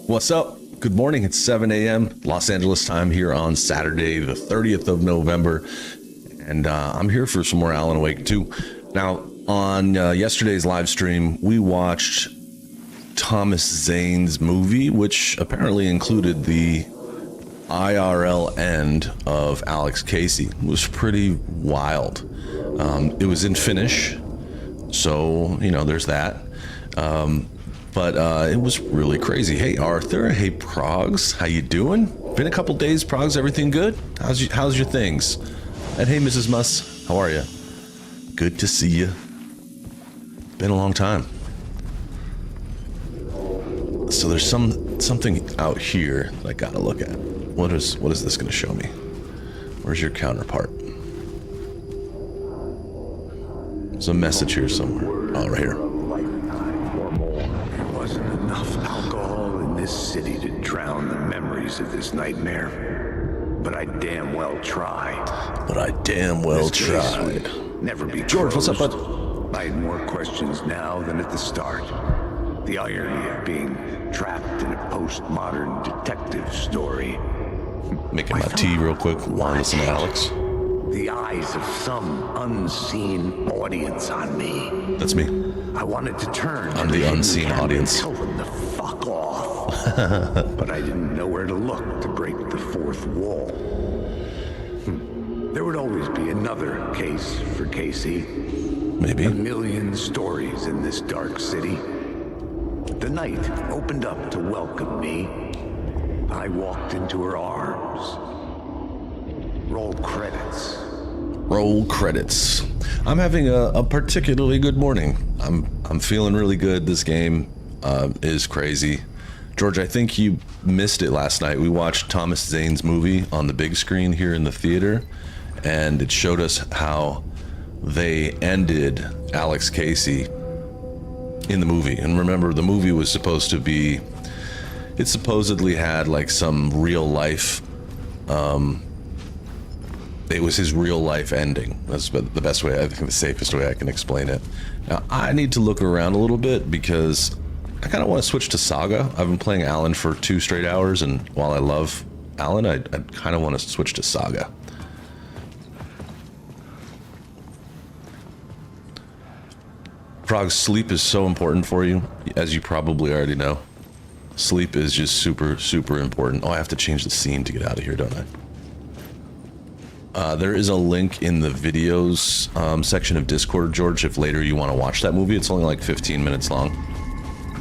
What's up? Good morning. It's 7 a.m. Los Angeles time here on Saturday, the 30th of November. And I'm here for some more Alan Wake 2. Now, on yesterday's live stream, we watched Thomas Zane's movie, which apparently included the IRL end of Alex Casey. It was pretty wild. It was in Finnish, so, you know, there's that. But it was really crazy. Hey, Arthur. Hey, Progs. How you doing? Been a couple days, Progs. Everything good? How's your things? And hey, Mrs. Muss. How are you? Good to see you. Been a long time. So there's something out here that I gotta look at. What is this gonna show me? Where's your counterpart? There's a message here somewhere. Oh, right here. There wasn't enough alcohol in this city to drown the memories of this nightmare. But I damn well tried. This case would never be George, closed. what's up, bud? I had more questions now than at the start. The irony of being trapped in a postmodern detective story. Making my tea real quick while I listen to Alex. The eyes of some unseen audience on me. That's me. I wanted to turn. I'm the unseen and audience. Tell them to fuck off. But I didn't know where to look to break the fourth wall. There would always be another case for Casey. Maybe. A million stories in this dark city. The night opened up to welcome me. I walked into her arms. Roll credits. Roll credits. I'm having a particularly good morning. I'm feeling really good. This game is crazy. George, I think you missed it last night. We watched Thomas Zane's movie on the big screen here in the theater, and it showed us how they ended Alex Casey in the movie. And remember, the movie was supposed to be, it supposedly had like some real life, it was his real life ending. That's the best way, I think the safest way I can explain it. Now, I need to look around a little bit because I kind of want to switch to Saga. I've been playing Alan for 2 straight hours, and while I love Alan, I kind of want to switch to Saga. Frog, sleep is so important for you, as you probably already know. Sleep is just super, super important. Oh, I have to change the scene to get out of here, don't I? There is a link in the videos section of Discord, George, if later you want to watch that movie. It's only like 15 minutes long,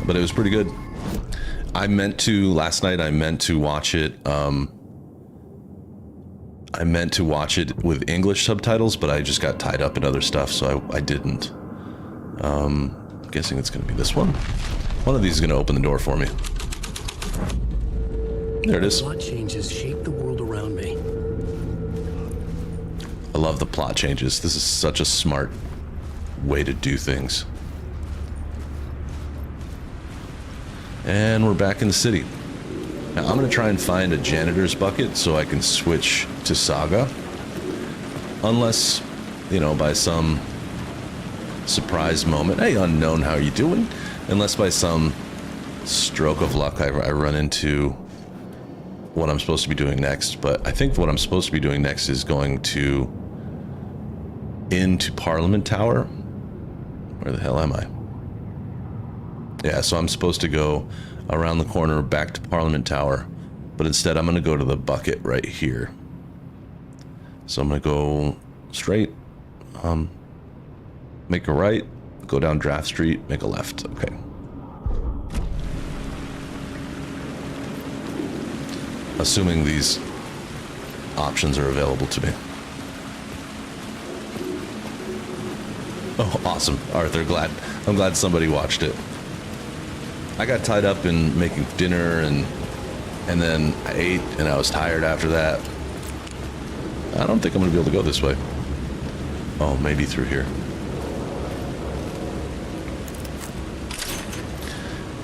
but it was pretty good. Last night I meant to watch it, with English subtitles, but I just got tied up in other stuff, so I didn't. I'm guessing it's going to be this one. One of these is going to open the door for me. There it is. Plot changes shape the world around me. I love the plot changes. This is such a smart way to do things. And we're back in the city. Now I'm going to try and find a janitor's bucket so I can switch to Saga. Unless, you know, by some surprise moment. Hey, unknown, how are you doing? Unless by some stroke of luck I run into what I'm supposed to be doing next. But I think what I'm supposed to be doing next is going into Parliament Tower. Where the hell am I? Yeah, so I'm supposed to go around the corner back to Parliament Tower, but instead I'm going to go to the bucket right here. So I'm going to go straight, make a right, go down Draft Street, make a left. Okay. Assuming these options are available to me. Oh, awesome, Arthur, I'm glad somebody watched it. I got tied up in making dinner and then I ate and I was tired after that. I don't think I'm gonna be able to go this way. Oh, maybe through here.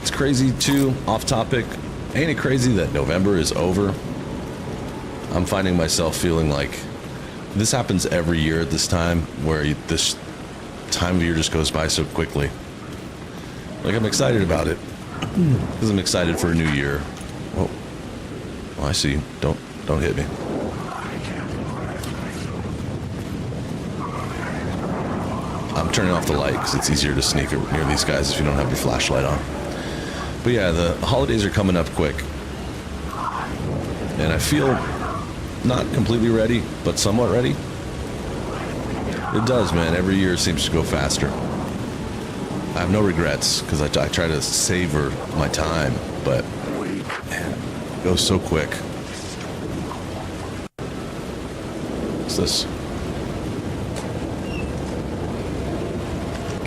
It's crazy too, off topic. Ain't it crazy that November is over? I'm finding myself feeling like this happens every year at this time, where time of year just goes by so quickly. Like, I'm excited about it because I'm excited for a new year. Oh, I see you. Don't hit me. I'm turning off the light because it's easier to sneak near these guys if you don't have your flashlight on. But yeah, the holidays are coming up quick. And I feel not completely ready, but somewhat ready. It does, man. Every year seems to go faster. I have no regrets because I try to savor my time, but man, it goes so quick. What's this?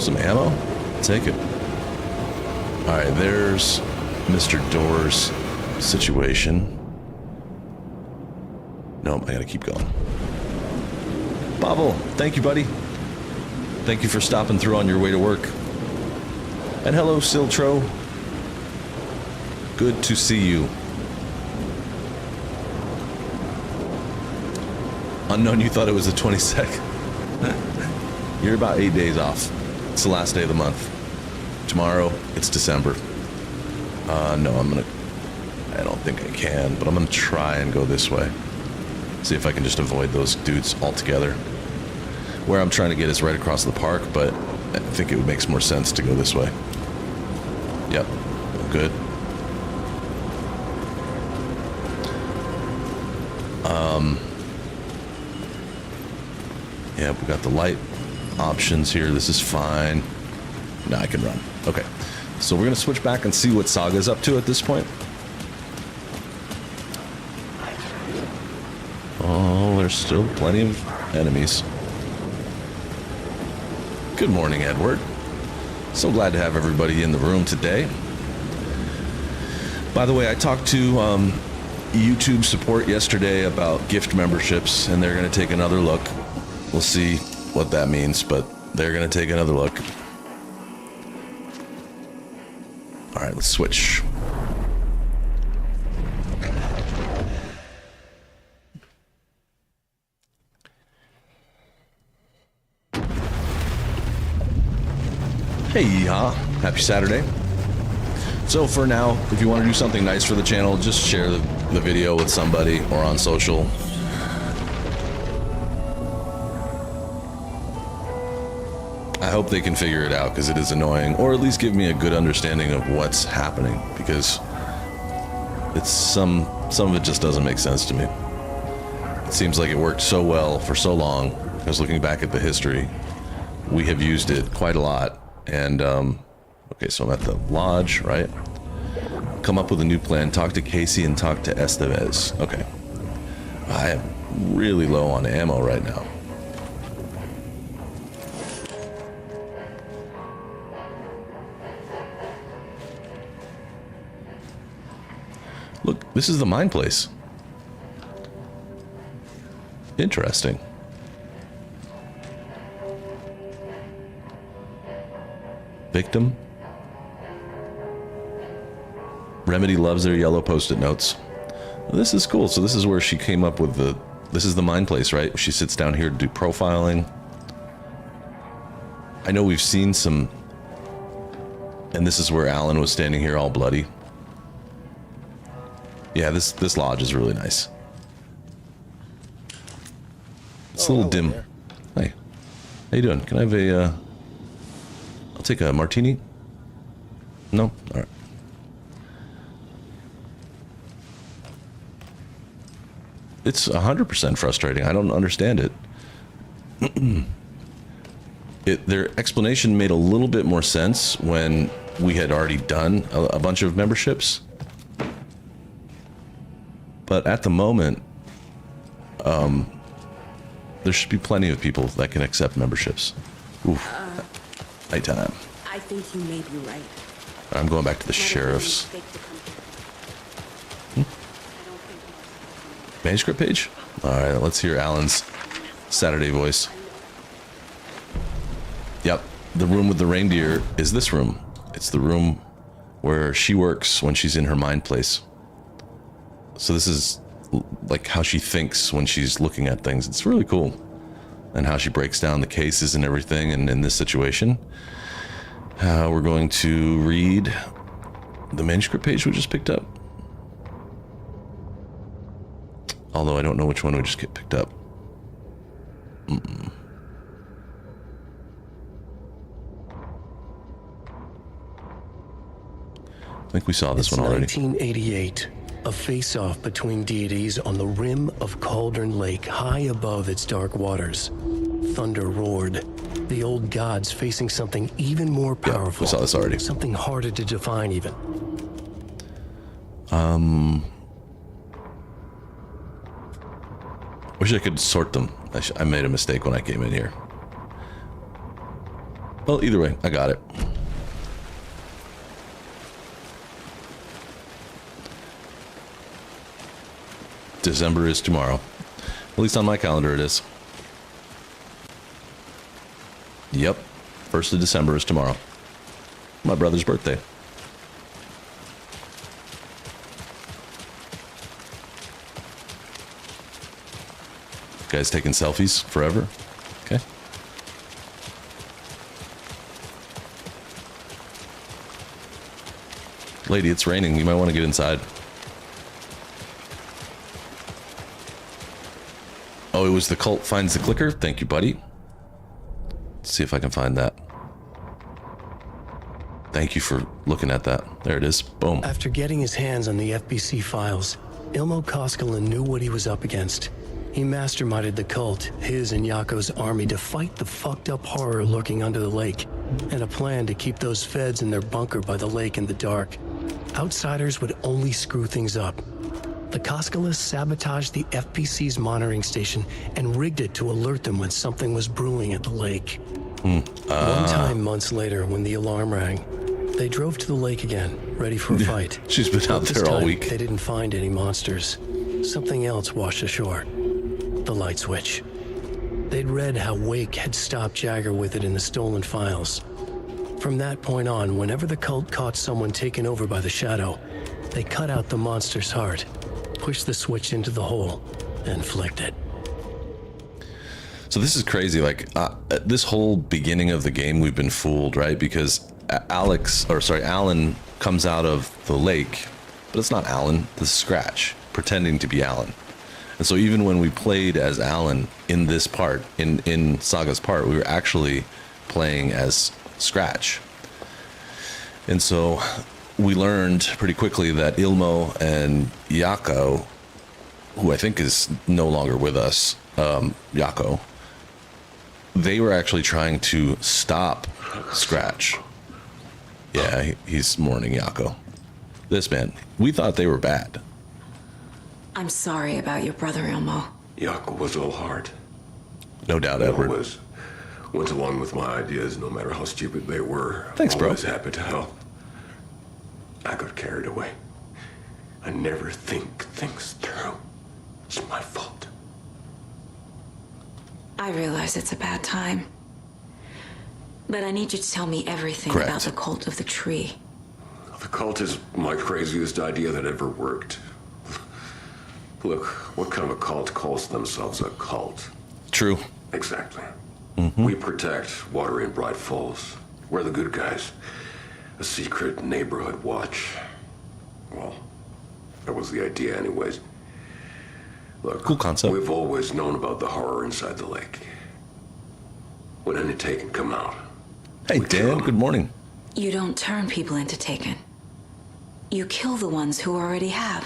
Some ammo? Take it. Alright, there's Mr. Door's situation. Nope, I gotta keep going. Pavel, thank you, buddy. Thank you for stopping through on your way to work. And hello, Siltro. Good to see you. Unknown, you thought it was the 22nd. You're about 8 days off. It's the last day of the month. Tomorrow, it's December. No, I don't think I can, but I'm gonna try and go this way. See if I can just avoid those dudes altogether. Where I'm trying to get is right across the park, but I think it makes more sense to go this way. Yep, good. Yeah, we got the light options here. This is fine. Now I can run. Okay, so we're gonna switch back and see what Saga's up to at this point. Oh, there's still plenty of enemies. Good morning, Edward. So glad to have everybody in the room today. By the way, I talked to YouTube support yesterday about gift memberships, and they're going to take another look. We'll see what that means, but they're going to take another look. All right, let's switch. Hey, yeehaw. Happy Saturday. So for now, if you want to do something nice for the channel, just share the video with somebody or on social. I hope they can figure it out because it is annoying, or at least give me a good understanding of what's happening, because it's some of it just doesn't make sense to me. It seems like it worked so well for so long. I was looking back at the history. We have used it quite a lot. And, okay, so I'm at the lodge, right? Come up with a new plan, talk to Casey and talk to Estevez. Okay. I am really low on ammo right now. Look, this is the mine place. Interesting. Victim. Remedy loves their yellow post-it notes. This is cool. So this is where she came up with this is the mine place, right? She sits down here to do profiling. I know we've seen some, and this is where Alan was standing here all bloody. Yeah, this lodge is really nice. It's a little dim. There. Hi. How you doing? Can I have a, I'll take a martini. No? All right. It's 100% frustrating. I don't understand it. Their explanation made a little bit more sense when we had already done a bunch of memberships. But at the moment, there should be plenty of people that can accept memberships. Oof. Nighttime. I think you may be right. I'm going back to the sheriff's manuscript page. All right, let's hear Alan's Saturday voice. Yep, the room with the reindeer is this room. It's the room where she works when she's in her mind place. So this is like how she thinks when she's looking at things. It's really cool. and how she breaks down the cases and everything. And in this situation, we're going to read the manuscript page we just picked up. Although I don't know which one we just get picked up. I think we saw this one already. 1988. A face-off between deities on the rim of Cauldron Lake, high above its dark waters. Thunder roared. The old gods facing something even more powerful. We saw this already. Something harder to define even. Wish I could sort them. I made a mistake when I came in here. Well, either way, I got it. December is tomorrow. At least on my calendar it is. Yep. 1st of December is tomorrow. My brother's birthday. Guys taking selfies forever? Okay. Lady, it's raining. You might want to get inside. Oh, it was the cult finds the clicker? Thank you, buddy. Let's see if I can find that. Thank you for looking at that. There it is. Boom. After getting his hands on the FBC files, Ilmo Koskela knew what he was up against. He masterminded the cult, his and Yako's army, to fight the fucked up horror lurking under the lake, and a plan to keep those feds in their bunker by the lake in the dark. Outsiders would only screw things up. The Koskelas sabotaged the FPC's monitoring station and rigged it to alert them when something was brewing at the lake. One time, months later, when the alarm rang, they drove to the lake again, ready for a fight. She's been out there all week. They didn't find any monsters. Something else washed ashore. The light switch. They'd read how Wake had stopped Jagger with it in the stolen files. From that point on, whenever the cult caught someone taken over by the Shadow, they cut out the monster's heart, pushed the switch into the hole, and flicked it. So this is crazy. Like this whole beginning of the game, we've been fooled, right? Because Alan comes out of the lake, but it's not Alan. This is Scratch pretending to be Alan. And so even when we played as Alan in this part, in Saga's part, we were actually playing as Scratch. And so we learned pretty quickly that Ilmo and Yako, who I think is no longer with us, Yako, they were actually trying to stop Scratch. Yeah, he's mourning Yako. This man, we thought they were bad. I'm sorry about your brother, Ilmo. Yako was all heart. No doubt, He Edward. always went along with my ideas, no matter how stupid they were. Thanks, bro. Always happy to help. I got carried away. I never think things through. It's my fault. I realize it's a bad time. But I need you to tell me everything Correct. about the cult of the tree. The cult is my craziest idea that ever worked. Look, what kind of a cult calls themselves a cult? True. Exactly. We protect Water in Bright Falls. We're the good guys. A secret neighborhood watch. Well, that was the idea anyways. Look, Cool concept. we've always known about the horror inside the lake. When any Taken come out. Hey, we kill Dan, 'em. good morning. You don't turn people into Taken. You kill the ones who already have.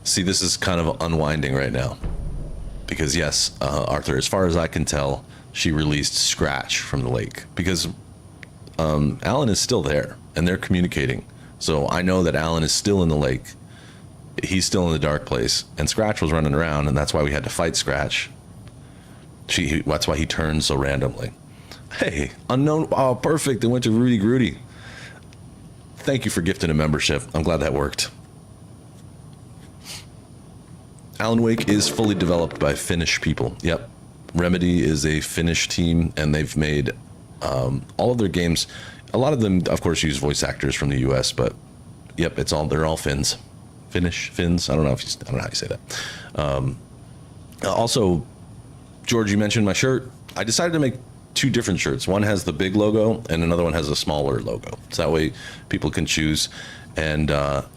See, this is kind of unwinding right now. Because yes, Arthur, as far as I can tell, she released Scratch from the lake. Because Alan is still there, and they're communicating. So I know that Alan is still in the lake. He's still in the dark place. And Scratch was running around, and that's why we had to fight Scratch. That's why he turned so randomly. Hey, unknown. Oh, perfect. It went to Rudy Grudy. Thank you for gifting a membership. I'm glad that worked. Alan Wake is fully developed by Finnish people. Yep. Remedy is a Finnish team, and they've made all of their games. A lot of them, of course, use voice actors from the US, but yep, they're all Finns. Finns. I don't know how you say that. Also, George, you mentioned my shirt. I decided to make 2 different shirts. One has the big logo and another one has a smaller logo. So that way people can choose. And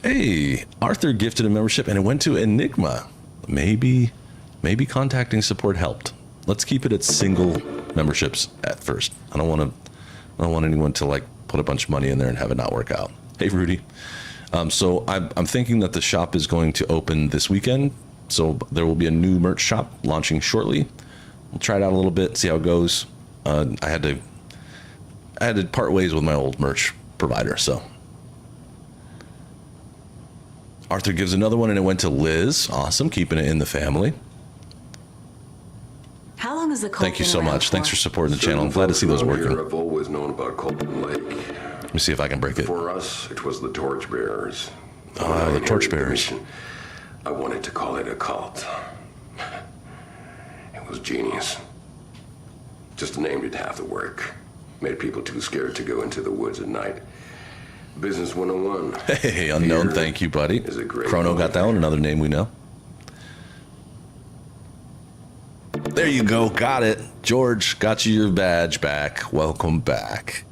hey, Arthur gifted a membership and it went to Enigma. Maybe contacting support helped. Let's keep it at single memberships at first. I don't want anyone to like put a bunch of money in there and have it not work out. Hey, Rudy. So I'm thinking that the shop is going to open this weekend. So there will be a new merch shop launching shortly. We'll try it out a little bit, see how it goes. I had to part ways with my old merch provider. So Arthur gives another one and it went to Liz. Awesome. Keeping it in the family. How long has the cult Thank you been so around much. for? Thanks for supporting the channel. I'm glad to see those working. I've always known about Colton Lake. Let me see if I can break it. For us, it was the Torchbearers. The Torchbearers. I wanted to call it a cult. It was genius. Just the name did half the work. Made people too scared to go into the woods at night. Business 101. Hey, unknown. Fear Thank you, buddy. is a great Chrono got that one. Another name we know. There you go. Got it. George, got you your badge back. Welcome back.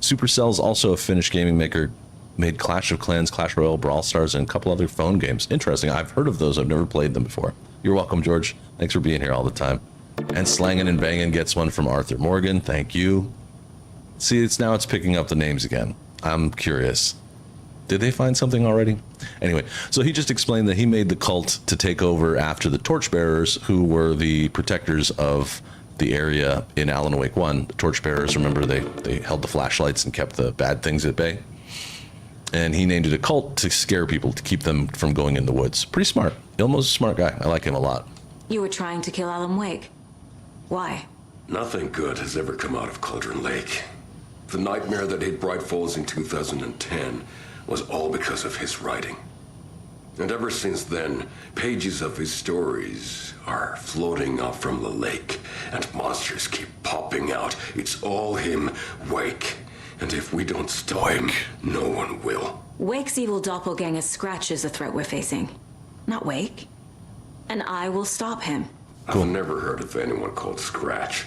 Supercell's also a Finnish gaming maker. Made Clash of Clans, Clash Royale, Brawl Stars, and a couple other phone games. Interesting. I've heard of those. I've never played them before. You're welcome, George. Thanks for being here all the time. And Slangin' and Bangin' gets one from Arthur Morgan. Thank you. See, it's picking up the names again. I'm curious. Did they find something already? Anyway, so he just explained that he made the cult to take over after the Torchbearers, who were the protectors of the area in Alan Wake 1. The Torchbearers, remember, they held the flashlights and kept the bad things at bay. And he named it a cult to scare people, to keep them from going in the woods. Pretty smart. Ilmo's a smart guy. I like him a lot. You were trying to kill Alan Wake. Why? Nothing good has ever come out of Cauldron Lake. The nightmare that hit Bright Falls in 2010 was all because of his writing. And ever since then, pages of his stories are floating up from the lake, and monsters keep popping out. It's all him, Wake. And if we don't stop him, no one will. Wake's evil doppelganger Scratch is the threat we're facing, not Wake. And I will stop him. Cool. I've never heard of anyone called Scratch.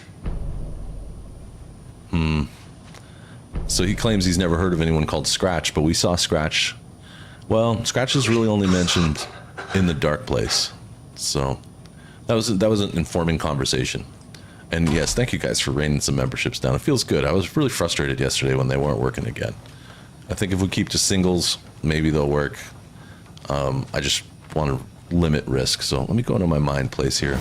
So he claims he's never heard of anyone called Scratch, but we saw Scratch. Well, Scratch is really only mentioned in the Dark Place. So that was an informing conversation. And yes, thank you guys for raining some memberships down. It feels good. I was really frustrated yesterday when they weren't working again. I think if we keep to singles, maybe they'll work. I just want to limit risk. So let me go into my mind place here.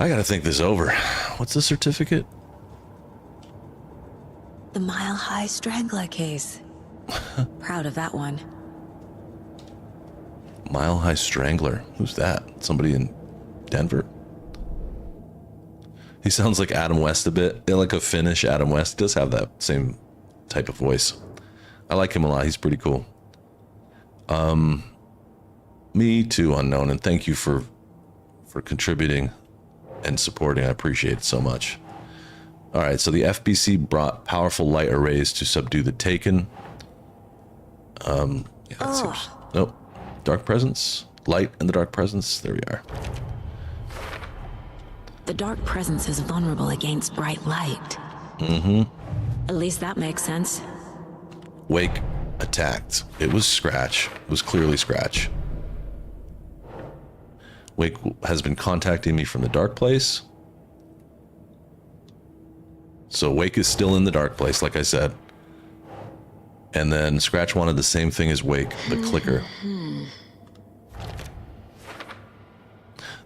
I got to think this over. What's the certificate? The Mile High Strangler case. Proud of that one. Mile High Strangler. Who's that? Somebody in Denver? He sounds like Adam West a bit. Like a Finnish Adam West. He does have that same type of voice. I like him a lot. He's pretty cool. Me too, Unknown, and thank you for contributing and supporting. I appreciate it so much. All right, so the FBC brought powerful light arrays to subdue the Taken. Yeah, that seems... Nope. Dark Presence. Light and the Dark Presence. There we are. The Dark Presence is vulnerable against bright light. Mm-hmm. At least that makes sense. Wake attacked. It was Scratch. It was clearly Scratch. Wake has been contacting me from the Dark Place. So Wake is still in the Dark Place, like I said. And then Scratch wanted the same thing as Wake, the clicker.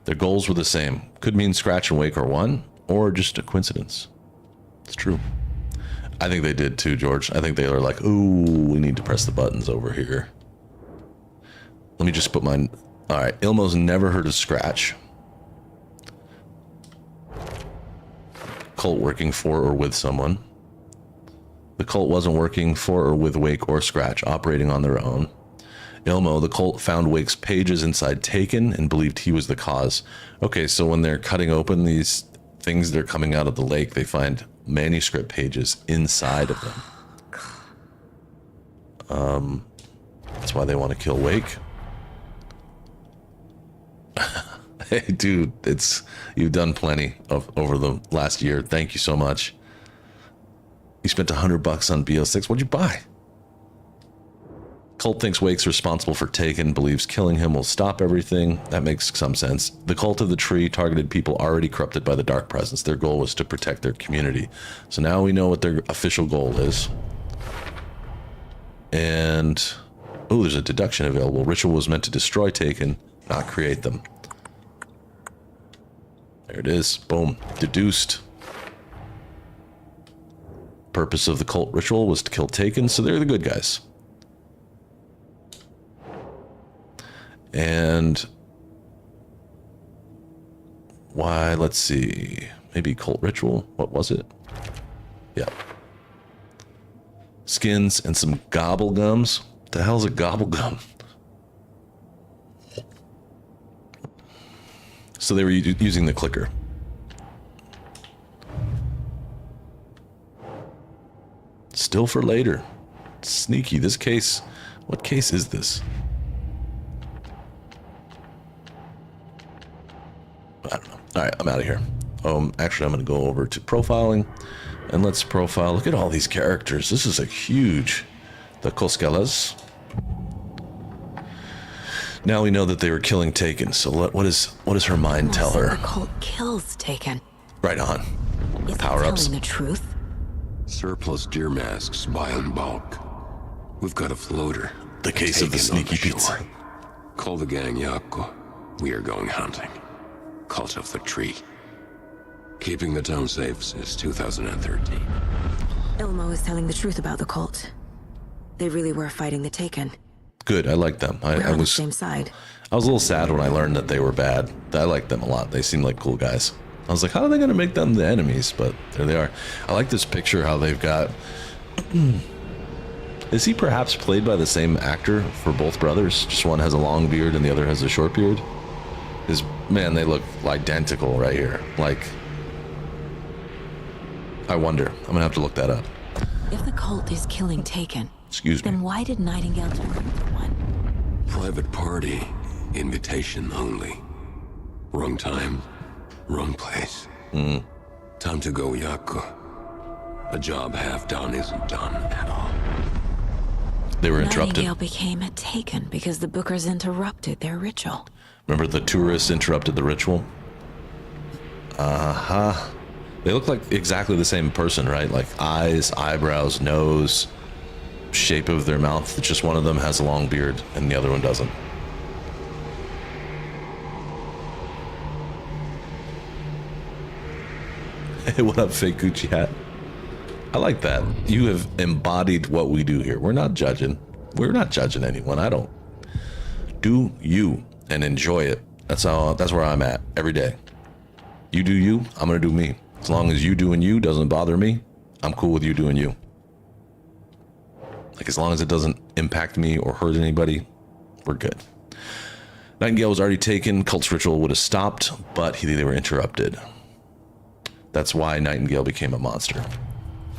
Their goals were the same. Could mean Scratch and Wake are one, or just a coincidence. It's true. I think they did too, George. I think they were like, ooh, we need to press the buttons over here. Let me just put mine... All right, Ilmo's never heard of Scratch. Cult working for or with someone. The cult wasn't working for or with Wake or Scratch, operating on their own. Ilmo, the cult found Wake's pages inside Taken and believed he was the cause. Okay, so when they're cutting open these things that are coming out of the lake, they find manuscript pages inside of them. That's why they want to kill Wake. Hey, dude, you've done plenty over the last year. Thank you so much. You spent $100 on BO6. What'd you buy? Cult thinks Wake's responsible for Taken, believes killing him will stop everything. That makes some sense. The Cult of the Tree targeted people already corrupted by the Dark Presence. Their goal was to protect their community. So now we know what their official goal is. And, oh, there's a deduction available. Ritual was meant to destroy Taken, not create them. There it is. Boom. Deduced. Purpose of the cult ritual was to kill Taken, so they're the good guys. And why? Let's see. Maybe cult ritual. What was it? Yeah. Skins and some gobble gums. What the hell's a gobble gum? So they were using the clicker. Still for later. Sneaky. This case. What case is this? I don't know. All right, I'm out of here. Actually, I'm going to go over to profiling, and let's profile. Look at all these characters. This is a huge. The Koskelas. Now we know that they were killing Taken. So what does her mind tell her? The cult kills Taken. Right on. Is Power it ups. telling the truth? Surplus deer masks buy in bulk. We've got a floater. The case of the Taken on sneaky pizza. shore. Call the gang Yako. We are going hunting. Cult of the Tree. Keeping the town safe since 2013. Ilmo is telling the truth about the cult. They really were fighting the Taken. Good, I like them. We're I on the was same side. I was a little sad when I learned that they were bad. I liked them a lot. They seemed like cool guys. I was like, how are they going to make them the enemies? But there they are. I like this picture, how they've got... Is he perhaps played by the same actor for both brothers? Just one has a long beard and the other has a short beard? Man, they look identical right here. Like, I wonder. I'm going to have to look that up. If the cult is killing Taken, Excuse me. then why did Nightingale turn into one? Private party. Invitation only. Wrong time. Wrong place. Time to go, Yako. A job half done isn't done at all. They were interrupted. Nightingale became a Taken because the Bookers interrupted their ritual. Remember the tourists interrupted the ritual? Uh-huh. They look like exactly the same person, right? Like eyes, eyebrows, nose, shape of their mouth. It's just one of them has a long beard and the other one doesn't. Hey, what up, fake Gucci hat? I like that. You have embodied what we do here. We're not judging. We're not judging anyone. I don't. Do you and enjoy it. That's where I'm at every day. You do you, I'm gonna do me. As long as you doing you doesn't bother me, I'm cool with you doing you. Like, as long as it doesn't impact me or hurt anybody, we're good. Nightingale was already taken. Cult's ritual would have stopped, but they were interrupted. That's why Nightingale became a monster.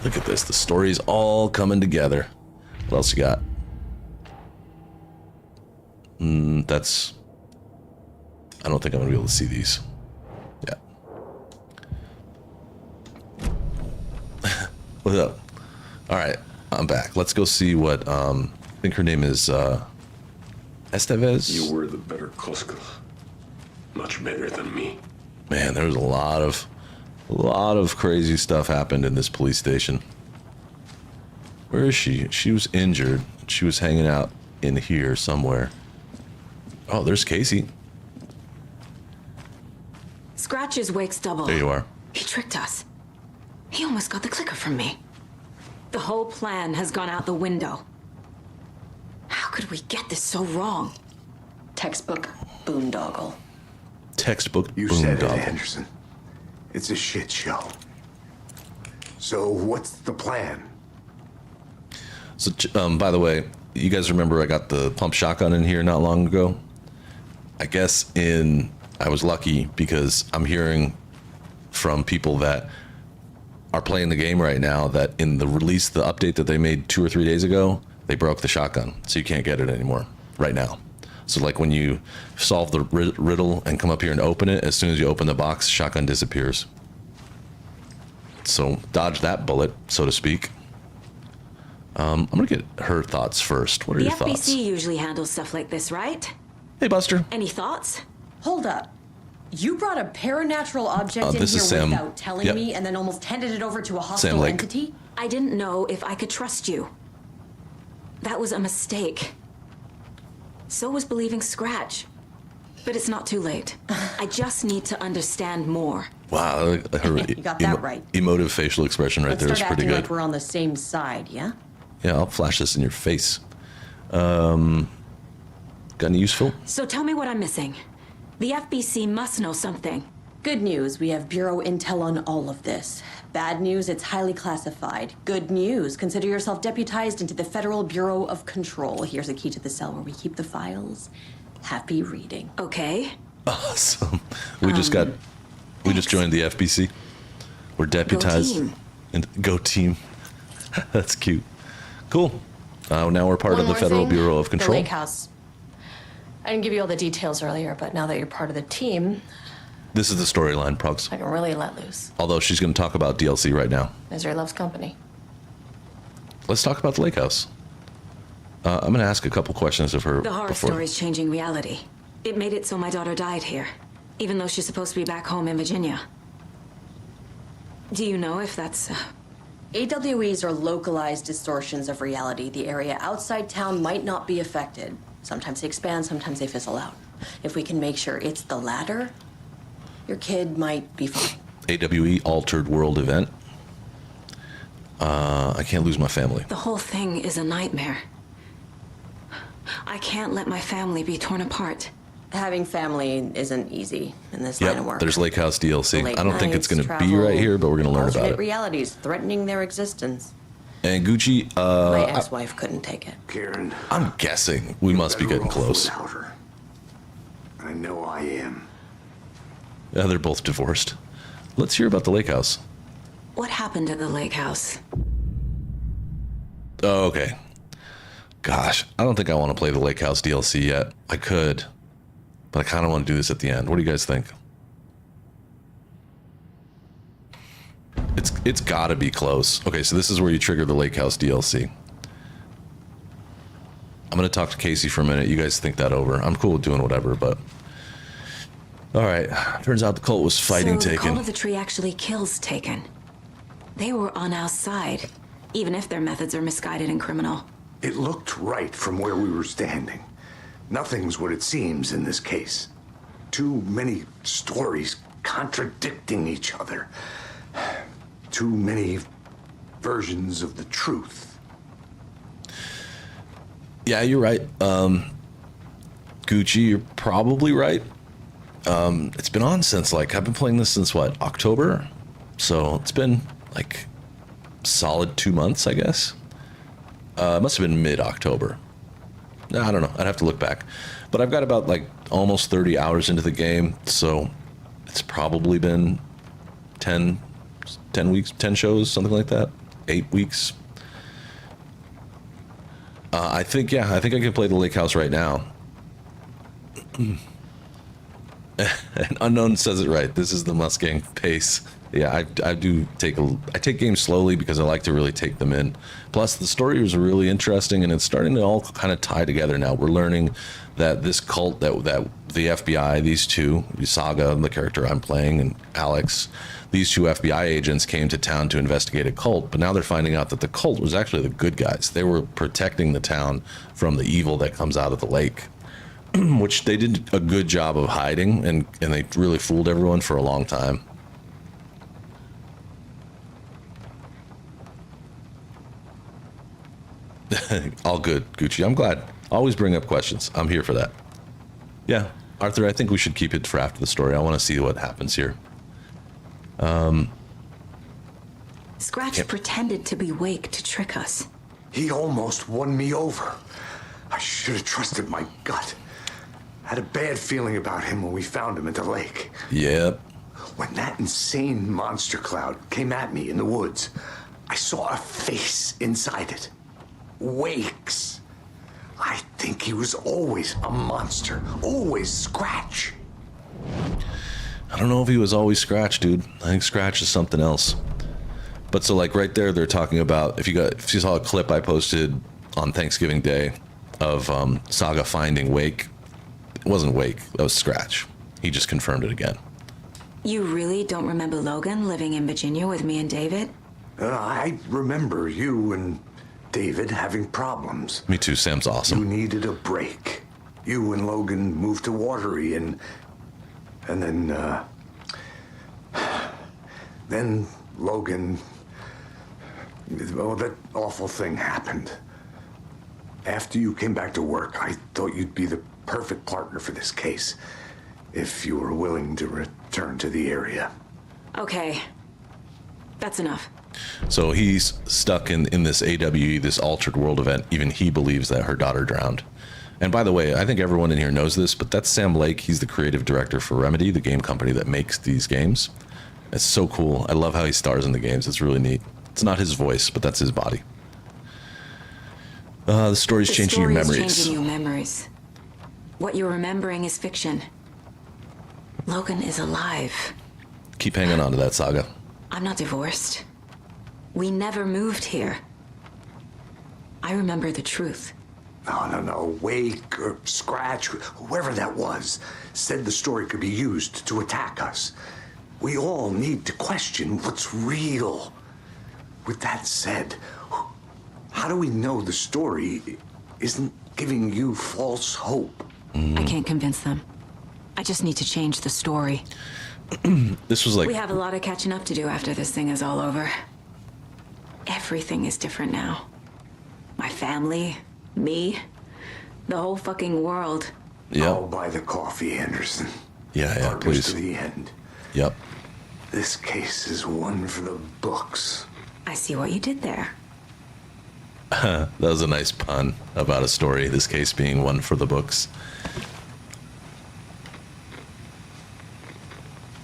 Look at this. The story's all coming together. What else you got? That's... I don't think I'm going to be able to see these. Yeah. What's up? All right. I'm back. Let's go see what... I think her name is... Estevez? You were the better Koska. Much better than me. Man, there was a lot of crazy stuff happened in this police station. Where is she? She was injured. She was hanging out in here somewhere. Oh, there's Casey. Scratches Wake's double. There you are. He tricked us. He almost got the clicker from me. The whole plan has gone out the window. How could we get this so wrong? Textbook boondoggle. Textbook You said it, boondoggle. Anderson. It's a shit show. So what's the plan? So, by the way, you guys remember I got the pump shotgun in here not long ago? I guess I was lucky because I'm hearing from people that are playing the game right now that in the update that they made 2 or 3 days ago, They broke the shotgun, so you can't get it anymore right now. So like when you solve the riddle and come up here and open it, as soon as you open the box, shotgun disappears. So dodge that bullet, so to speak. I'm gonna get her thoughts first. What are your thoughts? The FBC usually handles stuff like this, right? Hey, Buster. Any thoughts? Hold up. You brought a paranatural object in this here is Sam. without telling Yep. me and then almost handed it over to a Sam hostile Lake. entity? I didn't know if I could trust you. That was a mistake. So was believing Scratch. But it's not too late. I just need to understand more. Wow, her You got that right. emotive facial expression right Let's there is start pretty acting good. like we're on the same side, yeah? Yeah, I'll flash this in your face. Got any useful? So tell me what I'm missing. The FBC must know something. Good news, we have Bureau intel on all of this. Bad news, it's highly classified. Good news, consider yourself deputized into the Federal Bureau of Control. Here's a key to the cell where we keep the files. Happy reading. Okay. Awesome. We just joined the FBC. We're deputized. Go team. Go team. That's cute. Cool. Now we're part One of the more Federal thing, Bureau of The Control. lake house. I didn't give you all the details earlier, but now that you're part of the team, This is the storyline, Progs. I can really let loose. Although she's going to talk about DLC right now. Misery loves company. Let's talk about the lake house. I'm going to ask a couple questions of her The horror before. story's changing reality. It made it so my daughter died here, even though she's supposed to be back home in Virginia. Do you know if that's... AWEs are localized distortions of reality. The area outside town might not be affected. Sometimes they expand, sometimes they fizzle out. If we can make sure it's the latter, your kid might be fine. AWE Altered World Event. I can't lose my family. The whole thing is a nightmare. I can't let my family be torn apart. Having family isn't easy in this line of Yep, work. there's Lake House DLC. Late I don't think it's nights, going to be travel, right here, but we're going to learn about alternate it. realities threatening their existence. And Gucci, My ex-wife couldn't take it. Karen, I'm guessing we must be better getting off close. without her. I know I am. Yeah, they're both divorced. Let's hear about the lake house. What happened at the lake house? Oh, okay. Gosh, I don't think I want to play the lake house DLC yet. I could, but I kind of want to do this at the end. What do you guys think? It's got to be close. Okay, so this is where you trigger the lake house DLC. I'm going to talk to Casey for a minute. You guys think that over. I'm cool with doing whatever, but... All right. Turns out the cult was fighting so the Taken. Call of the Tree actually kills Taken. They were on our side, even if their methods are misguided and criminal. It looked right from where we were standing. Nothing's what it seems in this case. Too many stories contradicting each other. Too many versions of the truth. Yeah, you're right. Gucci, you're probably right. It's been on since I've been playing this since October? So it's been solid 2 months, I guess. It must have been mid-October. I don't know. I'd have to look back. But I've got about almost 30 hours into the game, so it's probably been 10 weeks, 10 shows, something like that. 8 weeks. I think I can play the lake house right now. And Unknown says it right. This is the Mustang pace. Yeah, I take games slowly because I like to really take them in. Plus, the story is really interesting, and it's starting to all kind of tie together now. We're learning that this cult, that the FBI, these two, Saga, the character I'm playing, and Alex, these two FBI agents came to town to investigate a cult, but now they're finding out that the cult was actually the good guys. They were protecting the town from the evil that comes out of the lake, which they did a good job of hiding, and they really fooled everyone for a long time. All good, Gucci. I'm glad. Always bring up questions. I'm here for that. Yeah, Arthur, I think we should keep it for after the story. I want to see what happens here. Scratch pretended to be Wake to trick us. He almost won me over. I should have trusted my gut. Had a bad feeling about him when we found him at the lake. Yep. When that insane monster cloud came at me in the woods, I saw a face inside it. wakes. I think he was always a monster, always Scratch. I don't know if he was always Scratch, dude. I think Scratch is something else. But so like right there, they're talking about, if you saw a clip I posted on Thanksgiving Day of Saga finding Wake, it wasn't Wake, that was Scratch. He just confirmed it again. You really don't remember Logan living in Virginia with me and David? I remember you and David having problems. Me too, Sam's You awesome. needed a break. You and Logan moved to Watery and then Logan, oh, that awful thing happened. After you came back to work, I thought you'd be the perfect partner for this case, if you were willing to return to the area. Okay. That's enough. So he's stuck in this AWE, this altered world event. Even he believes that her daughter drowned. And by the way, I think everyone in here knows this, but that's Sam Lake. He's the creative director for Remedy, the game company that makes these games. It's so cool. I love how he stars in the games. It's really neat. It's not his voice, but that's his body. The story's changing your memories. Changing your memories. What you're remembering is fiction. Logan is alive. Keep hanging on to that, Saga. I'm not divorced. We never moved here. I remember the truth. No. Wake or Scratch, whoever that was, said the story could be used to attack us. We all need to question what's real. With that said, how do we know the story isn't giving you false hope? I can't convince them. I just need to change the story. This was like... We have a lot of catching up to do after this thing is all over. Everything is different now. My family, me, the whole fucking world. Yep. I'll buy the coffee, Anderson. Yeah, Partners please. to the end. Yep. This case is one for the books. I see what you did there. That was a nice pun about a story, this case being one for the books.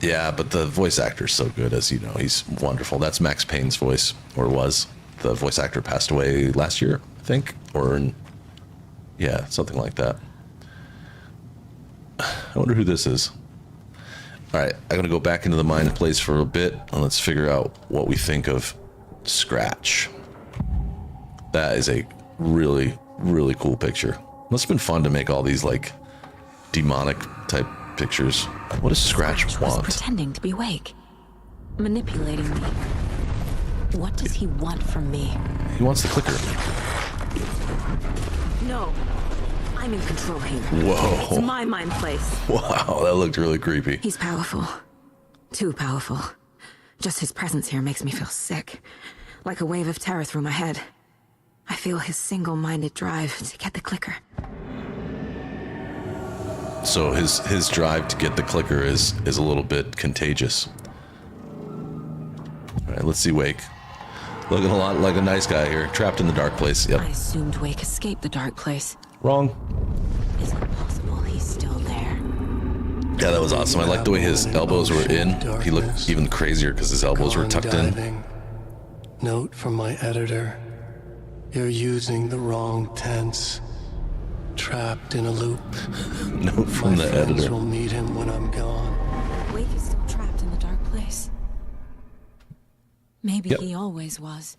Yeah, but the voice actor's so good, as you know. He's wonderful. That's Max Payne's voice, or was. The voice actor passed away last year, I think, yeah, something like that. I wonder who this is. All right, I'm going to go back into the mind place for a bit, and let's figure out what we think of Scratch. That is a really, really cool picture. Must have been fun to make all these, like, demonic type pictures. What does Scratch was want? pretending to be Wake. Manipulating me. What does he want from me? He wants the clicker. No. I'm in control here. Whoa. It's my mind place. Wow, that looked really creepy. He's powerful. Too powerful. Just his presence here makes me feel sick. Like a wave of terror through my head. I feel his single-minded drive to get the clicker. So his drive to get the clicker is a little bit contagious. All right, let's see Wake. Looking a lot like a nice guy here, trapped in the dark place. Yep. I assumed Wake escaped the dark place. Wrong. Is it possible he's still there? Yeah, that was awesome. I like the way his elbows were in. He looked even crazier because his elbows were tucked in. Note from my editor. You're using the wrong tense. Trapped in a loop. Note from the My friends editor. will meet him when I'm gone. Wake is still trapped in the dark place. Maybe Yep. he always was.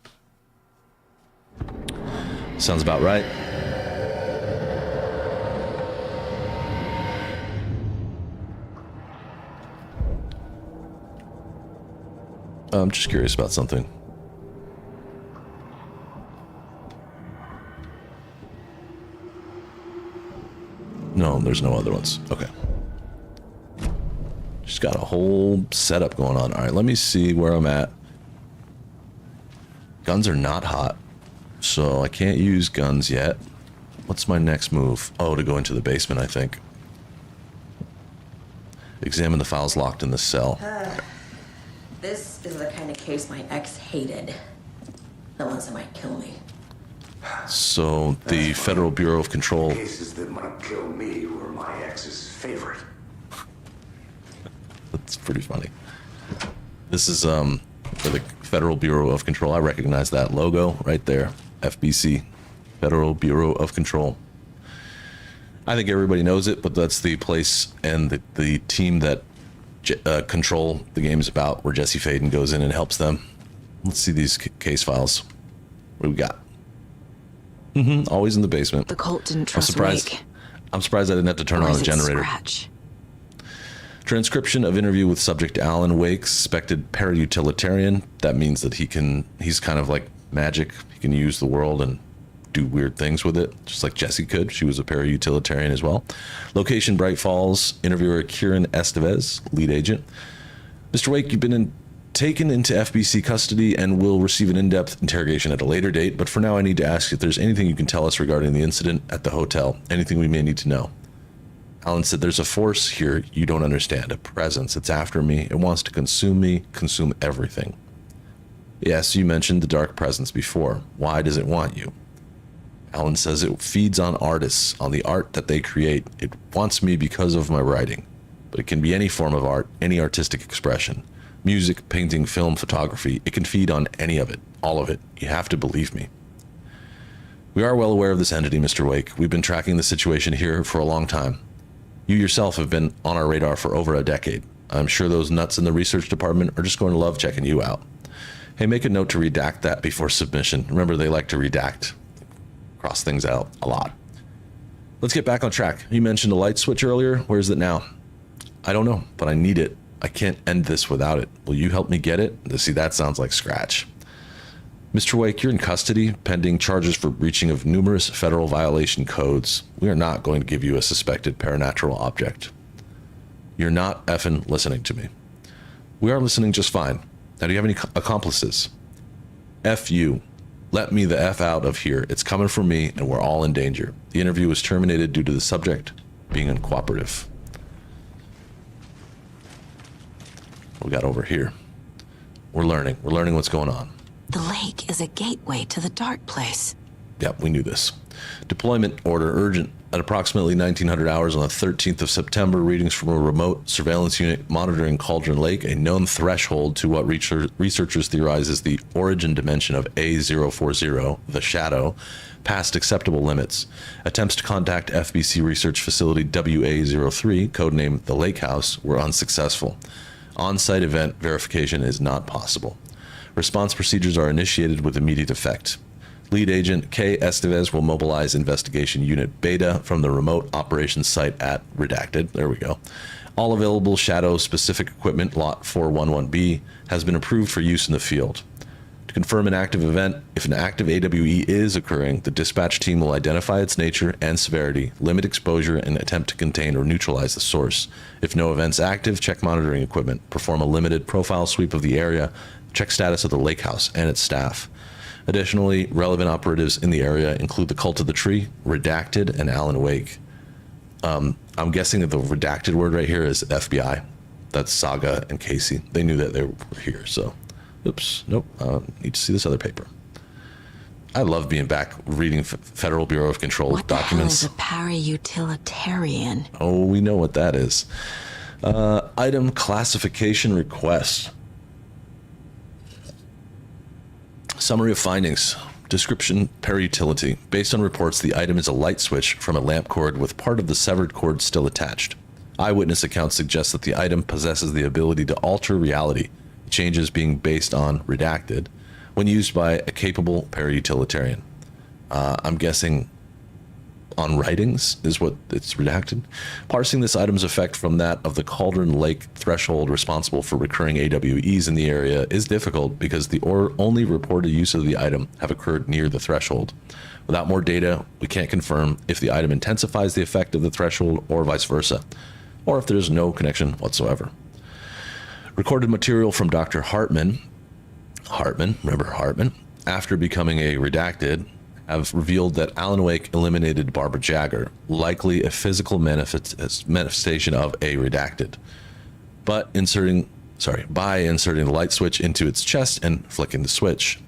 Sounds about right. I'm just curious about something. No, there's no other ones. Okay. Just got a whole setup going on. All right, let me see where I'm at. Guns are not hot, so I can't use guns yet. What's my next move? Oh, to go into the basement, I think. Examine the files locked in the cell. This is the kind of case my ex hated. The ones that might kill me. So, the Federal Bureau of Control. Cases that might kill me were my ex's favorite. That's pretty funny. This is, for the Federal Bureau of Control. I recognize that logo right there. FBC. Federal Bureau of Control. I think everybody knows it, but that's the place and the team that Control, the game is about, where Jesse Faden goes in and helps them. Let's see these case files. What do we got? Always in the basement. The cult didn't trust Wake. I'm surprised I didn't have to turn on a generator. Scratch? Transcription of interview with subject Alan Wake, suspected para-utilitarian. That means that he's kind of like magic. He can use the world and do weird things with it, just like Jessie could. She was a para-utilitarian as well. Location, Bright Falls. Interviewer, Kieran Estevez, lead agent. Mr. Wake, you've been taken into FBC custody and will receive an in-depth interrogation at a later date, but for now I need to ask if there's anything you can tell us regarding the incident at the hotel, anything we may need to know. Alan said, there's a force here you don't understand, a presence. It's after me. It wants to consume me, consume everything. Yes, you mentioned the dark presence before. Why does it want you? Alan says it feeds on artists, on the art that they create. It wants me because of my writing, but it can be any form of art, any artistic expression. Music, painting, film, photography. It can feed on any of it, all of it. You have to believe me. We are well aware of this entity, Mr. Wake. We've been tracking the situation here for a long time. You yourself have been on our radar for over a decade. I'm sure those nuts in the research department are just going to love checking you out. Hey, make a note to redact that before submission. Remember, they like to redact, cross things out a lot. Let's get back on track. You mentioned a light switch earlier. Where is it now? I don't know, but I need it. I can't end this without it. Will you help me get it? See, that sounds like Scratch. Mr. Wake, you're in custody, pending charges for breaching of numerous federal violation codes. We are not going to give you a suspected paranatural object. You're not effing listening to me. We are listening just fine. Now, do you have any accomplices? F you. Let me the F out of here. It's coming for me, and we're all in danger. The interview was terminated due to the subject being uncooperative. What we got over here? We're learning what's going on. The lake is a gateway to the dark place. Yep, we knew this. Deployment order urgent. At approximately 1900 hours on the 13th of September, readings from a remote surveillance unit monitoring Cauldron Lake, a known threshold to what researchers theorize is the origin dimension of A040, the shadow, past acceptable limits. Attempts to contact FBC research facility WA03, codenamed the Lake House, were unsuccessful. On-site event verification is not possible. Response procedures are initiated with immediate effect. Lead agent K. Estevez will mobilize investigation unit Beta from the remote operations site at Redacted. There we go. All available shadow-specific equipment, Lot 411B, has been approved for use in the field. To confirm an active event, if an active AWE is occurring, the dispatch team will identify its nature and severity, limit exposure, and attempt to contain or neutralize the source. If no event's active, check monitoring equipment, perform a limited profile sweep of the area, check status of the lake house and its staff. Additionally, relevant operatives in the area include the Cult of the Tree, Redacted, and Alan Wake. I'm guessing that the redacted word right here is FBI. That's Saga and Casey. They knew that they were here, so... Oops, nope, need to see this other paper. I love being back reading Federal Bureau of Control documents. What the hell is a para-utilitarian? Oh, we know what that is. Item classification request. Summary of findings. Description, para-utility. Based on reports, the item is a light switch from a lamp cord with part of the severed cord still attached. Eyewitness accounts suggest that the item possesses the ability to alter reality, changes being based on redacted, when used by a capable para-utilitarian. I'm guessing on writings is what it's redacted. Parsing this item's effect from that of the Cauldron Lake threshold responsible for recurring AWEs in the area is difficult because the only reported use of the item have occurred near the threshold. Without more data, we can't confirm if the item intensifies the effect of the threshold or vice versa, or if there's no connection whatsoever. Recorded material from Dr. Hartman, remember Hartman, after becoming a redacted, have revealed that Alan Wake eliminated Barbara Jagger, likely a physical manifestation of a redacted, by inserting the light switch into its chest and flicking the switch.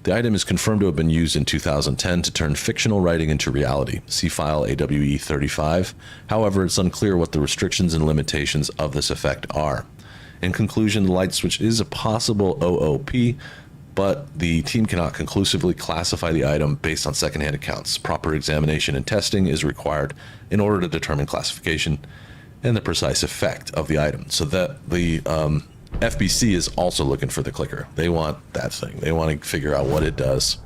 The item is confirmed to have been used in 2010 to turn fictional writing into reality. See file AWE 35. However, it's unclear what the restrictions and limitations of this effect are. In conclusion, the light switch is a possible OOP, but the team cannot conclusively classify the item based on secondhand accounts. Proper examination and testing is required in order to determine classification and the precise effect of the item. So that the FBC is also looking for the clicker. They want that thing. They want to figure out what it does.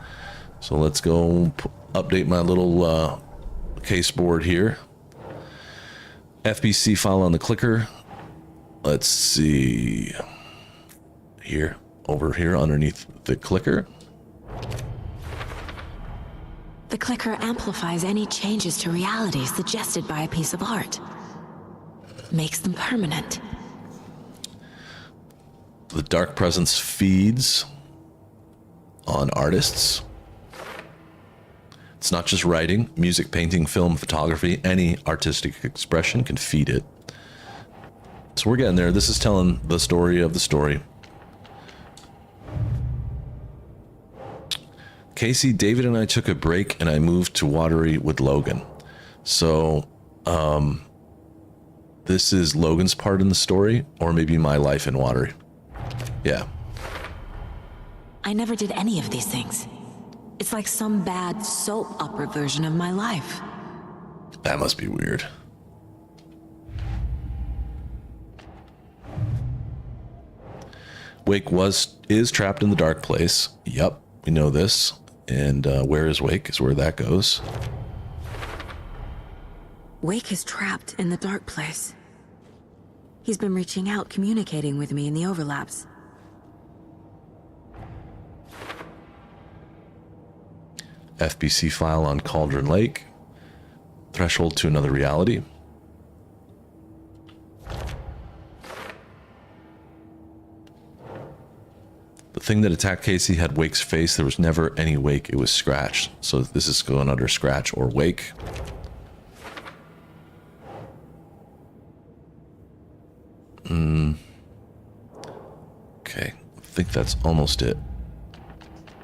So let's go update my little case board here. FBC file on the clicker. Let's see. Here, over here underneath the clicker. The clicker amplifies any changes to reality suggested by a piece of art. Makes them permanent. The dark presence feeds on artists. It's not just writing, music, painting, film, photography, any artistic expression can feed it. So we're getting there. This is telling the story of the story. Casey, David and I took a break and I moved to Watery with Logan. So, this is Logan's part in the story, or maybe my life in Watery. Yeah. I never did any of these things. It's like some bad soap opera version of my life. That must be weird. Wake is trapped in the dark place. Yep, we know this. And where is Wake is where that goes. Wake is trapped in the dark place. He's been reaching out, communicating with me in the overlaps. FBC file on Cauldron Lake. Threshold to another reality. The thing that attacked Casey had Wake's face. There was never any Wake. It was Scratch. So this is going under Scratch or Wake. Okay. I think that's almost it.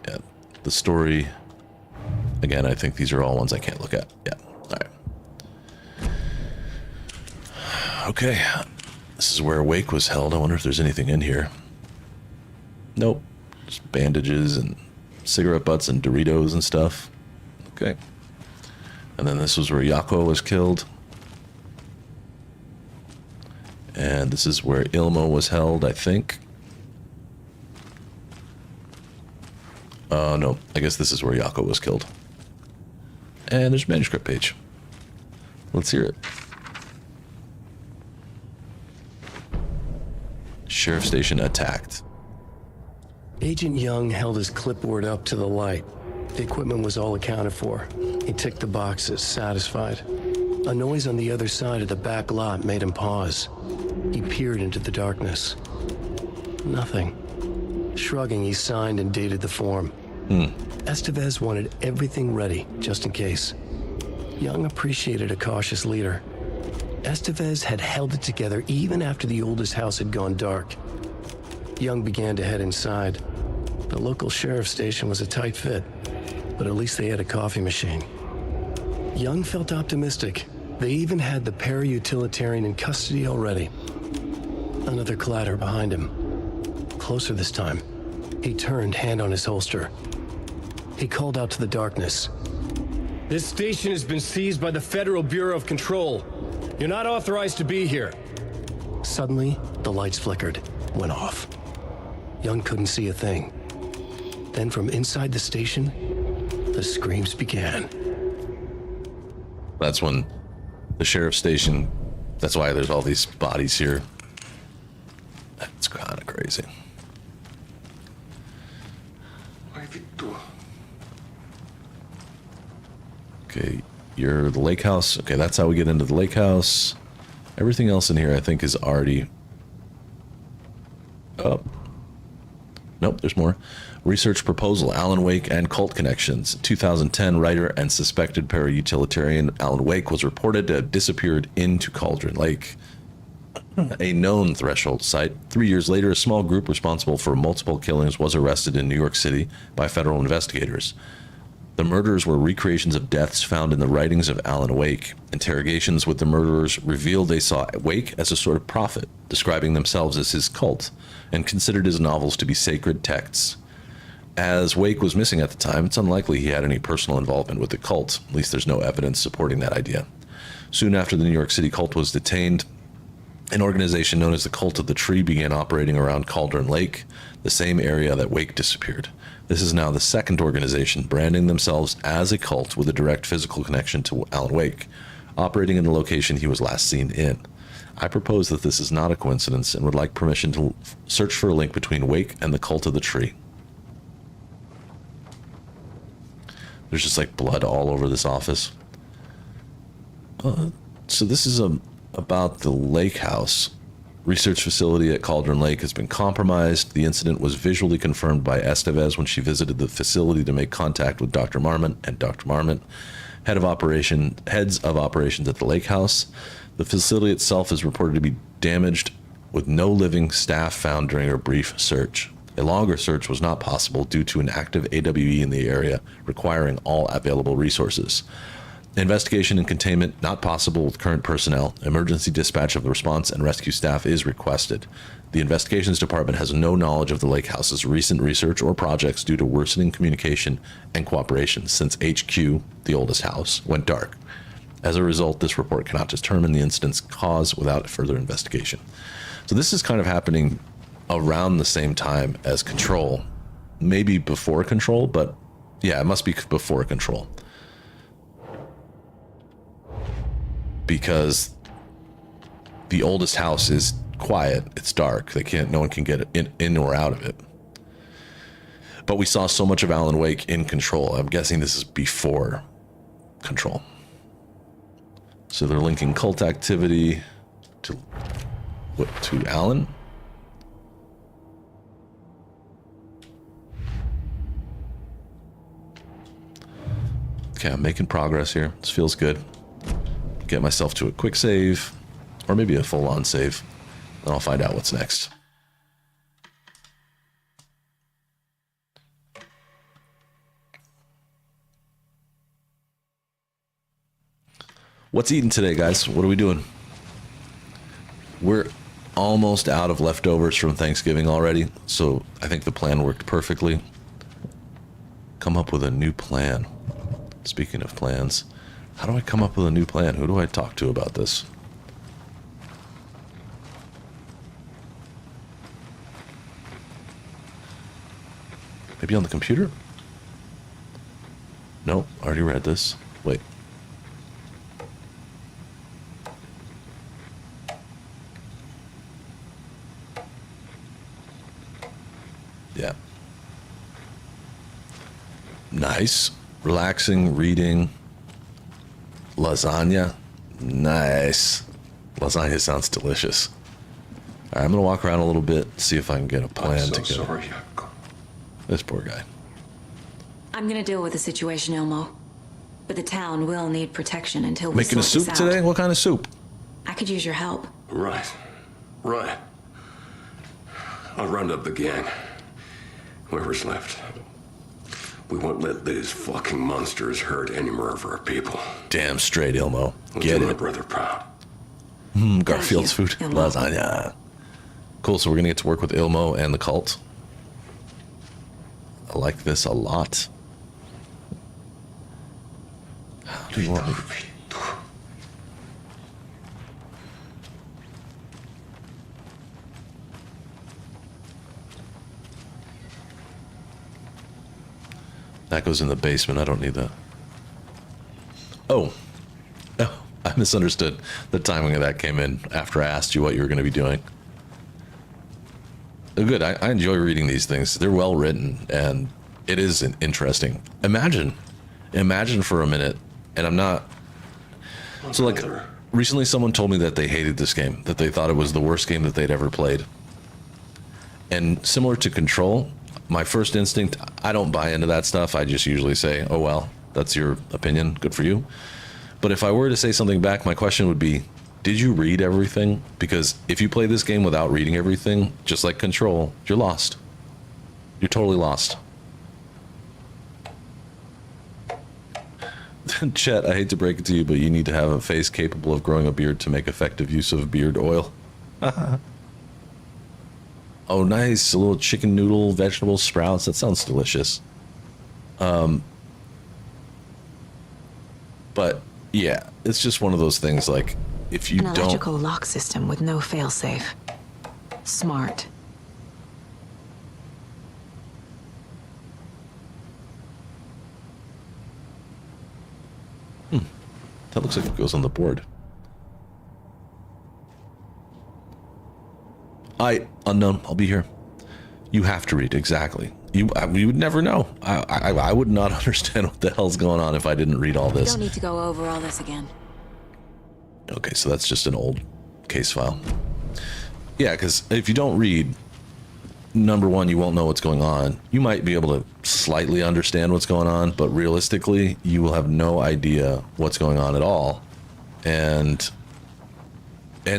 Yeah. The story. Again, I think these are all ones I can't look at. Yeah. All right. Okay. This is where Wake was held. I wonder if there's anything in here. Nope. Just bandages and cigarette butts and Doritos and stuff. Okay. And then this was where Yako was killed. And this is where Ilmo was held, I think. No. I guess this is where Yako was killed. And there's a manuscript page. Let's hear it. Sheriff station attacked. Agent Young held his clipboard up to the light. The equipment was all accounted for. He ticked the boxes, satisfied. A noise on the other side of the back lot made him pause. He peered into the darkness. Nothing. Shrugging, he signed and dated the form. Estevez wanted everything ready, just in case. Young appreciated a cautious leader. Estevez had held it together even after the oldest house had gone dark. Young began to head inside. The local sheriff's station was a tight fit, but at least they had a coffee machine. Young felt optimistic. They even had the para-utilitarian in custody already. Another clatter behind him. Closer this time. He turned, hand on his holster. He called out to the darkness. This station has been seized by the Federal Bureau of Control. You're not authorized to be here. Suddenly, the lights flickered, went off. Young couldn't see a thing. Then from inside the station, the screams began. That's when the sheriff's station, that's why there's all these bodies here. That's kind of crazy. Okay, you're the lake house. Okay, that's how we get into the lake house. Everything else in here, I think, is already up. Nope, there's more. Research proposal, Alan Wake and cult connections. 2010, writer and suspected para-utilitarian Alan Wake was reported to have disappeared into Cauldron Lake, a known threshold site. 3 years later, a small group responsible for multiple killings was arrested in New York City by federal investigators. The murders were recreations of deaths found in the writings of Alan Wake. Interrogations with the murderers revealed they saw Wake as a sort of prophet, describing themselves as his cult, and considered his novels to be sacred texts. As Wake was missing at the time, it's unlikely he had any personal involvement with the cult. At least there's no evidence supporting that idea. Soon after the New York City cult was detained, an organization known as the Cult of the Tree began operating around Cauldron Lake, the same area that Wake disappeared. This is now the second organization branding themselves as a cult with a direct physical connection to Alan Wake, operating in the location he was last seen in. I propose that this is not a coincidence and would like permission to search for a link between Wake and the Cult of the Tree. There's just like blood all over this office. So this is about the lake house. Research facility at Cauldron Lake has been compromised. The incident was visually confirmed by Estevez when she visited the facility to make contact with Dr. Marmont and Dr. Marmont, heads of operations at the lake house. The facility itself is reported to be damaged with no living staff found during a brief search. A longer search was not possible due to an active AWE in the area requiring all available resources. Investigation and containment not possible with current personnel. Emergency dispatch of the response and rescue staff is requested. The investigations department has no knowledge of the lake house's recent research or projects due to worsening communication and cooperation since HQ, the oldest house, went dark. As a result, this report cannot determine the incident's cause without further investigation. So this is kind of happening around the same time as Control. Maybe before Control, but yeah, it must be before Control. Because the oldest house is quiet, it's dark, no one can get in or out of it. But we saw so much of Alan Wake in Control. I'm guessing this is before Control. So they're linking cult activity to Alan. Okay, I'm making progress here. This feels good. Get myself to a quick save, or maybe a full-on save, then I'll find out what's next. What's eating today, guys? What are we doing? We're almost out of leftovers from Thanksgiving already, so I think the plan worked perfectly. Come up with a new plan. Speaking of plans, how do I come up with a new plan? Who do I talk to about this? Maybe on the computer? Nope, already read this. Wait. Yeah. Nice. Relaxing, reading. Lasagna. Nice. Lasagna sounds delicious. All right, I'm going to walk around a little bit, see if I can get a plan together. Sorry. This poor guy. I'm gonna deal with the situation, Ilmo. But the town will need protection until we Making a sort soup this out. today? What kind of soup? I could use your help. Right. I'll round up the gang. Whoever's left. We won't let these fucking monsters hurt any more of our people. Damn straight, Ilmo. We'll Get do my it. brother proud. Garfield's food. Ilmo. Lasagna. Cool, so we're going to get to work with Ilmo and the cult. I like this a lot. How do you want me? That goes in the basement. I don't need that. Oh, I misunderstood. The timing of that came in after I asked you what you were going to be doing. Good. I enjoy reading these things. They're well written, and it is interesting. Imagine for a minute, and I'm not. So, like, recently someone told me that they hated this game, that they thought it was the worst game that they'd ever played. And similar to Control, my first instinct, I don't buy into that stuff. I just usually say, oh, well, that's your opinion. Good for you. But if I were to say something back, my question would be, did you read everything? Because if you play this game without reading everything, just like Control, you're lost. You're totally lost. Chet, I hate to break it to you, but you need to have a face capable of growing a beard to make effective use of beard oil. Oh, nice. A little chicken noodle, vegetable sprouts. That sounds delicious. But yeah, it's just one of those things like if you An don't. electrical lock system with no failsafe. Smart. That looks like it goes on the board. Unknown. I'll be here. You have to read, exactly. You would never know. I would not understand what the hell's going on if I didn't read all this. Don't need to go over all this again. Okay, so that's just an old case file. Yeah, because if you don't read, number one, you won't know what's going on. You might be able to slightly understand what's going on, but realistically, you will have no idea what's going on at all. And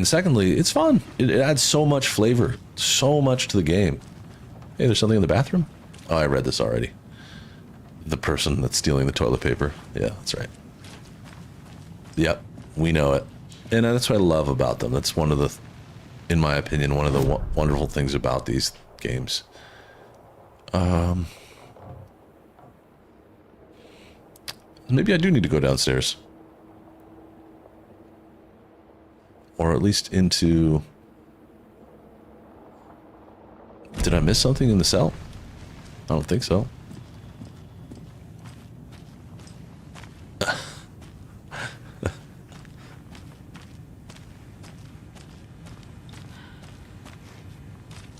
secondly, it's fun. It adds so much flavor, so much to the game. Hey, there's something in the bathroom? Oh, I read this already. The person that's stealing the toilet paper. Yeah, that's right. Yep, we know it. And that's what I love about them. That's one of the, in my opinion, one of the wonderful things about these games. Maybe I do need to go downstairs. Or at least into... Did I miss something in the cell? I don't think so.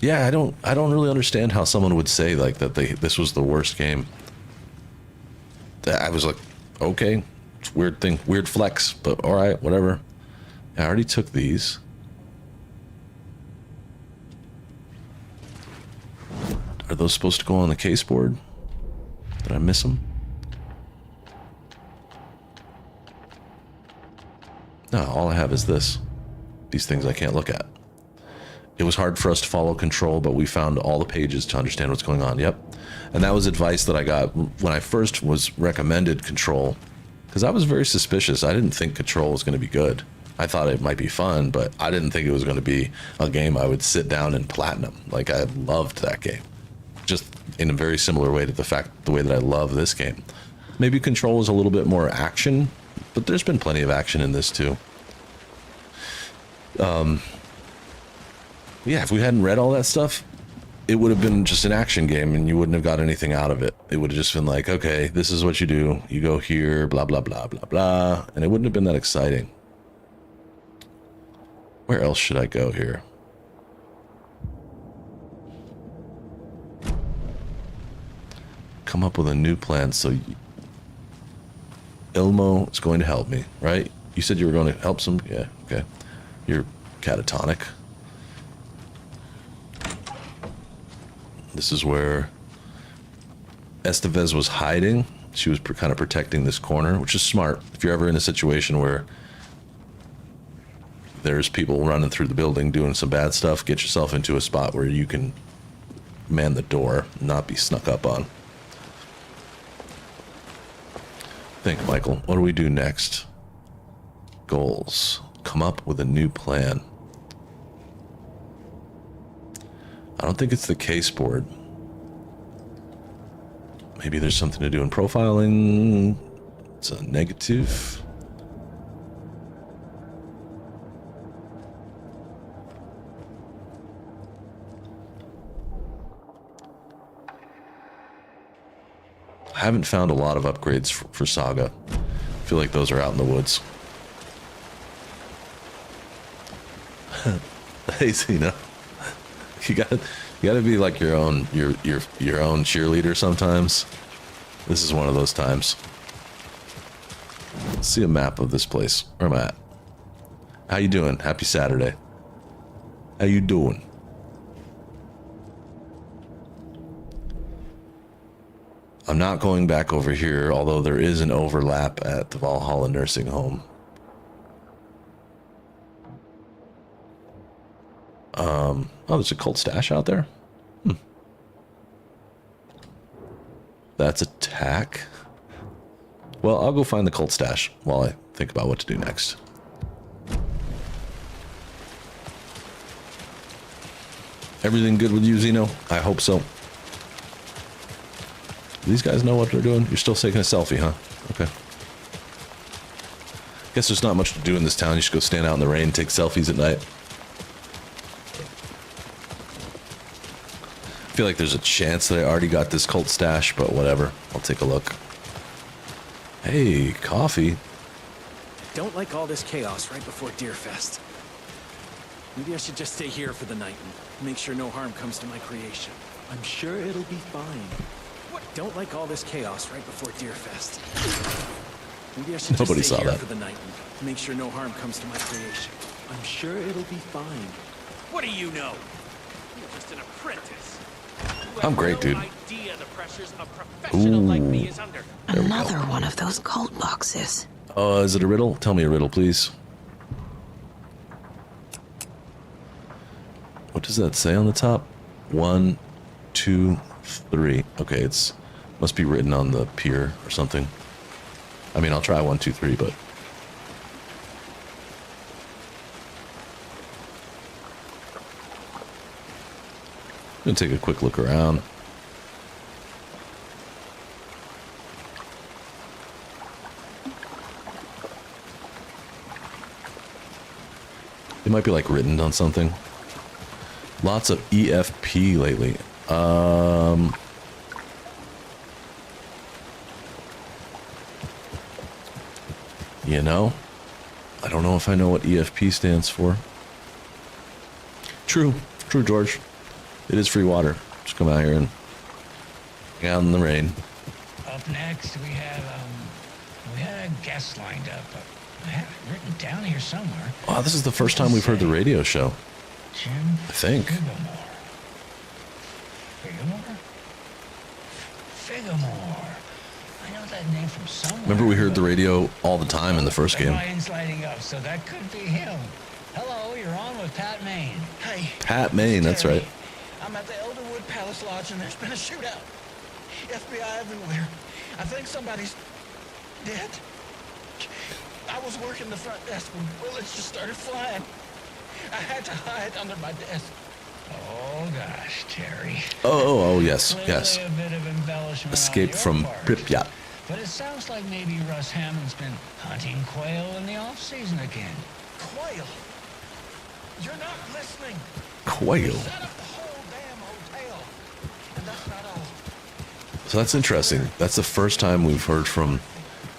Yeah, I don't really understand how someone would say like that this was the worst game. I was like, okay, it's a weird thing, weird flex, but all right, whatever. I already took these. Are those supposed to go on the case board? Did I miss them? No, all I have is this. These things I can't look at. It was hard for us to follow control, but we found all the pages to understand what's going on. Yep. And that was advice that I got when I first was recommended control, because I was very suspicious. I didn't think control was going to be good. I thought it might be fun, but I didn't think it was going to be a game I would sit down and platinum. Like, I loved that game. Just in a very similar way to the way that I love this game. Maybe control is a little bit more action, but there's been plenty of action in this too. Yeah, if we hadn't read all that stuff, it would have been just an action game and you wouldn't have got anything out of it. It would have just been like, okay, this is what you do. You go here, blah, blah, blah, blah, blah. And it wouldn't have been that exciting. Where else should I go here? Come up with a new plan. So Ilmo is going to help me, right? You said you were going to help some? Yeah, okay. You're catatonic. This is where Estevez was hiding. She was kind of protecting this corner, which is smart. If you're ever in a situation where there's people running through the building doing some bad stuff, get yourself into a spot where you can man the door, not be snuck up on. Think, Michael, what do we do next? Goals. Come up with a new plan. I don't think it's the case board. Maybe there's something to do in profiling. It's a negative. I haven't found a lot of upgrades for Saga. I feel like those are out in the woods. Hey, Zena. You gotta be like your own cheerleader sometimes. This is one of those times. Let's see a map of this place. Where am I at? How you doing? Happy Saturday. How you doing? I'm not going back over here, although there is an overlap at the Valhalla nursing home. Oh, there's a cult stash out there? That's attack. Well, I'll go find the cult stash while I think about what to do next. Everything good with you, Zeno? I hope so. These guys know what they're doing? You're still taking a selfie, huh? Okay. Guess there's not much to do in this town. You should go stand out in the rain and take selfies at night. I feel like there's a chance that I already got this cult stash, but whatever. I'll take a look. Hey, coffee. Don't like all this chaos right before Deerfest. Maybe I should just stay here for the night and make sure no harm comes to my creation. I'm sure it'll be fine. What? Don't like all this chaos right before Deerfest. Maybe I should Nobody just stay saw here that. for the night and make sure no harm comes to my creation. I'm sure it'll be fine. What do you know? You're just an apprentice. You I'm have great, no dude. idea the pressures a professional like me is under. Another one of those cult boxes. Is it a riddle? Tell me a riddle, please. What does that say on the top? 1, 2, 3. Okay, it's must be written on the pier or something. I mean, I'll try 1, 2, 3, but I'm gonna take a quick look around. It might be like written on something. Lots of EFP lately. You know, I don't know if I know what EFP stands for. True, George. It is free water. Just come out here and hang out in the rain. Up next, we had a guest lined up. I have it written down here somewhere. Wow, this is the first time we've heard the radio show. Jim I think. Figgamore. I know that name from somewhere. Remember we heard the radio all the time in the first game. Ryan's lighting up, so that could be him. Hello, you're on with Pat Maine. Hey. Pat Maine, that's Terry. right. I'm at the Elderwood Palace Lodge, and there's been a shootout. FBI everywhere. I think somebody's dead. I was working the front desk when bullets just started flying. I had to hide under my desk. Oh gosh, Terry. Oh, yes, yes. Clearly a bit of embellishment Escape on from your part. Pripyat. But it sounds like maybe Russ Hammond's been hunting quail in the off-season again. Quail? You're not listening. Quail. Set up the whole damn hotel. And that's not all. So that's interesting. That's the first time we've heard from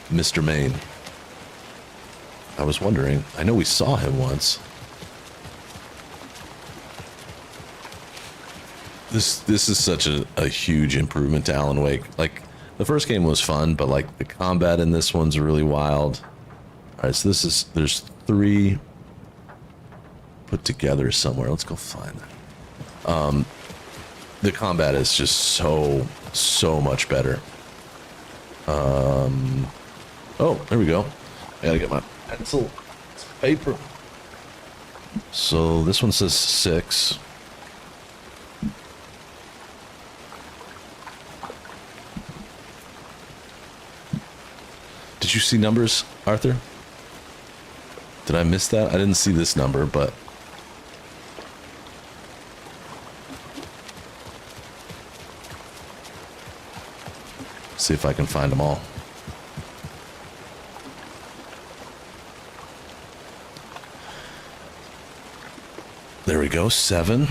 Mr. Maine. I was wondering. I know we saw him once. This is such a huge improvement to Alan Wake. Like, the first game was fun, but like the combat in this one's really wild. All right, so there's 3 put together somewhere. Let's go find that. The combat is just so much better. Oh, there we go. I gotta get my pencil, paper. So this one says 6. Did you see numbers, Arthur? Did I miss that? I didn't see this number, but... see if I can find them all. There we go, 7.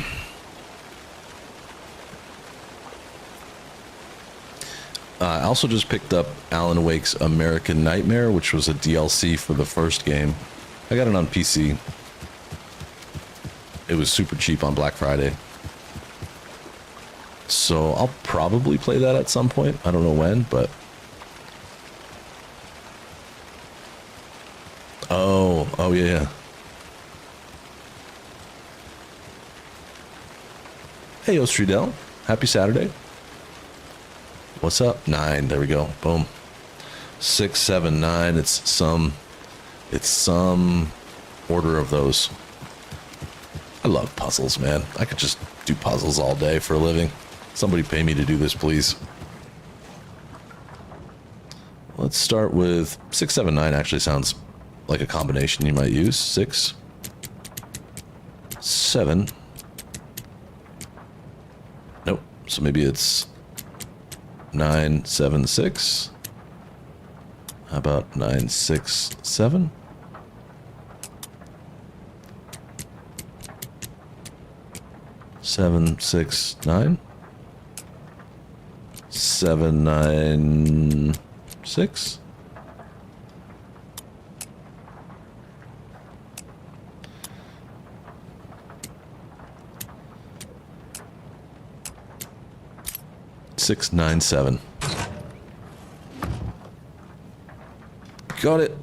I also just picked up Alan Wake's American Nightmare, which was a DLC for the first game. I got it on PC. It was super cheap on Black Friday. So I'll probably play that at some point. I don't know when, but... Oh yeah. Hey, Ostridel. Happy Saturday. What's up? 9. There we go. Boom. 6, 7, 9. It's some order of those. I love puzzles, man. I could just do puzzles all day for a living. Somebody pay me to do this, please. Let's start with 6, 7, 9. Actually sounds like a combination you might use. 6, 7, So maybe it's 976. How about 967? Seven, 6, 9. 7, 9, 6. Six, 9, 7. Got it.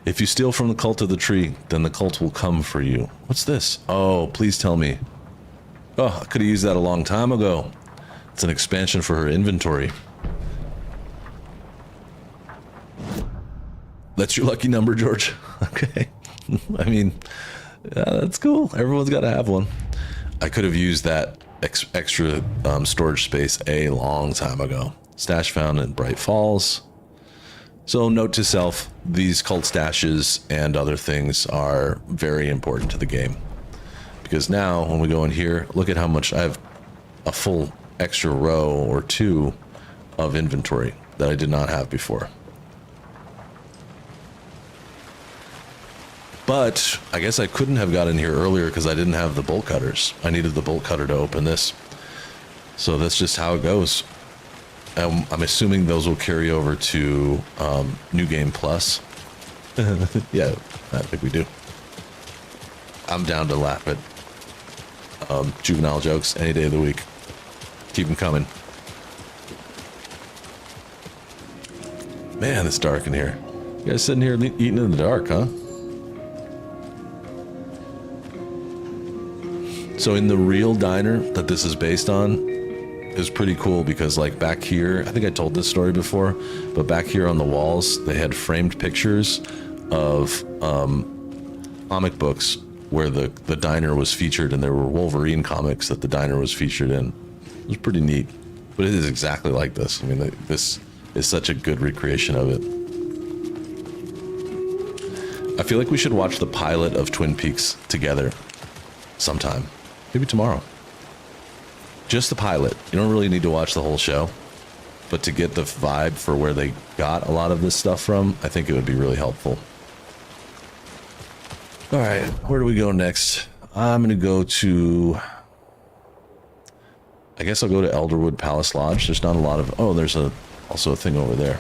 If you steal from the cult of the tree, then the cult will come for you. What's this? Oh, please tell me. Oh, I could have used that a long time ago. It's an expansion for her inventory. That's your lucky number, George. Okay. I mean, yeah, that's cool. Everyone's got to have one. I could have used that extra storage space a long time ago. Stash found in Bright Falls. So note to self, these cult stashes and other things are very important to the game. Because now, when we go in here, look at how much I have a full extra row or two of inventory that I did not have before. But I guess I couldn't have got in here earlier because I didn't have the bolt cutters. I needed the bolt cutter to open this. So that's just how it goes. I'm assuming those will carry over to New Game Plus. Yeah, I think we do. I'm down to laugh at juvenile jokes any day of the week. Keep them coming. Man, it's dark in here. You guys sitting here eating in the dark, huh? So in the real diner that this is based on, is pretty cool because like back here, I think I told this story before, but back here on the walls, they had framed pictures of comic books where the diner was featured, and there were Wolverine comics that the diner was featured in. It was pretty neat, but it is exactly like this. I mean, this is such a good recreation of it. I feel like we should watch the pilot of Twin Peaks together sometime. Maybe tomorrow. Just the pilot. You don't really need to watch the whole show, but to get the vibe for where they got a lot of this stuff from, I think it would be really helpful. All right, where do we go next? I'm going to go to... I guess I'll go to Elderwood Palace Lodge. There's not a lot of... Oh, there's also a thing over there.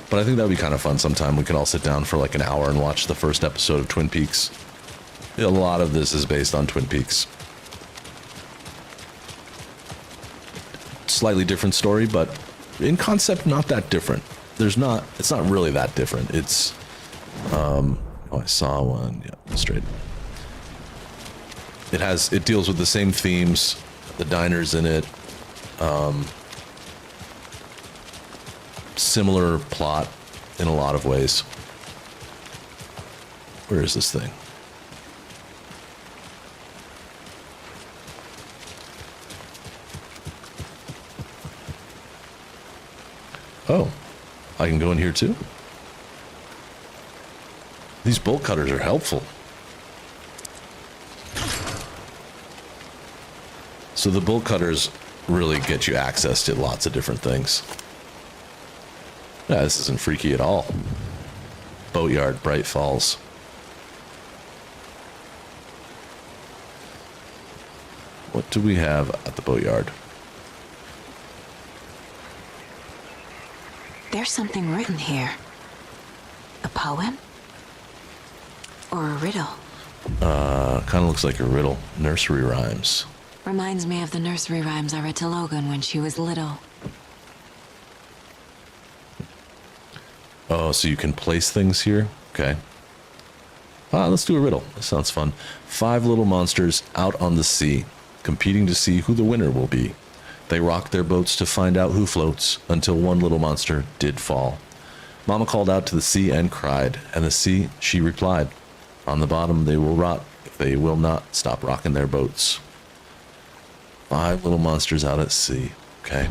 But I think that would be kind of fun sometime. We can all sit down for like an hour and watch the first episode of Twin Peaks. A lot of this is based on Twin Peaks. Slightly different story, but in concept, not that different. It's not really that different. It's, oh, I saw one. Yeah, straight. It deals with the same themes. The diner's in it. Similar plot in a lot of ways. Where is this thing? Oh, I can go in here too? These bolt cutters are helpful. So the bolt cutters really get you access to lots of different things. Yeah, this isn't freaky at all. Boatyard, Bright Falls. What do we have at the boatyard? There's something written here. A poem? Or a riddle? Kind of looks like a riddle. Nursery rhymes. Reminds me of the nursery rhymes I read to Logan when she was little. Oh, so you can place things here? Okay. Let's do a riddle. That sounds fun. 5 little monsters out on the sea, competing to see who the winner will be. They rocked their boats to find out who floats, until one little monster did fall. Mama called out to the sea and cried, and the sea, she replied, on the bottom they will rot if they will not stop rocking their boats. 5 little monsters out at sea. Okay.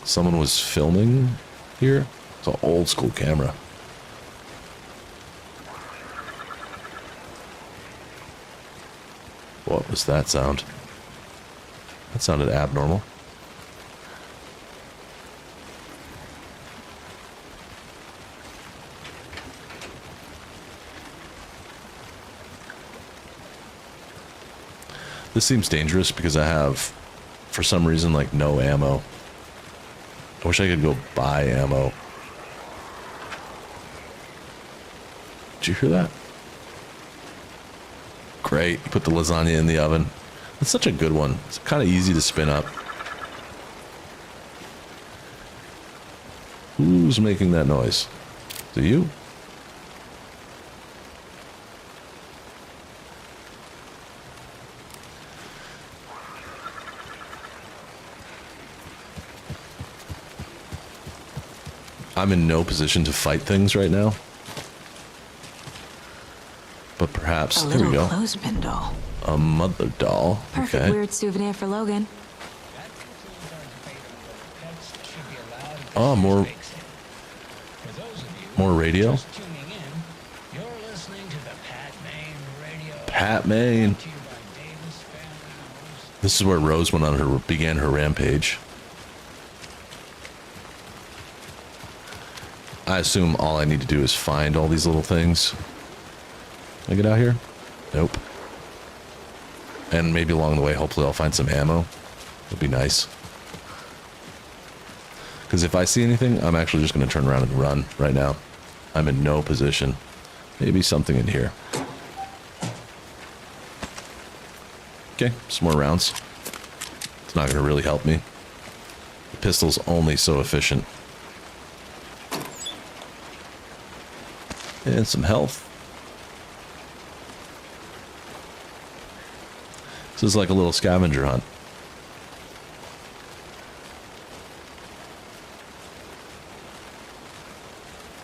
Someone was filming here? It's an old school camera. What was that sound? That sounded abnormal. This seems dangerous because I have, for some reason, like no ammo. I wish I could go buy ammo. Did you hear that? Great. You put the lasagna in the oven. It's such a good one. It's kind of easy to spin up. Who's making that noise? Do you? I'm in no position to fight things right now. But perhaps, there we go. A little clothespin doll. A mother doll. Perfect Okay. weird souvenir for Logan. Oh, more radio. Pat Maine. This is where Rose began her rampage. I assume all I need to do is find all these little things. Can I get out here? Nope. And maybe along the way, hopefully I'll find some ammo. That'd be nice. Because if I see anything, I'm actually just going to turn around and run right now. I'm in no position. Maybe something in here. Okay, some more rounds. It's not going to really help me. The pistol's only so efficient. And some health. This is like a little scavenger hunt.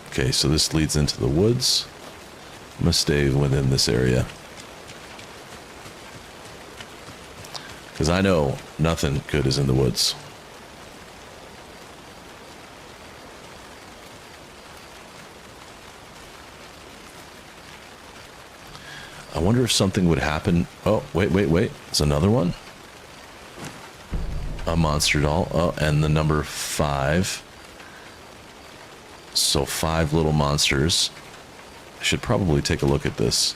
Okay, so this leads into the woods. I'm gonna stay within this area. Because I know nothing good is in the woods. I wonder if something would happen. Oh, wait. It's another one. A monster doll. Oh, and the number 5. So 5 little monsters. I should probably take a look at this.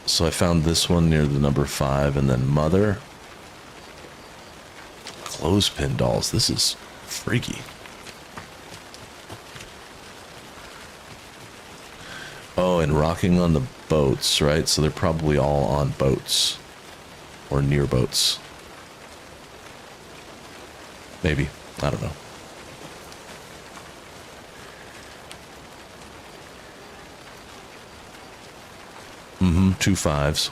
So I found this one near the number 5, and then mother. Clothespin dolls. This is freaky. Oh, and rocking on the boats, right? So they're probably all on boats. Or near boats. Maybe. I don't know. Mm-hmm. 2 5s.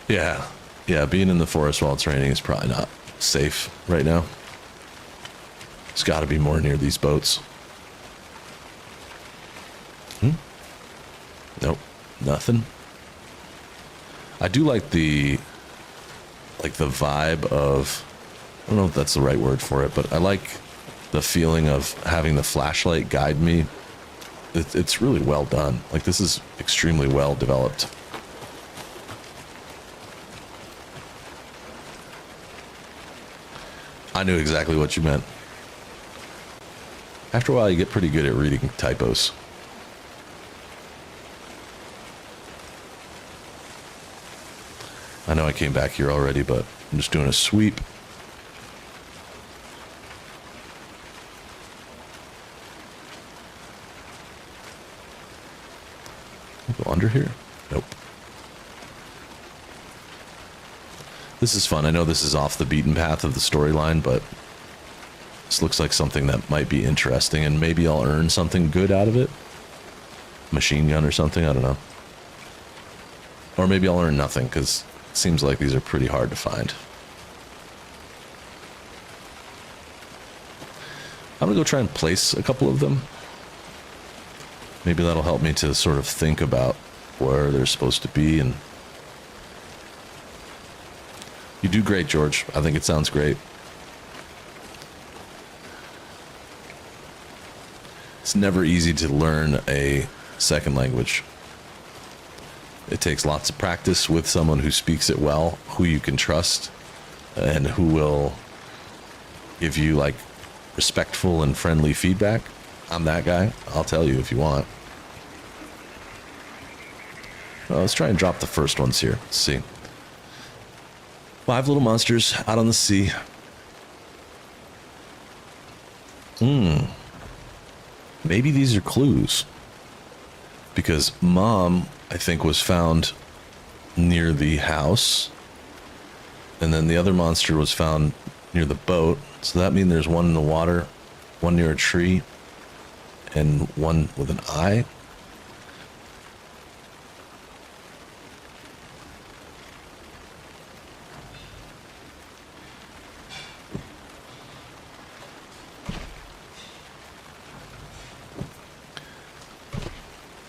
Yeah. Yeah, being in the forest while it's raining is probably not safe right now. It's got to be more near these boats. Nope, nothing. I do like the vibe of, I don't know if that's the right word for it, but I like the feeling of having the flashlight guide me. It's really well done. Like, this is extremely well developed. I knew exactly what you meant. After a while, you get pretty good at reading typos. I know I came back here already, but I'm just doing a sweep. Can I go under here? Nope. This is fun. I know this is off the beaten path of the storyline, but this looks like something that might be interesting, and maybe I'll earn something good out of it. Machine gun or something, I don't know. Or maybe I'll earn nothing, because it seems like these are pretty hard to find. I'm gonna go try and place a couple of them. Maybe that'll help me to sort of think about where they're supposed to be. And you do great, George. I think it sounds great. It's never easy to learn a second language. It takes lots of practice with someone who speaks it well, who you can trust, and who will give you like respectful and friendly feedback. I'm that guy. I'll tell you if you want. Well, let's try and drop the first ones here. Let's see. 5 little monsters out on the sea. Maybe these are clues. Because Mom, I think, was found near the house. And then the other monster was found near the boat. So that means there's one in the water, one near a tree, and one with an eye.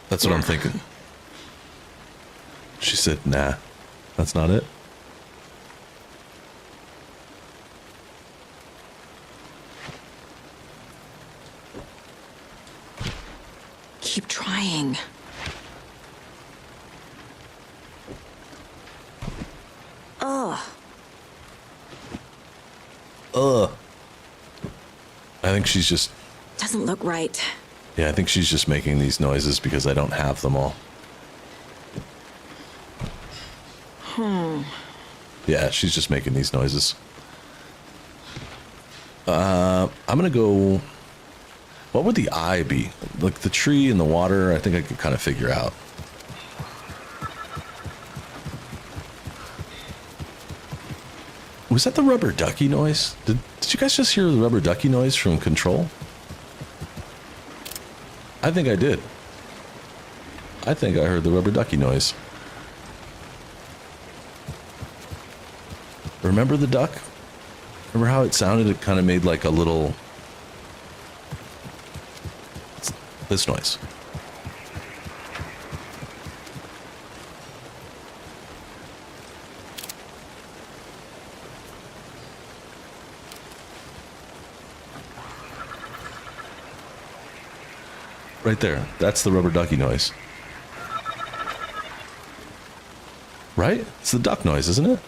That's what I'm thinking. She said, nah, that's not it. Keep trying. Ugh. I think she's just... Doesn't look right. Yeah, I think she's just making these noises because I don't have them all. Yeah, she's just making these noises. I'm gonna go... What would the eye be? Like the tree and the water, I think I could kind of figure out. Was that the rubber ducky noise? Did you guys just hear the rubber ducky noise from Control? I think I did. I think I heard the rubber ducky noise. Remember the duck? Remember how it sounded? It kind of made like a little... This noise. Right there. That's the rubber ducky noise. Right? It's the duck noise, isn't it?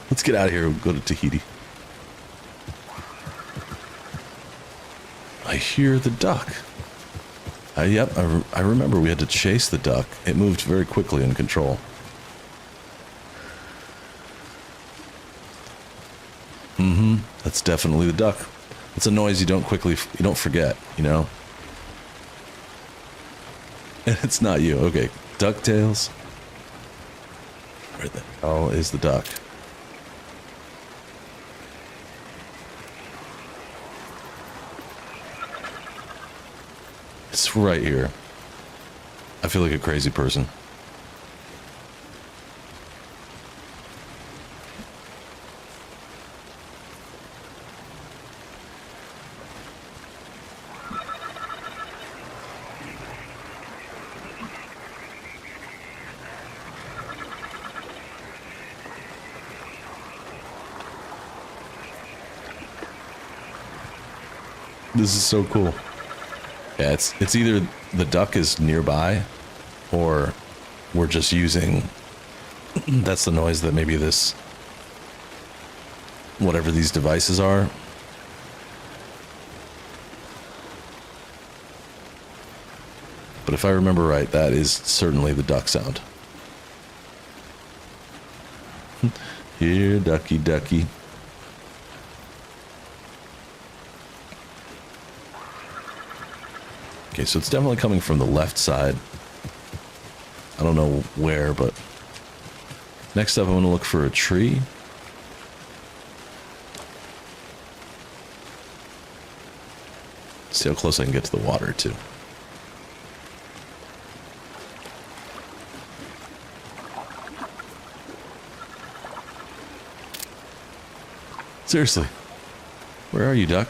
Let's get out of here and go to Tahiti. I hear the duck. Yep, I remember we had to chase the duck. It moved very quickly in Control. That's definitely the duck. It's a noise you don't forget, you know? And it's not you. Okay, DuckTales. Where the hell is the duck? It's right here. I feel like a crazy person. This is so cool. Yeah, it's either the duck is nearby or we're just using... That's the noise that maybe this... Whatever these devices are. But if I remember right, that is certainly the duck sound. Here, ducky, ducky. Okay, so it's definitely coming from the left side. I don't know where, but... Next up, I'm going to look for a tree. See how close I can get to the water, too. Seriously. Where are you, duck?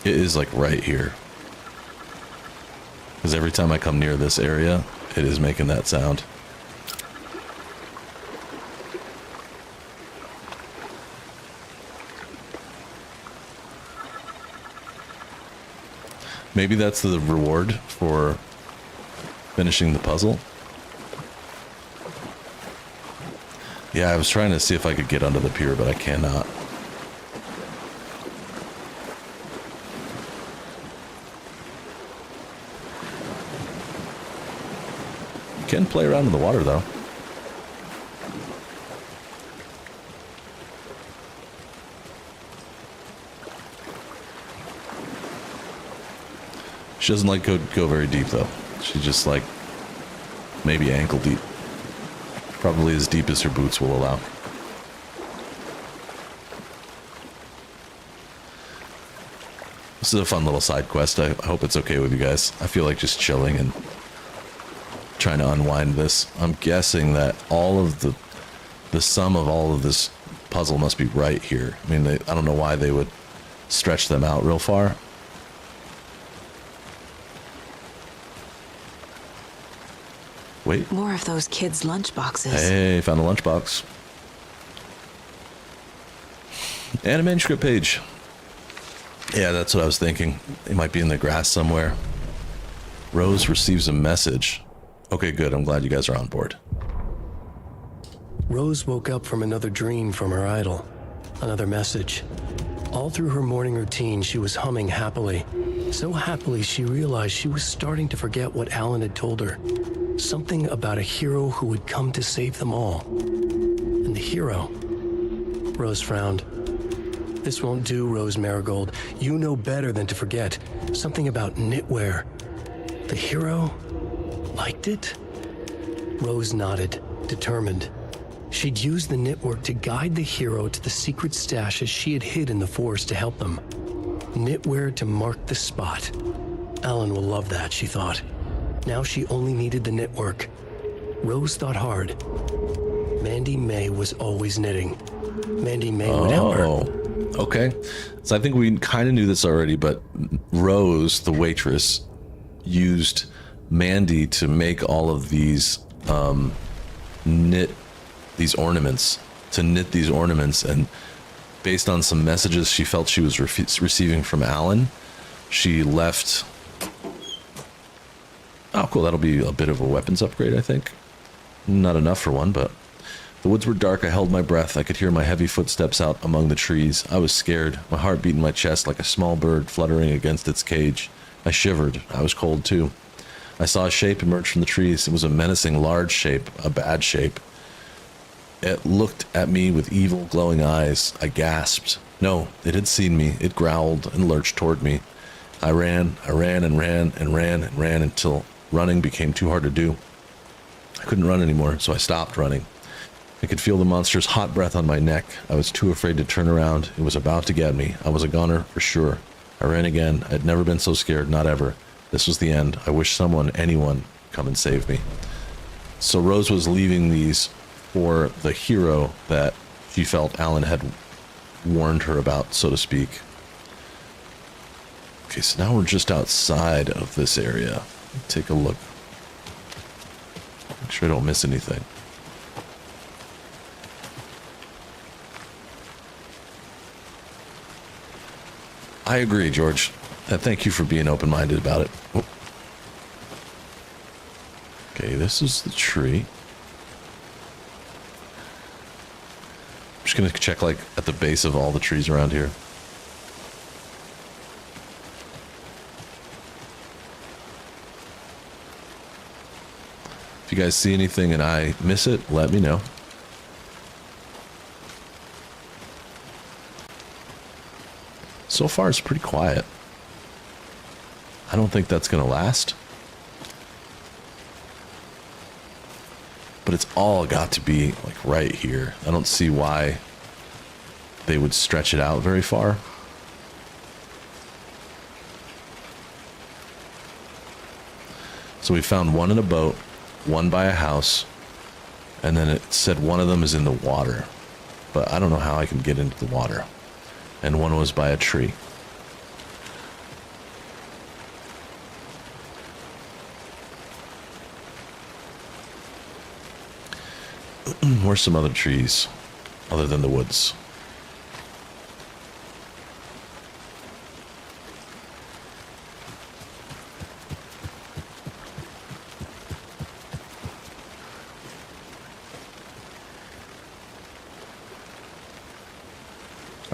It is like right here. Because every time I come near this area, it is making that sound. Maybe that's the reward for finishing the puzzle. Yeah, I was trying to see if I could get onto the pier, but I cannot. You can play around in the water, though. She doesn't like go very deep, though. She just like maybe ankle deep. Probably as deep as her boots will allow. This is a fun little side quest. I hope it's okay with you guys. I feel like just chilling and trying to unwind this. I'm guessing that all of the sum of all of this puzzle must be right here. I mean, I don't know why they would stretch them out real far. Wait. More of those kids' lunchboxes. Hey, found a lunchbox. And a manuscript page. Yeah, that's what I was thinking. It might be in the grass somewhere. Rose receives a message. Okay, good. I'm glad you guys are on board. Rose woke up from another dream from her idol. Another message. All through her morning routine, she was humming happily. So happily, she realized she was starting to forget what Alan had told her. Something about a hero who would come to save them all. And the hero... Rose frowned. This won't do, Rose Marigold. You know better than to forget. Something about knitwear. The hero liked it? Rose nodded, determined. She'd use the knitwork to guide the hero to the secret stashes she had hid in the forest to help them. Knitwear to mark the spot. Alan will love that, she thought. Now she only needed the knitwork. Rose thought hard. Mandy May was always knitting. Mandy May would help her. Okay. So I think we kind of knew this already, but Rose, the waitress, used Mandy to make all of these knit these ornaments, and based on some messages she felt she was receiving from Alan, she left. Oh, cool. That'll be a bit of a weapons upgrade, I think. Not enough for one, but... The woods were dark. I held my breath. I could hear my heavy footsteps out among the trees. I was scared. My heart beat in my chest like a small bird fluttering against its cage. I shivered. I was cold, too. I saw a shape emerge from the trees. It was a menacing, large shape, a bad shape. It looked at me with evil, glowing eyes. I gasped. No, it had seen me. It growled and lurched toward me. I ran until running became too hard to do. I couldn't run anymore, so I stopped running. I could feel the monster's hot breath on my neck. I was too afraid to turn around. It was about to get me. I was a goner for sure. I ran again. I'd never been so scared, not ever. This was the end. I wish someone, anyone, come and save me. So Rose was leaving these for the hero that she felt Alan had warned her about, so to speak. Okay, so now we're just outside of this area. Take a look. Make sure I don't miss anything. I agree, George. Thank you for being open-minded about it. Oh. Okay, this is the tree. I'm just gonna check, like, at the base of all the trees around here. If you guys see anything and I miss it, let me know. So far, it's pretty quiet. I don't think that's going to last. But it's all got to be, like, right here. I don't see why they would stretch it out very far. So we found one in a boat, one by a house, and then it said one of them is in the water. But I don't know how I can get into the water. And one was by a tree. Where's some other trees other than the woods?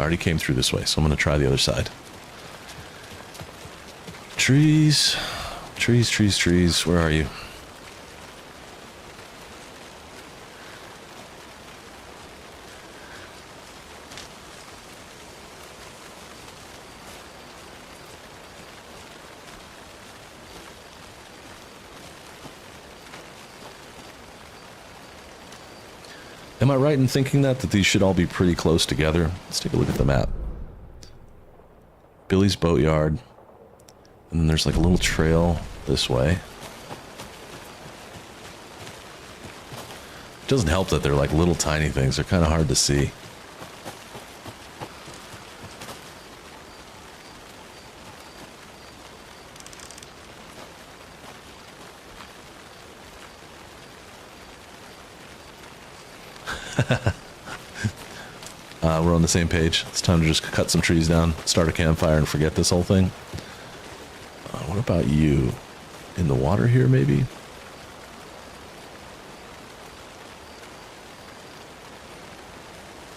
already came through this way, so I'm going to try the other side. Trees. Trees, trees, trees. Where are you? Am I right in thinking that these should all be pretty close together? Let's take a look at the map. Billy's Boatyard. And then there's like a little trail this way. It doesn't help that they're like little tiny things. They're kind of hard to see. We're on the same page. It's time to just cut some trees down, start a campfire, and forget this whole thing. What about you? In the water here, maybe?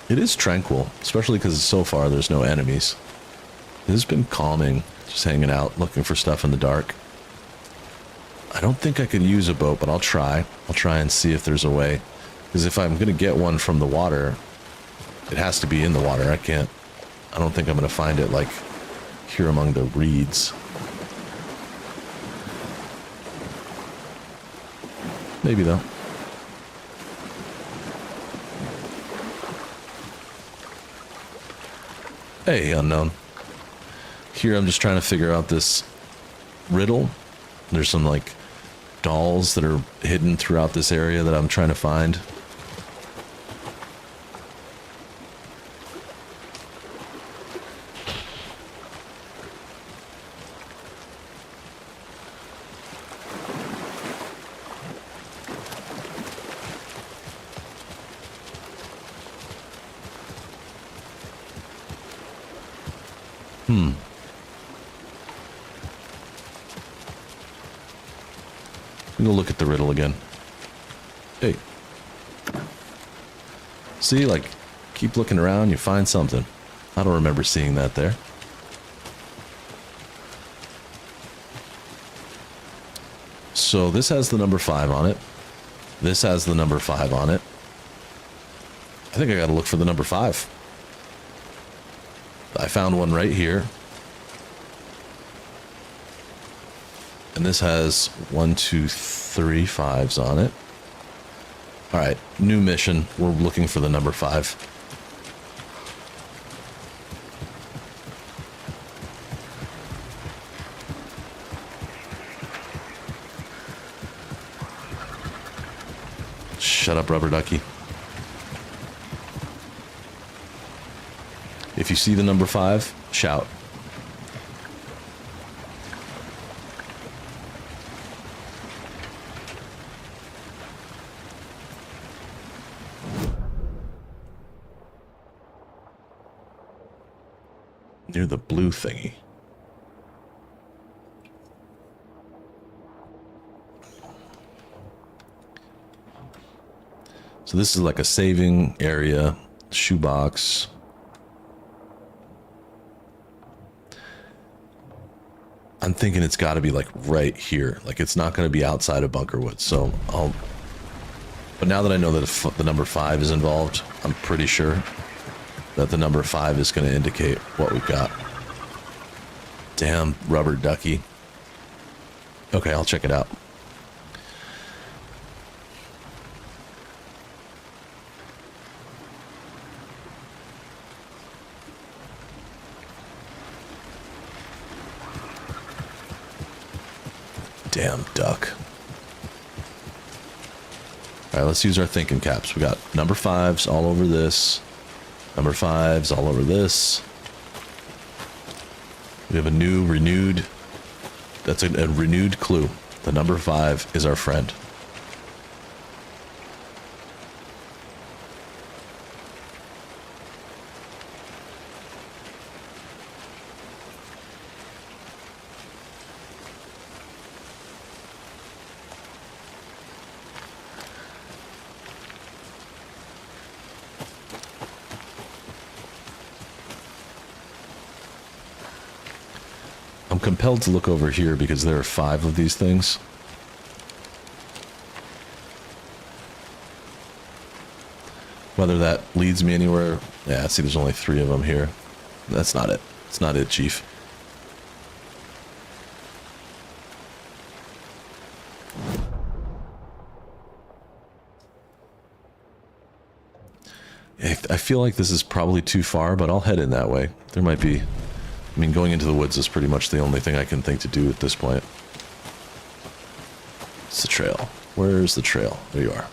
It is tranquil, especially because so far there's no enemies. It has been calming, just hanging out, looking for stuff in the dark. I don't think I could use a boat, but I'll try. I'll try and see if there's a way. Because if I'm going to get one from the water, it has to be in the water. I don't think I'm going to find it, like, here among the reeds. Maybe, though. Hey, unknown. Here I'm just trying to figure out this riddle. There's some, like, dolls that are hidden throughout this area that I'm trying to find. We'll look at the riddle again. Hey. See, like, keep looking around, you find something. I don't remember seeing that there. So this has the number 5 on it. This has the number 5 on it. I think I gotta look for the number 5. I found one right here. And this has 1, 2, 3 5s on it. All right, new mission. We're looking for the number 5. Shut up, rubber ducky. If you see the number 5, shout. Near the blue thingy. So this is like a saving area, shoebox. I'm thinking it's got to be like right here. Like it's not going to be outside of Bunkerwood. So but now that I know that the number 5 is involved, I'm pretty sure that the number 5 is going to indicate what we've got. Damn rubber ducky. Okay, I'll check it out. Damn duck. All right, let's use our thinking caps. We got number 5s all over this. Number 5s all over this. We have a new renewed. That's a renewed clue. The number 5 is our friend. I'm compelled to look over here because there are 5 of these things. Whether that leads me anywhere... Yeah, see, there's only 3 of them here. That's not it. It's not it, Chief. I feel like this is probably too far, but I'll head in that way. There might be... I mean, going into the woods is pretty much the only thing I can think to do at this point. It's the trail. Where's the trail? There you are.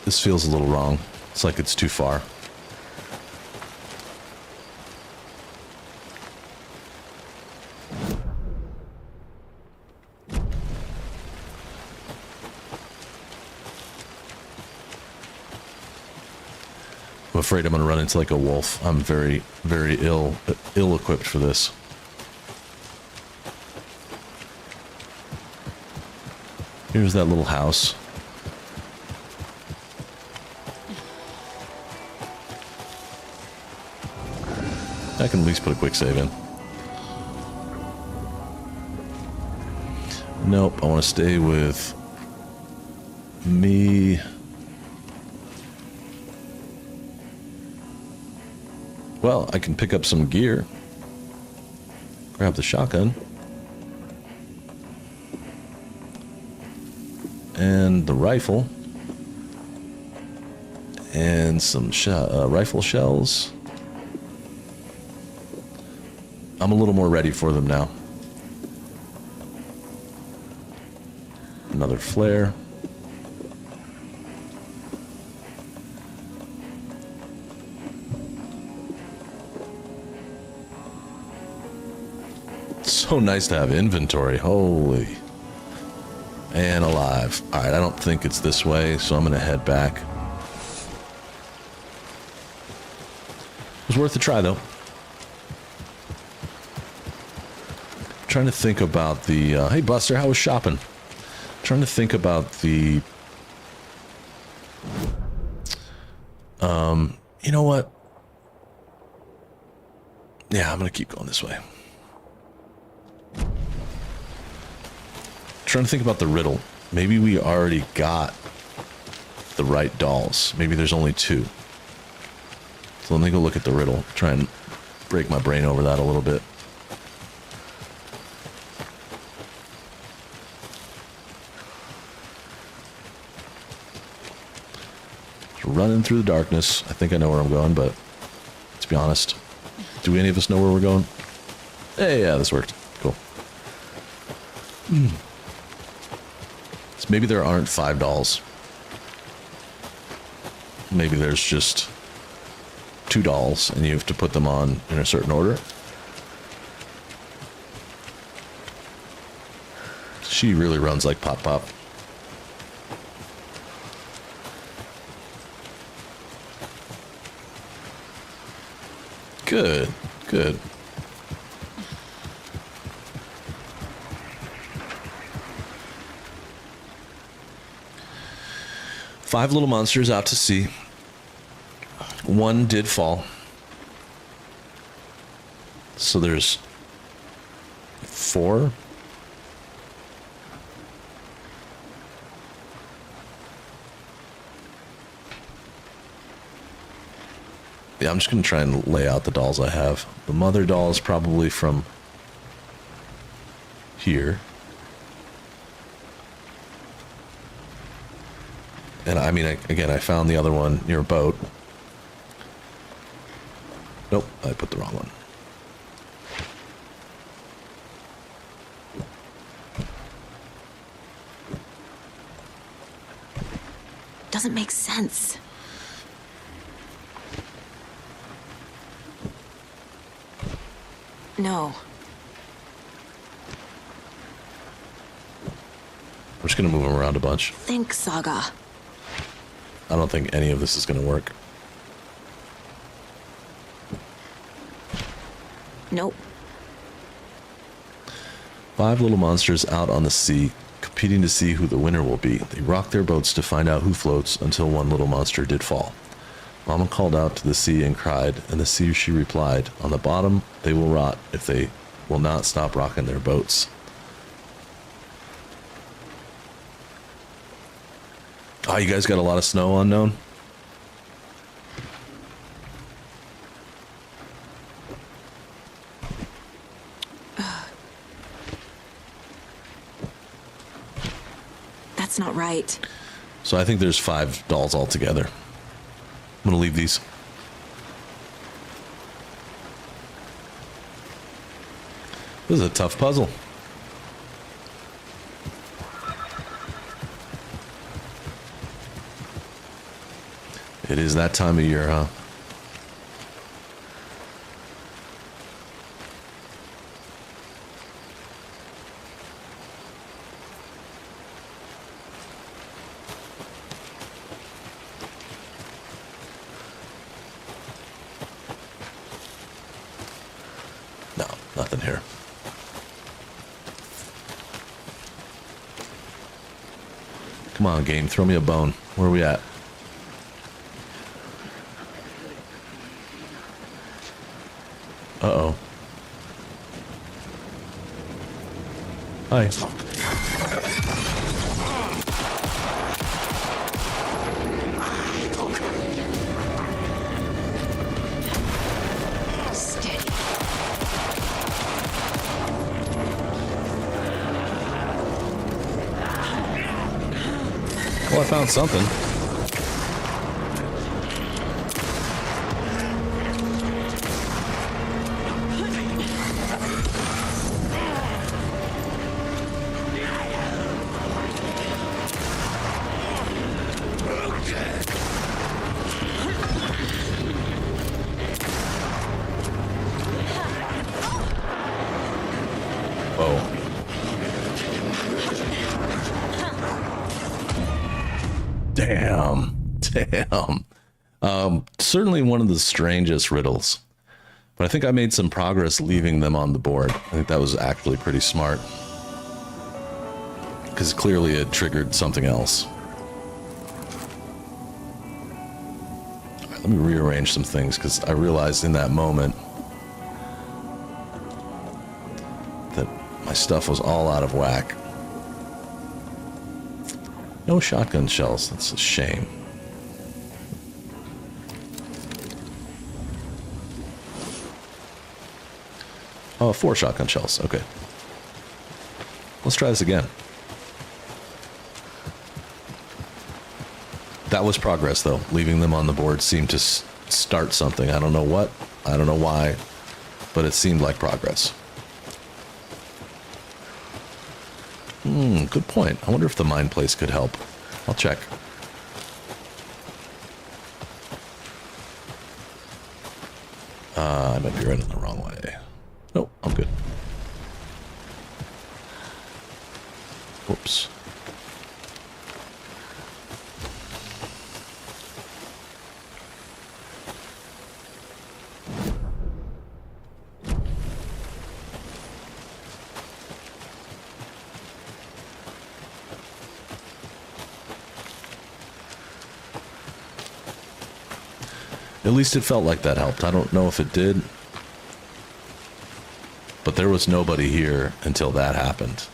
This feels a little wrong. It's like it's too far. I'm afraid I'm going to run into like a wolf. I'm very, very ill-equipped for this. Here's that little house. I can at least put a quick save in. Nope, I want to stay with me. Well, I can pick up some gear. Grab the shotgun. And the rifle. And some rifle shells. I'm a little more ready for them now. Another flare. It's so nice to have inventory. Holy. And alive. Alright, I don't think it's this way, so I'm going to head back. It was worth a try, though. Trying to think about the hey Buster, how was shopping? Trying to think about the you know what, yeah, I'm gonna keep going this way. Trying to think about the riddle. Maybe we already got the right dolls. Maybe there's only 2. So let me go look at the riddle, try and break my brain over that a little bit. Running through the darkness. I think I know where I'm going, but let's be honest. Do any of us know where we're going? Hey, yeah, this worked. Cool. So maybe there aren't 5 dolls. Maybe there's just 2 dolls, and you have to put them on in a certain order. She really runs like Pop Pop. Good, good. Five little monsters out to sea. One did fall. So there's 4. Yeah, I'm just going to try and lay out the dolls I have. The mother doll is probably from here. And I mean, again, I found the other one near a boat. Nope, I put the wrong one. Doesn't make sense. No. I'm just going to move him around a bunch. Think, Saga. I don't think any of this is going to work. Nope. 5 little monsters out on the sea, competing to see who the winner will be. They rock their boats to find out who floats until one little monster did fall. Mama called out to the sea and cried, and the sea she replied, on the bottom they will rot if they will not stop rocking their boats. Oh, you guys got a lot of snow unknown? That's not right. So I think there's 5 dolls altogether. I'm going to leave these. This is a tough puzzle. It is that time of year, huh? No, nothing here. Come on, game. Throw me a bone. Where are we at? Uh-oh. Hi. Steady. Well, I found something. Damn. Certainly one of the strangest riddles. But I think I made some progress leaving them on the board. I think that was actually pretty smart. Because clearly it triggered something else. All right, let me rearrange some things, because I realized in that moment that my stuff was all out of whack. No shotgun shells. That's a shame. Oh, 4 shotgun shells. Okay. Let's try this again. That was progress, though. Leaving them on the board seemed to start something. I don't know what. I don't know why. But it seemed like progress. Good point. I wonder if the mine place could help. I'll check. I might be running the wrong way. Nope, I'm good. Whoops. At least it felt like that helped. I don't know if it did. But there was nobody here until that happened.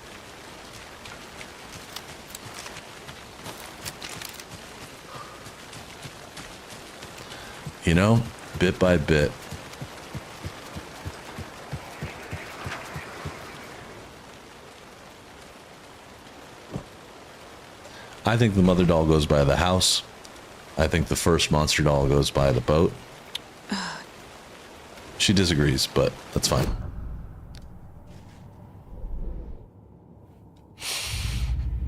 You know, bit by bit. I think the mother doll goes by the house. I think the first monster doll goes by the boat. She disagrees, but that's fine.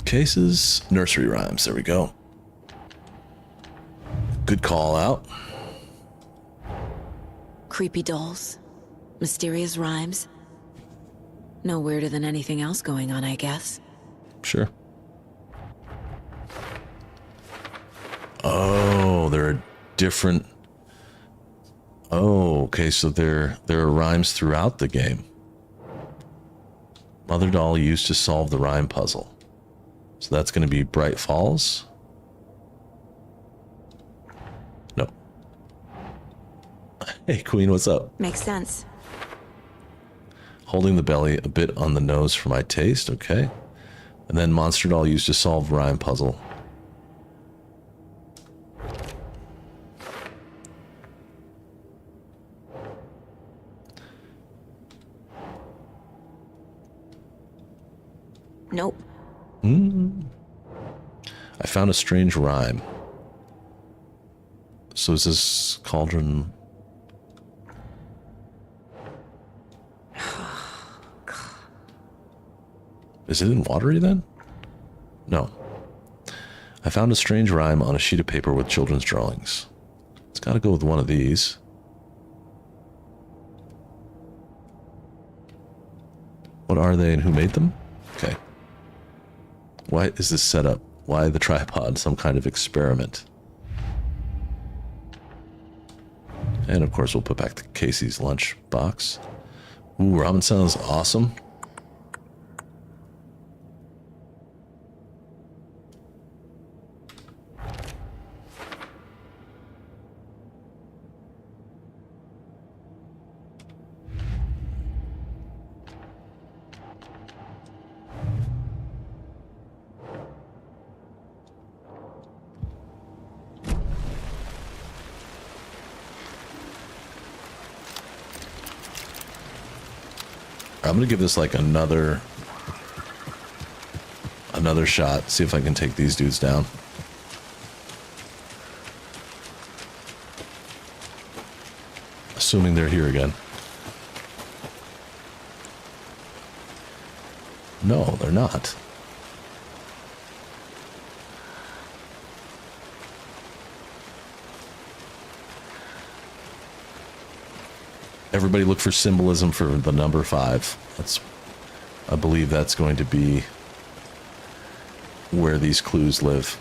Cases, nursery rhymes. There we go. Good call out. Creepy dolls. Mysterious rhymes. No weirder than anything else going on, I guess. Sure. Oh, there are different... Oh, okay, so there are rhymes throughout the game. Mother doll used to solve the rhyme puzzle. So that's going to be Bright Falls? No. Hey, Queen, what's up? Makes sense. Holding the belly a bit on the nose for my taste, okay. And then Monster Doll used to solve rhyme puzzle. Nope. I found a strange rhyme. So is this cauldron? Is it in watery then? No. I found a strange rhyme on a sheet of paper with children's drawings. It's got to go with one of these. What are they and who made them? Okay. Why is this set up? Why the tripod? Some kind of experiment. And of course we'll put back the Casey's lunch box. Ooh, ramen sounds awesome. I'm gonna give this like another shot, see if I can take these dudes down. Assuming they're here again. No, they're not. Everybody look for symbolism for the number 5. I believe that's going to be where these clues live.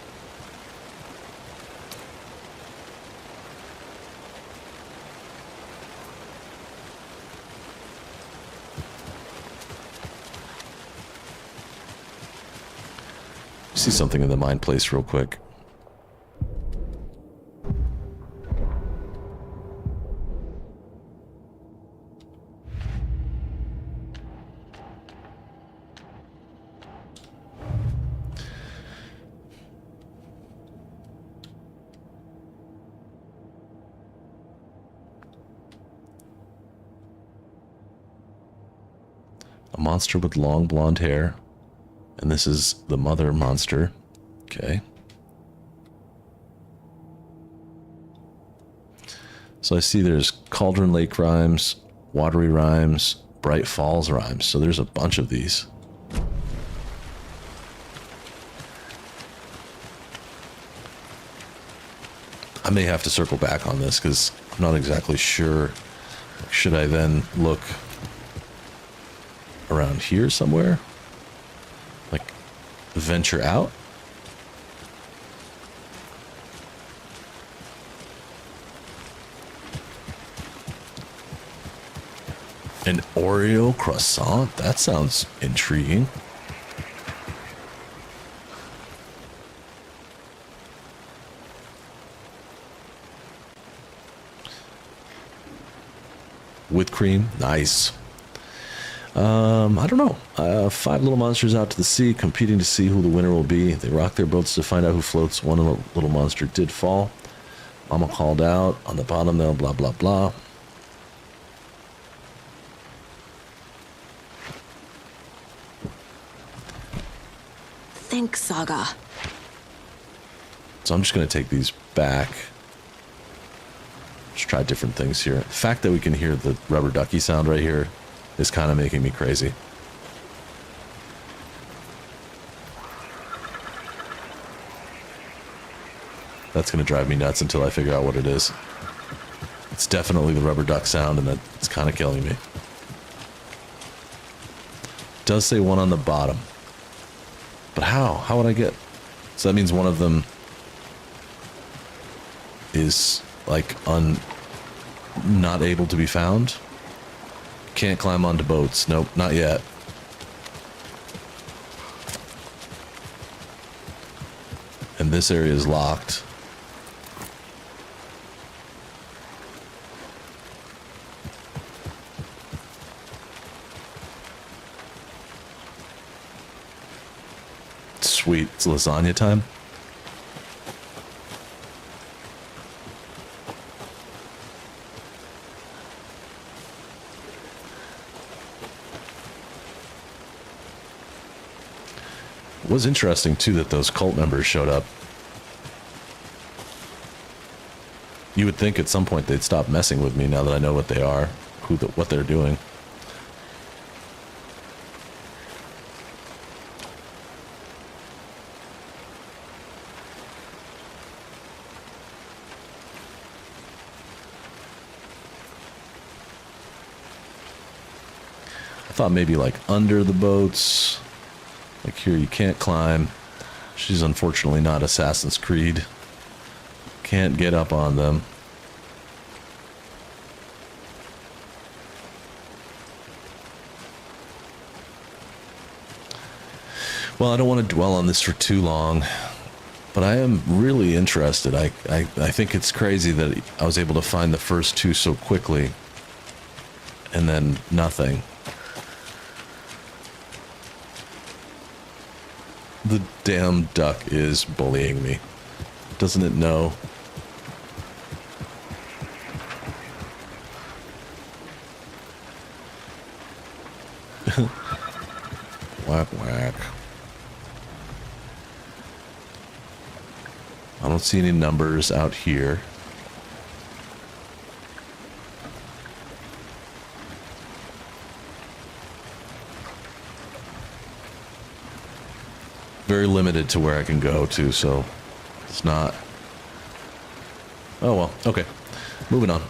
See something in the mind place real quick. A monster with long blonde hair. And this is the mother monster. Okay. So I see there's Cauldron Lake rhymes, Watery rhymes, Bright Falls rhymes. So there's a bunch of these. I may have to circle back on this because I'm not exactly sure. Should I then look around here somewhere? Like, venture out? An Oreo croissant? That sounds intriguing. With cream? Nice. I don't know. 5 little monsters out to the sea, competing to see who the winner will be. They rock their boats to find out who floats. One little monster did fall. Mama called out. On the bottom, though, blah, blah, blah. Think, Saga. So I'm just going to take these back. Just try different things here. The fact that we can hear the rubber ducky sound right here is kind of making me crazy. That's going to drive me nuts until I figure out what it is. It's definitely the rubber duck sound, and that's kind of killing me. It does say one on the bottom. But how? How would I get... So that means one of them is like not able to be found. Can't climb onto boats. Nope, not yet. And this area is locked. Sweet, it's lasagna time. It was interesting too that those cult members showed up. You would think at some point they'd stop messing with me now that I know what they are, what they're doing. I thought maybe like under the boats. Like here you can't climb. She's unfortunately not Assassin's Creed. Can't get up on them. Well, I don't want to dwell on this for too long, but I am really interested. I think it's crazy that I was able to find the first two so quickly and then nothing. The damn duck is bullying me. Doesn't it know? Whack, whack. I don't see any numbers out here. Very limited to where I can go to, so it's not. Oh well, okay. Moving on.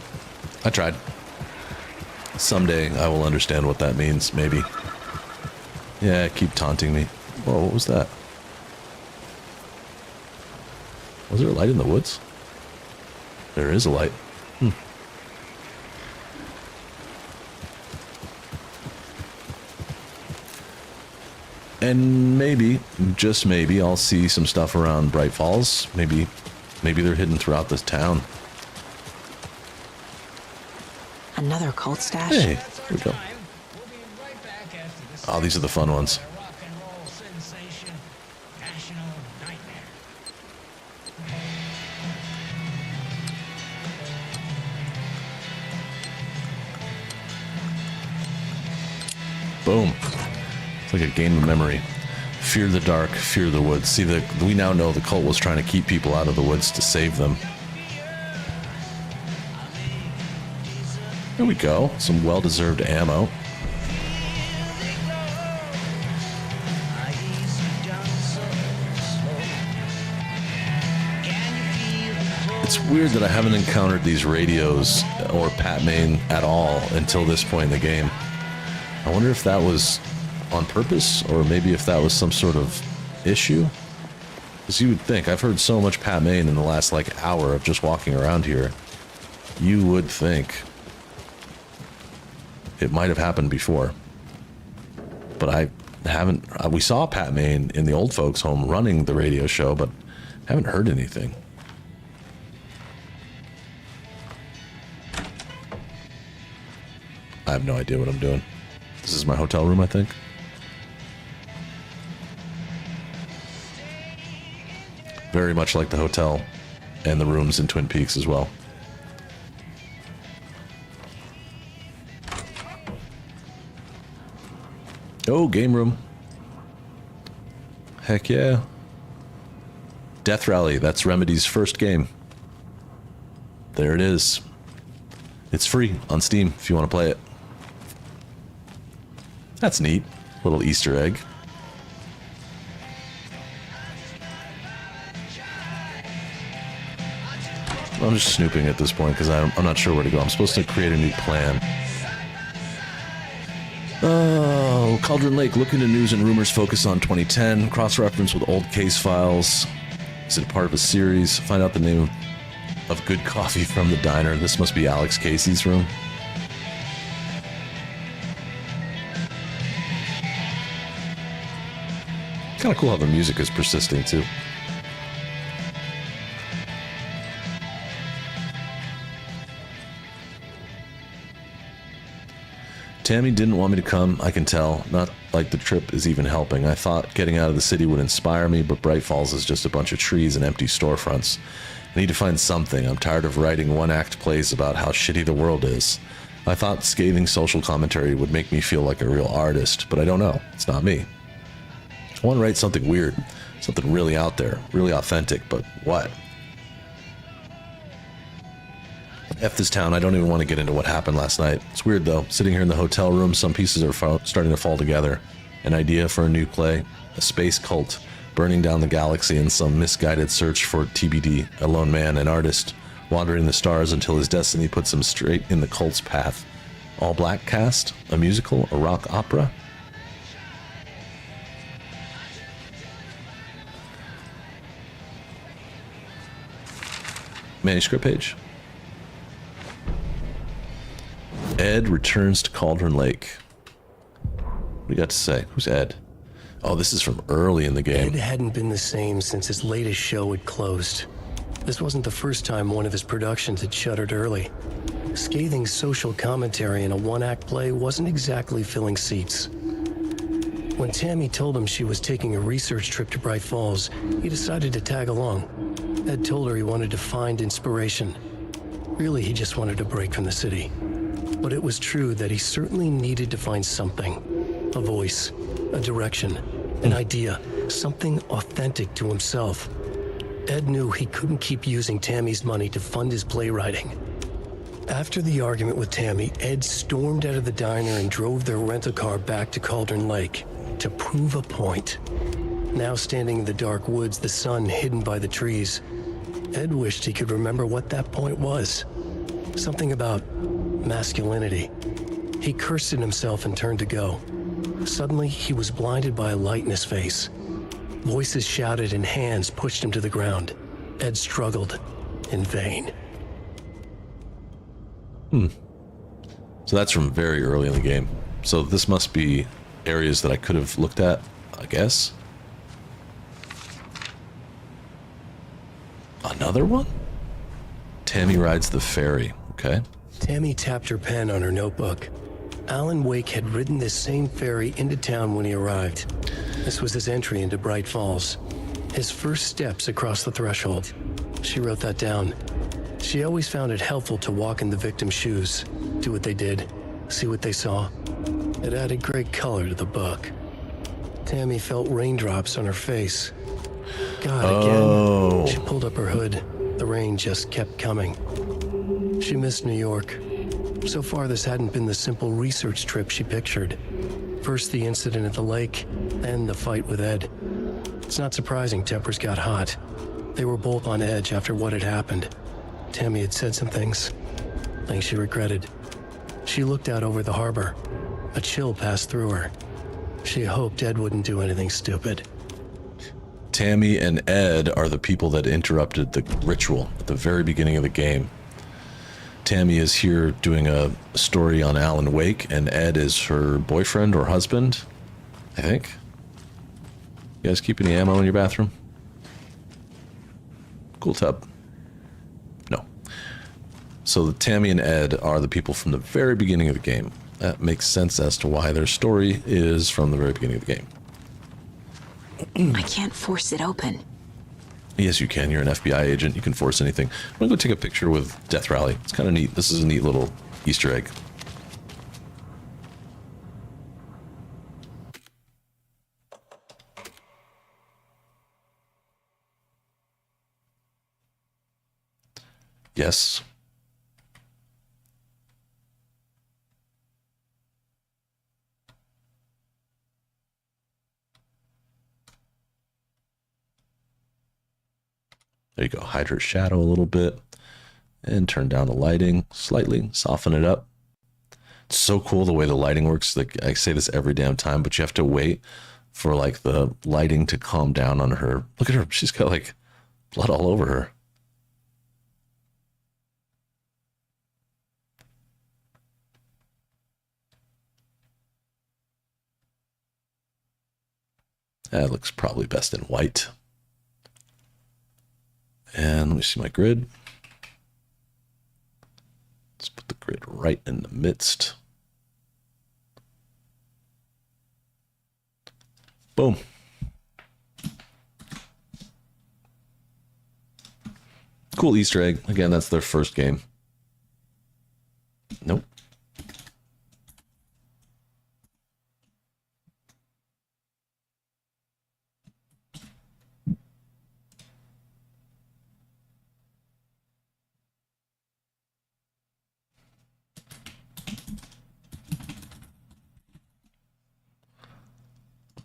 I tried. Someday I will understand what that means, maybe. Yeah, keep taunting me. Whoa, what was that? Was there a light in the woods? There is a light. And maybe, just maybe, I'll see some stuff around Bright Falls. Maybe they're hidden throughout this town. Another cult stash? Hey, here we go. Oh, these are the fun ones. Boom. It's like a game of memory. Fear the dark, fear the woods. See, we now know the cult was trying to keep people out of the woods to save them. There we go. Some well-deserved ammo. It's weird that I haven't encountered these radios or Pat Main at all until this point in the game. I wonder if that was on purpose, or maybe if that was some sort of issue. Because you would think, I've heard so much Pat Main in the last like hour of just walking around here. You would think it might have happened before. But I haven't, we saw Pat Main in the old folks home running the radio show, but haven't heard anything. I have no idea what I'm doing. This is my hotel room, I think. Very much like the hotel and the rooms in Twin Peaks as well. Oh, game room. Heck yeah. Death Rally, that's Remedy's first game. There it is. It's free on Steam if you want to play it. That's neat. Little Easter egg. I'm just snooping at this point because I'm not sure where to go. I'm supposed to create a new plan. Oh, Cauldron Lake. Look into news and rumors. Focus on 2010. Cross-reference with old case files. Is it part of a series? Find out the name of good coffee from the diner. This must be Alex Casey's room. Kind of cool how the music is persisting too. Tammy didn't want me to come, I can tell. Not like the trip is even helping. I thought getting out of the city would inspire me, but Bright Falls is just a bunch of trees and empty storefronts. I need to find something. I'm tired of writing one-act plays about how shitty the world is. I thought scathing social commentary would make me feel like a real artist, but I don't know. It's not me. I want to write something weird, something really out there, really authentic, but what? F this town, I don't even want to get into what happened last night. It's weird though, sitting here in the hotel room, some pieces are starting to fall together. An idea for a new play, a space cult, burning down the galaxy in some misguided search for TBD, a lone man, an artist, wandering the stars until his destiny puts him straight in the cult's path. All black cast, a musical, a rock opera? Manuscript page. Ed returns to Cauldron Lake. What do you got to say? Who's Ed? Oh, this is from early in the game. Ed hadn't been the same since his latest show had closed. This wasn't the first time one of his productions had shuttered early. Scathing social commentary in a one-act play wasn't exactly filling seats. When Tammy told him she was taking a research trip to Bright Falls, he decided to tag along. Ed told her he wanted to find inspiration. Really, he just wanted a break from the city. But it was true that he certainly needed to find something. A voice, a direction, an idea, something authentic to himself. Ed knew he couldn't keep using Tammy's money to fund his playwriting. After the argument with Tammy, Ed stormed out of the diner and drove their rental car back to Cauldron Lake to prove a point. Now standing in the dark woods, the sun hidden by the trees, Ed wished he could remember what that point was. Something about masculinity. He cursed at himself and turned to go. Suddenly, he was blinded by a light in his face. Voices shouted and hands pushed him to the ground. Ed struggled in vain. So that's from very early in the game. So this must be areas that I could have looked at, I guess. Another one? Tammy rides the ferry. Okay. Tammy tapped her pen on her notebook. Alan Wake had ridden this same ferry into town when he arrived. This was his entry into Bright Falls. His first steps across the threshold. She wrote that down. She always found it helpful to walk in the victim's shoes, do what they did, see what they saw. It added great color to the book. Tammy felt raindrops on her face. God, again. She pulled up her hood. The rain just kept coming. She missed New York. So far, this hadn't been the simple research trip she pictured. First the incident at the lake, then the fight with Ed. It's not surprising tempers got hot. They were both on edge after what had happened. Tammy had said some things she regretted. She looked out over the harbor. A chill passed through her. She hoped Ed wouldn't do anything stupid. Tammy and Ed are the people that interrupted the ritual at the very beginning of the game. Tammy is here doing a story on Alan Wake, and Ed is her boyfriend or husband, I think. You guys keep any ammo in your bathroom? Cool tub. No. So Tammy and Ed are the people from the very beginning of the game. That makes sense as to why their story is from the very beginning of the game. I can't force it open. Yes, you can. You're an FBI agent. You can force anything. I'm going to go take a picture with Death Rally. It's kind of neat. This is a neat little Easter egg. Yes. There you go. Hide her shadow a little bit and turn down the lighting slightly, soften it up. It's so cool the way the lighting works. Like I say this every damn time, but you have to wait for like the lighting to calm down on her. Look at her. She's got like blood all over her. That looks probably best in white. And let me see my grid. Let's put the grid right in the midst. Boom. Cool Easter egg. Again, that's their first game. Nope.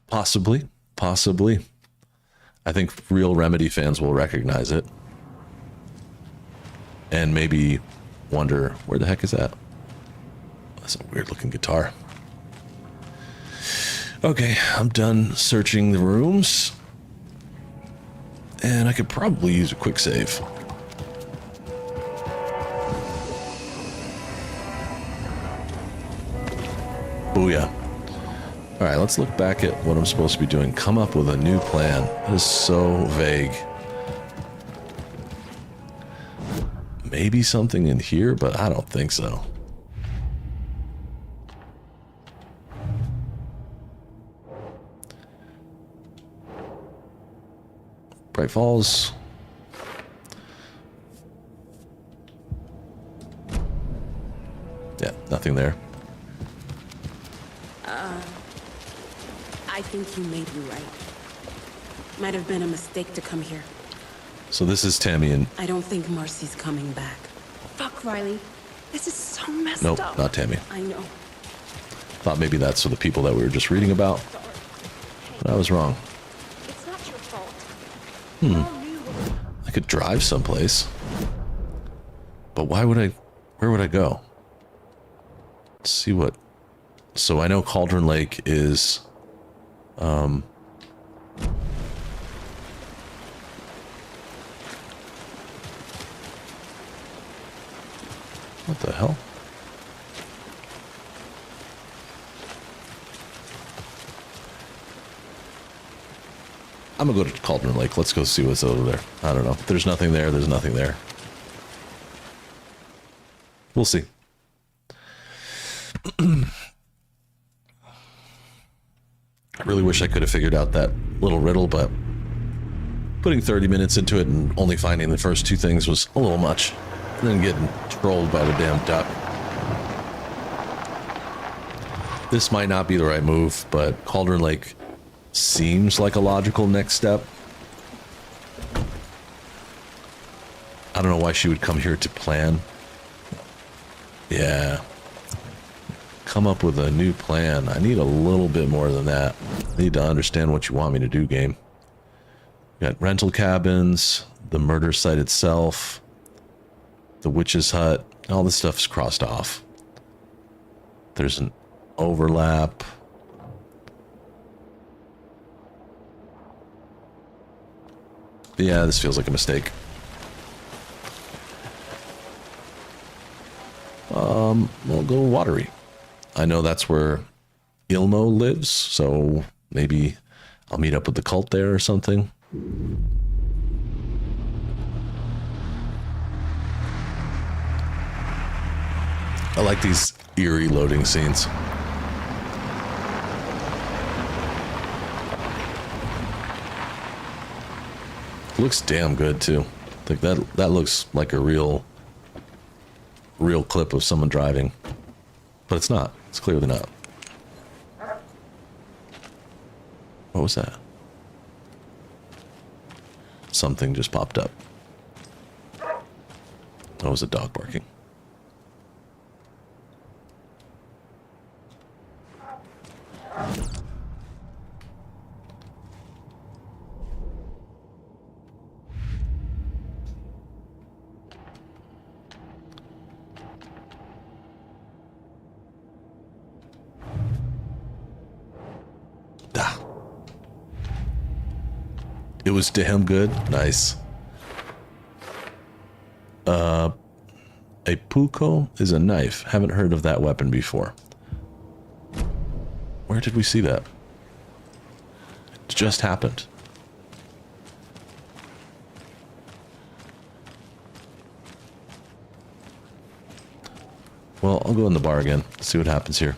Possibly. Possibly. I think real Remedy fans will recognize it. And maybe wonder, where the heck is that? That's a weird looking guitar. Okay, I'm done searching the rooms. And I could probably use a quick save. Booyah. Alright, let's look back at what I'm supposed to be doing. Come up with a new plan. That is so vague. Maybe something in here, but I don't think so. Bright Falls. Yeah, nothing there. I think you may be right. Might have been a mistake to come here. So this is Tammy and... I don't think Marcy's coming back. Fuck, Riley. This is so messed Nope, up. not Tammy. I know. Thought maybe that's for the people that we were just reading about. But I was wrong. It's not your fault. I could drive someplace. But why would I... Where would I go? Let's see what... So I know Cauldron Lake is... What the hell? I'm gonna go to Cauldron Lake. Let's go see what's over there. I don't know. There's nothing there. There's nothing there. We'll see. I really wish I could have figured out that little riddle, but putting 30 minutes into it and only finding the first two things was a little much. And then getting trolled by the damn duck. This might not be the right move, but Cauldron Lake seems like a logical next step. I don't know why she would come here to plan. Yeah. Come up with a new plan. I need a little bit more than that. I need to understand what you want me to do, game. We got rental cabins, the murder site itself, the witch's hut. All this stuff's crossed off. There's an overlap. Yeah, this feels like a mistake. We'll go Watery. I know that's where Ilmo lives, so maybe I'll meet up with the cult there or something. I like these eerie loading scenes. Looks damn good too. Like that looks like a real clip of someone driving. But it's not. It's clearly not. What was that? Something just popped up. That was a dog barking. It was damn good. Nice. A puko is a knife. Haven't heard of that weapon before. Where did we see that? just happened? Well, I'll go in the bar again. See what happens here.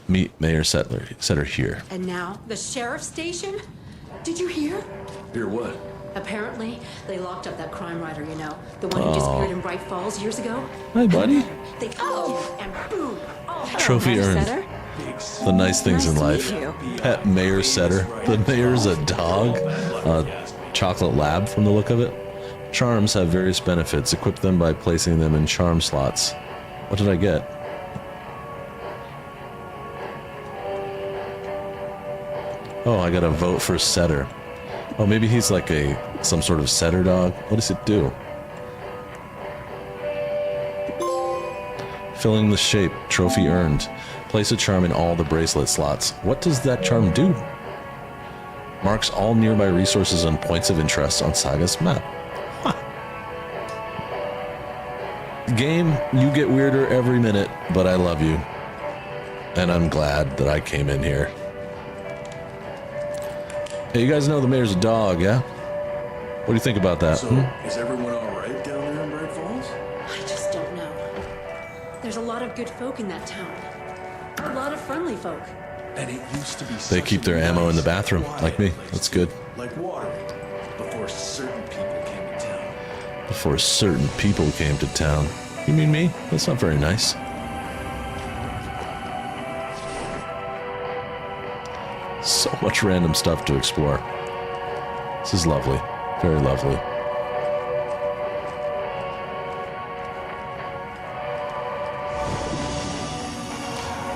Meet Mayor Setter here. And now, the sheriff's station? Did you hear? Hear what? Apparently, they locked up that crime writer, you know. The one who disappeared in Bright Falls years ago. Hi, buddy. They found him, and boom! Trophy earned. Setter? The nice things in Nice to life. meet you. Pet Mayor Setter. The mayor's a dog. A chocolate lab from the look of it. Charms have various benefits. Equip them by placing them in charm slots. What did I get? Oh, I got a vote for Setter. Oh, maybe he's like some sort of setter dog. What does it do? Filling the shape. Trophy earned. Place a charm in all the bracelet slots. What does that charm do? Marks all nearby resources and points of interest on Saga's map. Huh. Game, you get weirder every minute, but I love you. And I'm glad that I came in here. Hey, you guys know the mayor's a dog, yeah? What do you think about that? So, is everyone alright down there in Bright Falls? I just don't know. There's a lot of good folk in that town. A lot of friendly folk. And it used to be They keep their ammo in the bathroom, like me. That's good. Like water. Before certain people came to town. Before certain people came to town. You mean me? That's not very nice. So much random stuff to explore. This is lovely. Very lovely.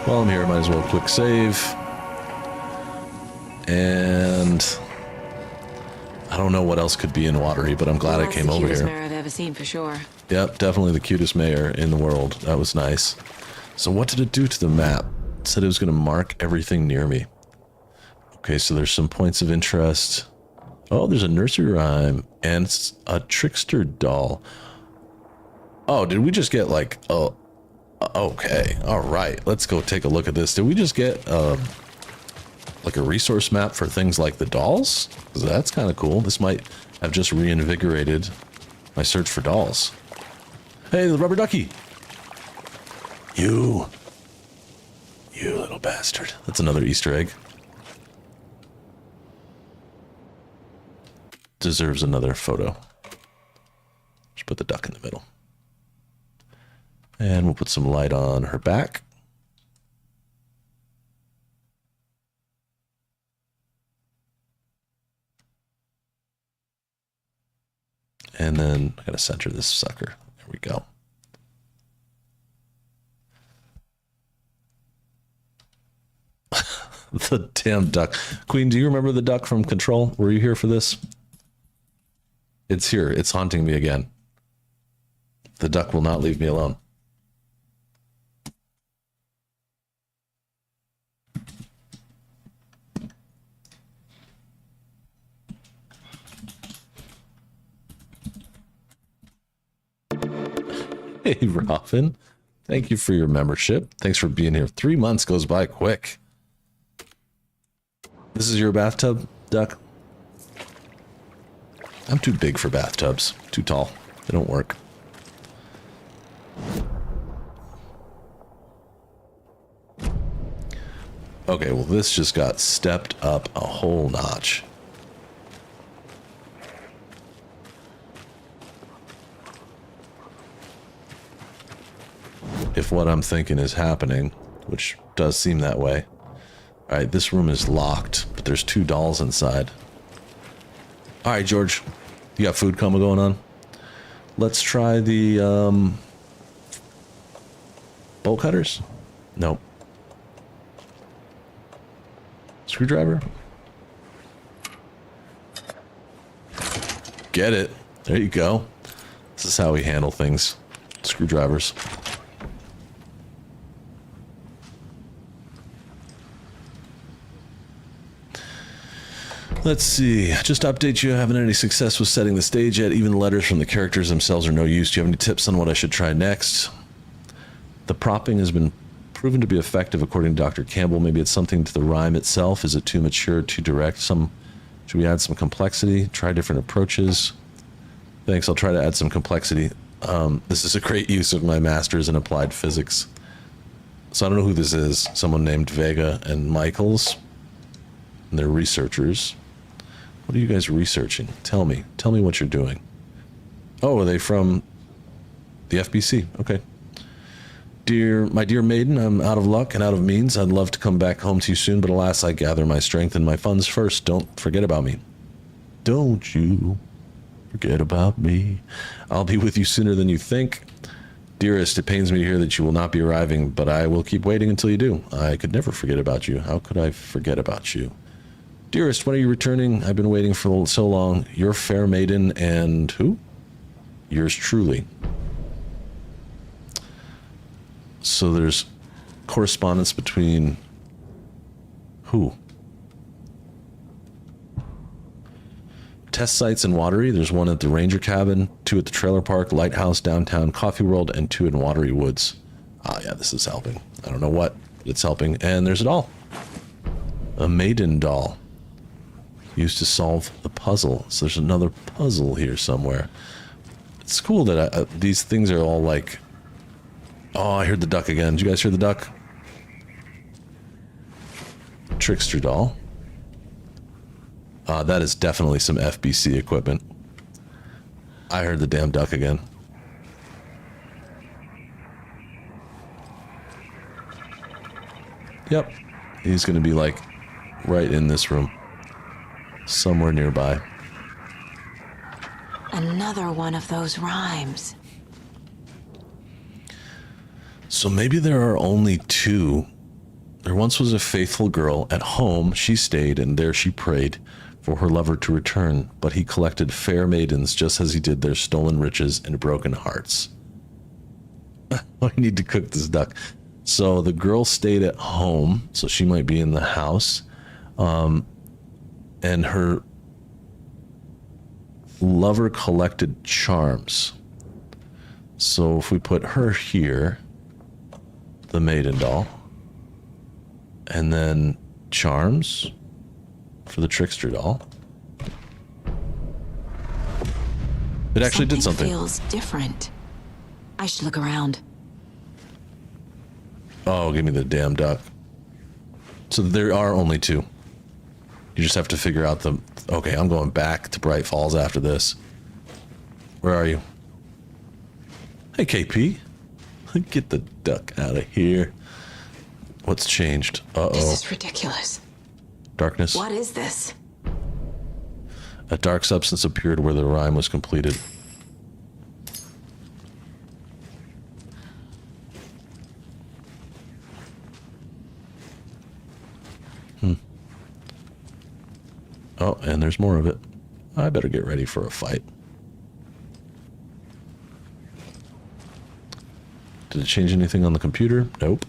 While I'm here, might as well quick save. And I don't know what else could be in Watery, but I'm glad I came over That's the cutest here. mayor I've ever seen for sure. Yep, definitely the cutest mayor in the world. That was nice. So what did it do to the map? It said it was going to mark everything near me. Okay, so there's some points of interest. Oh, there's a nursery rhyme and a trickster doll. Oh, did we just get like... Oh, okay. All right. Let's go take a look at this. Did we just get like a resource map for things like the dolls? 'Cause that's kind of cool. This might have just reinvigorated my search for dolls. Hey, the rubber ducky. You little bastard. That's another Easter egg. Deserves another photo. Just put the duck in the middle. And we'll put some light on her back. And then I gotta center this sucker. There we go. The damn duck. Queen, do you remember the duck from Control? Were you here for this? It's here. It's haunting me again. The duck will not leave me alone. Hey, Robin. Thank you for your membership. Thanks for being here. 3 months goes by quick. This is your bathtub, duck? I'm too big for bathtubs. Too tall. They don't work. Okay, well, this just got stepped up a whole notch. If what I'm thinking is happening, which does seem that way. All right, this room is locked, but there's 2 dolls inside. All right, George, you got food coma going on? Let's try the bolt cutters? Nope. Screwdriver? Get it. There you go. This is how we handle things. Screwdrivers. Let's see. Just to update you, I haven't had any success with setting the stage yet. Even the letters from the characters themselves are no use. Do you have any tips on what I should try next? The propping has been proven to be effective according to Dr. Campbell. Maybe it's something to the rhyme itself. Is it too mature, too direct? Should we add some complexity? Try different approaches? Thanks, I'll try to add some complexity. This is a great use of my master's in applied physics. So I don't know who this is. Someone named Vega and Michaels. And they're researchers. What are you guys researching? Tell me what you're doing. Oh, are they from the FBC? Okay. My dear maiden, I'm out of luck and out of means. I'd love to come back home to you soon, but alas, I gather my strength and my funds first. Don't forget about me. Don't you forget about me. I'll be with you sooner than you think. Dearest, it pains me to hear that you will not be arriving, but I will keep waiting until you do. I could never forget about you. How could I forget about you? Dearest, when are you returning? I've been waiting for so long. Your fair maiden and who? Yours truly. So there's correspondence between who? Test sites in Watery. There's one at the Ranger Cabin, 2 at the Trailer Park, Lighthouse, Downtown, Coffee World, and 2 in Watery Woods. Ah, yeah, this is helping. I don't know what, but it's helping. And there's a doll. A maiden doll. Used to solve the puzzle. So there's another puzzle here somewhere. It's cool that these things are all like... Oh, I heard the duck again. Did you guys hear the duck? Trickster doll. That is definitely some FBC equipment. I heard the damn duck again. Yep. He's going to be like right in this room. Somewhere nearby. Another one of those rhymes. So maybe there are only 2. There once was a faithful girl at home. She stayed, and there she prayed for her lover to return, but he collected fair maidens just as he did their stolen riches and broken hearts. I need to cook this duck. So the girl stayed at home, so she might be in the house, and her lover collected charms. So if we put her here, the maiden doll, and then charms for the trickster doll. It actually did something. Feels different. I should look around. Oh, give me the damn duck. So there are only 2. You just have to figure out the... Okay, I'm going back to Bright Falls after this. Where are you? Hey, KP. Get the duck out of here. What's changed? Uh-oh. This is ridiculous. Darkness. What is this? A dark substance appeared where the rhyme was completed. Oh, and there's more of it. I better get ready for a fight. Did it change anything on the computer? Nope.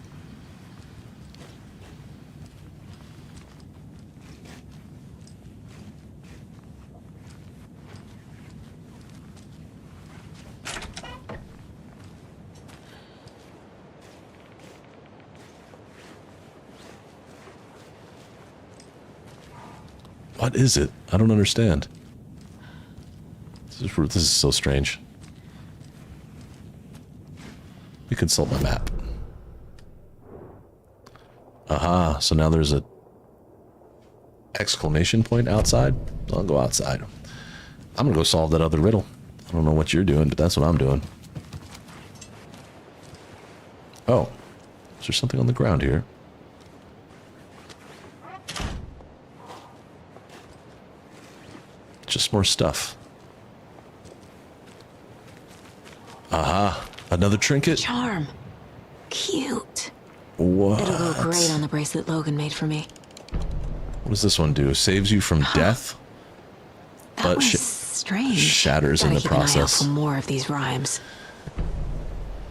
What is it? I don't understand. This is so strange. We consult my map. Aha, so now there's a exclamation point outside. I'll go outside. I'm gonna go solve that other riddle. I don't know what you're doing, but that's what I'm doing. Oh, is there something on the ground here? Just more stuff. Aha, another trinket. Charm. Cute. What? It'll go great on the bracelet Logan made for me. What does this one do? Saves you from death, That was strange. Shatters Gotta in the keep an eye out process. for more of these rhymes.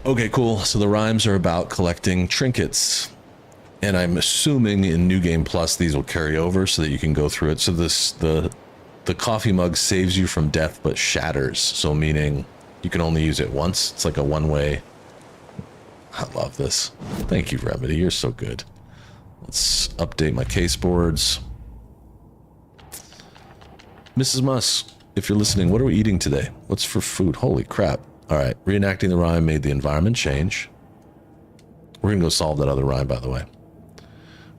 Okay, cool. So the rhymes are about collecting trinkets. And I'm assuming in New Game Plus these will carry over so that you can go through it. So the coffee mug saves you from death but shatters. So meaning you can only use it once. It's like a one-way. I love this. Thank you, Remedy. You're so good. Let's update my case boards. Mrs. Muss, if you're listening, what are we eating today? What's for food? Holy crap. All right. Reenacting the rhyme made the environment change. We're going to go solve that other rhyme, by the way.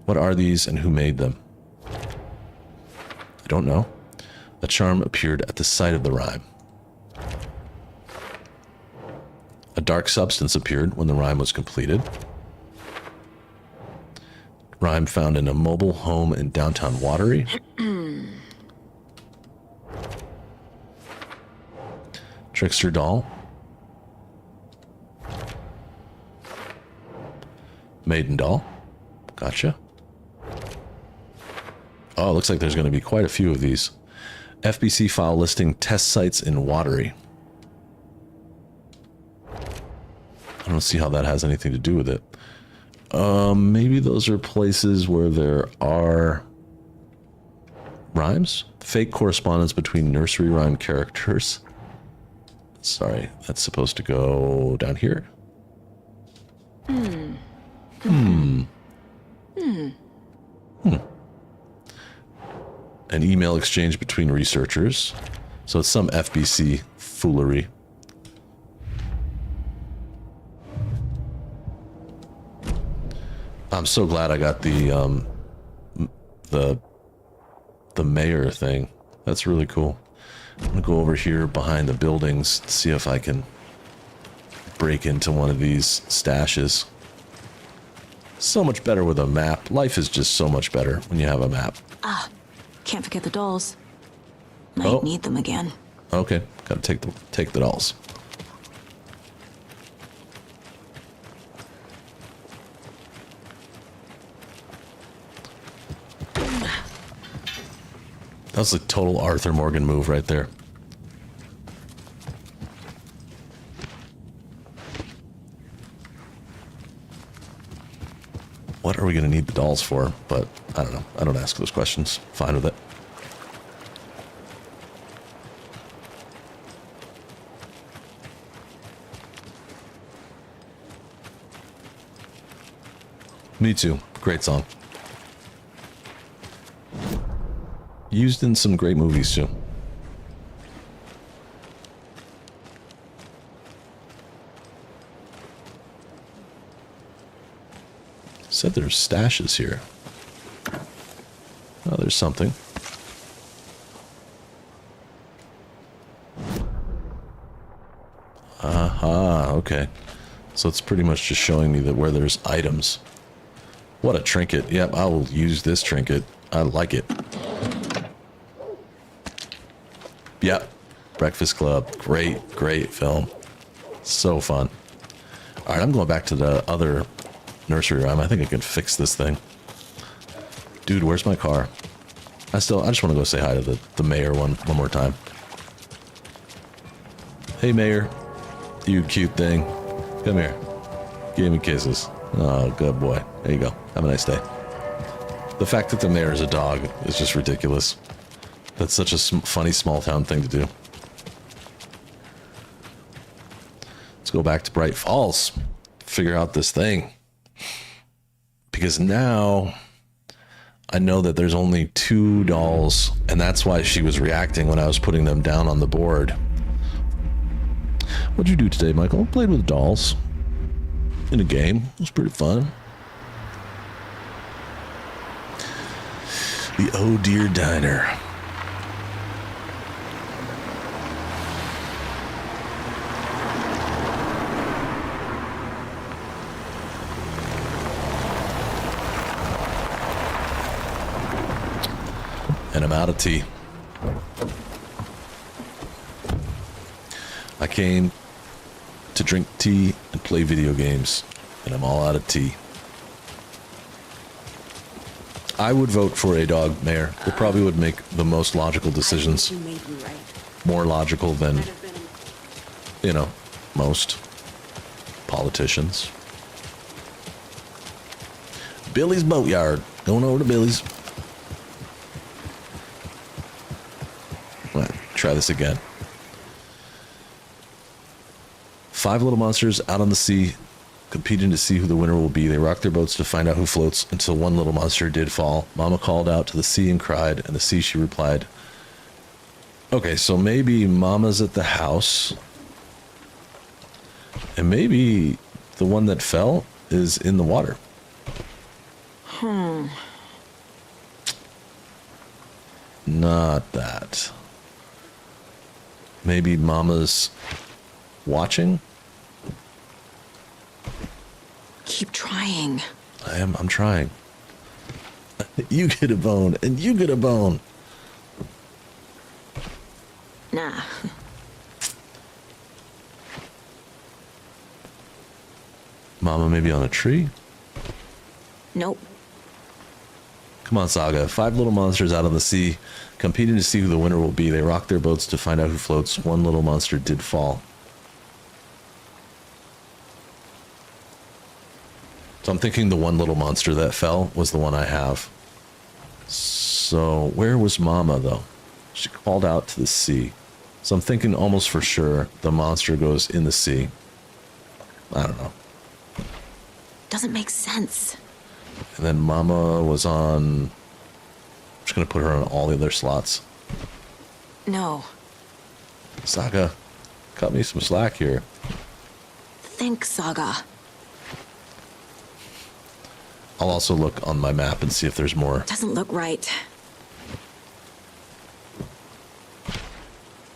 What are these and who made them? I don't know. A charm appeared at the site of the rhyme. A dark substance appeared when the rhyme was completed. Rhyme found in a mobile home in downtown Watery. Trickster doll. Maiden doll. Gotcha. Oh, looks like there's going to be quite a few of these. FBC file listing test sites in Watery. I don't see how that has anything to do with it. Maybe those are places where there are rhymes? Fake correspondence between nursery rhyme characters. Sorry, that's supposed to go down here. An email exchange between researchers. So it's some FBC foolery. I'm so glad I got the mayor thing. That's really cool. I'm gonna go over here behind the buildings, see if I can break into one of these stashes. So much better with a map. Life is just so much better when you have a map. Ah, can't forget the dolls. Might need them again. Okay, gotta take the dolls. That was a total Arthur Morgan move right there. What are we going to need the dolls for? But I don't know. I don't ask those questions. Fine with it. Me too. Great song. Used in some great movies too. Said there's stashes here. Oh, there's something. Aha, okay. So it's pretty much just showing me that where there's items. What a trinket. Yep, I will use this trinket. I like it. Yep. Breakfast Club. Great, great film. So fun. Alright, I'm going back to the other nursery rhyme. I think I can fix this thing. Dude, where's my car? I just want to go say hi to the mayor one more time. Hey, mayor. You cute thing. Come here. Give me kisses. Oh, good boy. There you go. Have a nice day. The fact that the mayor is a dog is just ridiculous. That's such a funny small town thing to do. Let's go back to Bright Falls. Figure out this thing. Because now I know that there's only 2 dolls, and that's why she was reacting when I was putting them down on the board. What'd you do today, Michael? Played with dolls. In a game. It was pretty fun. The Oh Dear Diner. And I'm out of tea. I came to drink tea and play video games, and I'm all out of tea. I would vote for a dog mayor. It probably would make the most logical decisions. You may be right. More logical than, you know, most politicians. Billy's Boatyard. Going over to Billy's. Right, try this again. 5 little monsters out on the sea competing to see who the winner will be. They rocked their boats to find out who floats until one little monster did fall. Mama called out to the sea and cried, and the sea, she replied. Okay, so maybe Mama's at the house, and maybe the one that fell is in the water. Not that. Maybe Mama's watching? Keep trying. I'm trying. You get a bone, and you get a bone. Nah. Mama maybe on a tree? Nope. Come on, Saga. 5 little monsters out on the sea, competing to see who the winner will be. They rock their boats to find out who floats. One little monster did fall. So I'm thinking the one little monster that fell was the one I have. So where was Mama, though? She called out to the sea. So I'm thinking almost for sure the monster goes in the sea. I don't know. Doesn't make sense. And then Mama was on... I'm just going to put her on all the other slots. No. Saga, cut me some slack here. Think, Saga. I'll also look on my map and see if there's more. Doesn't look right.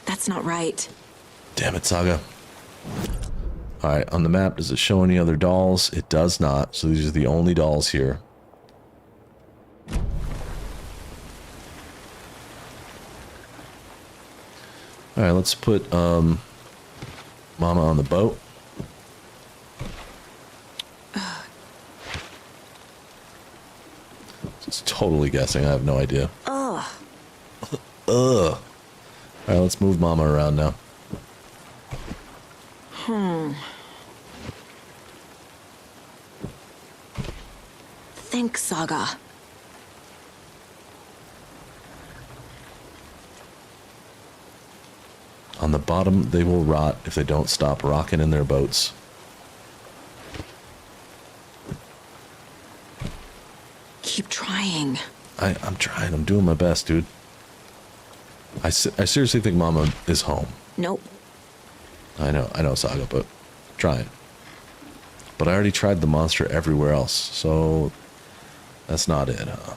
That's not right. Damn it, Saga. Alright, on the map, does it show any other dolls? It does not, so these are the only dolls here. Alright, let's put Mama on the boat. It's totally guessing, I have no idea. Ugh. Ugh. Alright, let's move Mama around now. Think, Saga. On the bottom, they will rot if they don't stop rocking in their boats. Keep trying. I'm trying. I'm doing my best, dude. I seriously think Mama is home. Nope. I know, Saga, but I'm trying. But I already tried the monster everywhere else, so that's not it, huh?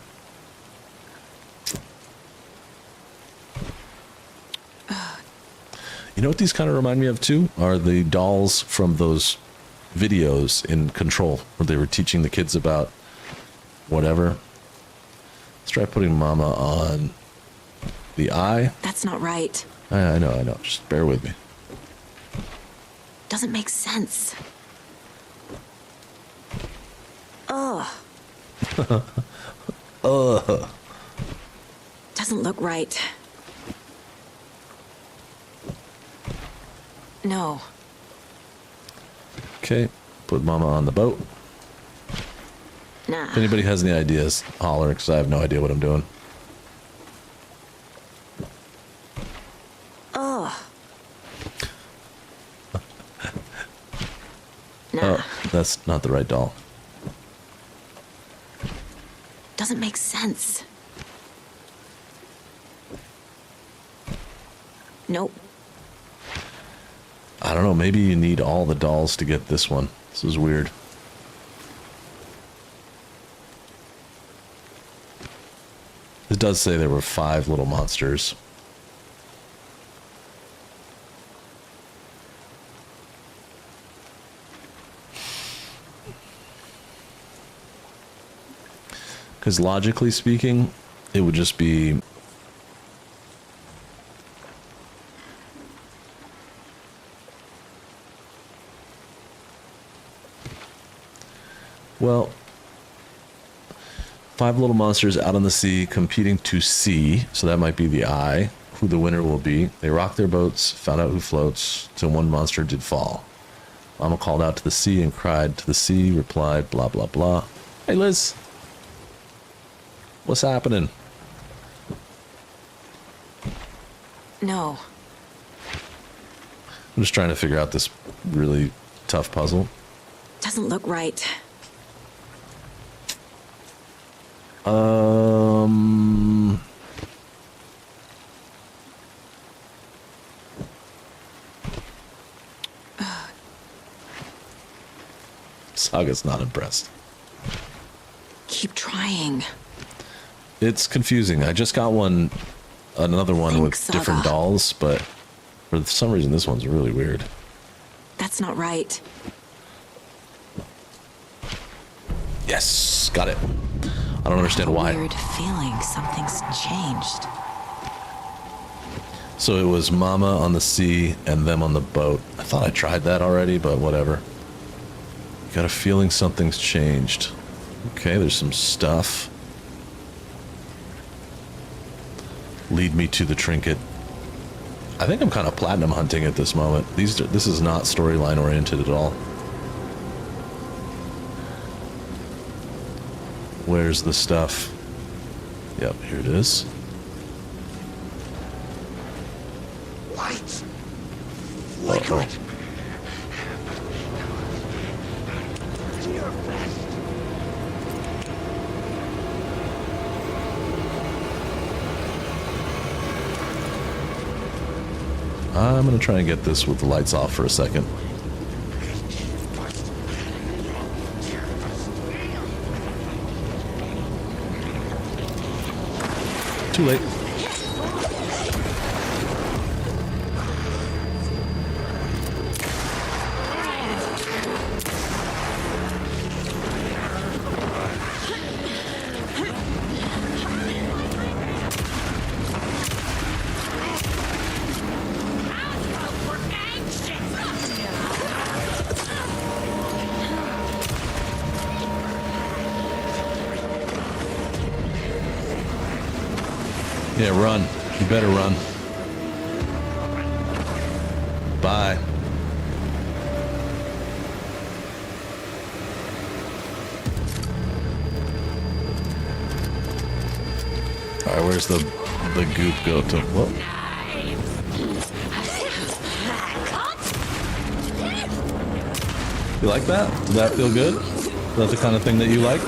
You know what these kind of remind me of, too? Are the dolls from those videos in Control, where they were teaching the kids about whatever. Let's try putting Mama on the eye. That's not right. I know. Just bear with me. Doesn't make sense. Ugh. Ugh. Doesn't look right. No. Okay, put Mama on the boat. Nah. If anybody has any ideas, holler, because I have no idea what I'm doing. Ugh. Nah. Oh, that's not the right doll. Doesn't make sense. Nope. I don't know, maybe you need all the dolls to get this one. This is weird. It does say there were 5 little monsters. Because logically speaking, it would just be... Well, 5 little monsters out on the sea competing to see, so that might be the eye, who the winner will be. They rocked their boats, found out who floats, till one monster did fall. Mama called out to the sea and cried. To the sea replied, blah, blah, blah. Hey, Liz. What's happening? No. I'm just trying to figure out this really tough puzzle. doesn't look right. Saga's not impressed. Keep trying. It's confusing. I just got another one with Saga. different dolls, but for some reason this one's really weird. That's not right. Yes, got it. I don't understand why. Weird feeling something's changed. So it was Mama on the sea and them on the boat. I thought I tried that already, but whatever. Got a feeling something's changed. Okay, there's some stuff. Lead me to the trinket. I think I'm kind of platinum hunting at this moment. This is not storyline oriented at all. Where's the stuff? Yep, here it is. Lights. Uh-oh. I'm gonna try and get this with the lights off for a second. Too late. Yeah, run. You better run. Bye. All right, where's the goop go to? Whoa. You like that? Does that feel good? Is that the kind of thing that you like?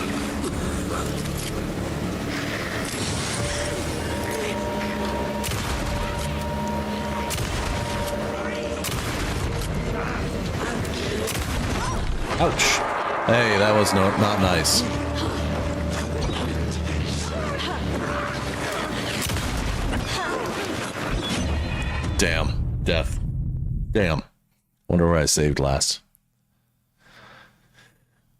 Ouch. Hey, that was not nice. Damn. Death. Damn. Wonder where I saved last.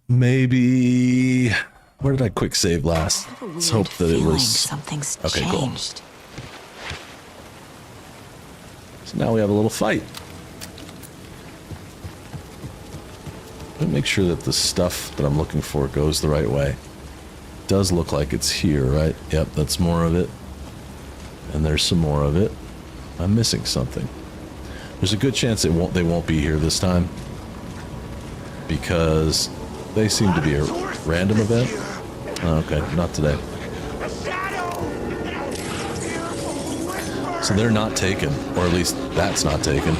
Maybe... Where did I quick save last? Let's hope that it was... Something's okay, changed. Cool. So now we have a little fight. Let me make sure that the stuff that I'm looking for goes the right way. Does look like it's here, right? Yep, that's more of it. And there's some more of it. I'm missing something. There's a good chance they won't be here this time, because they seem to be a random event. Oh, okay, not today. So they're not taken, or at least that's not taken.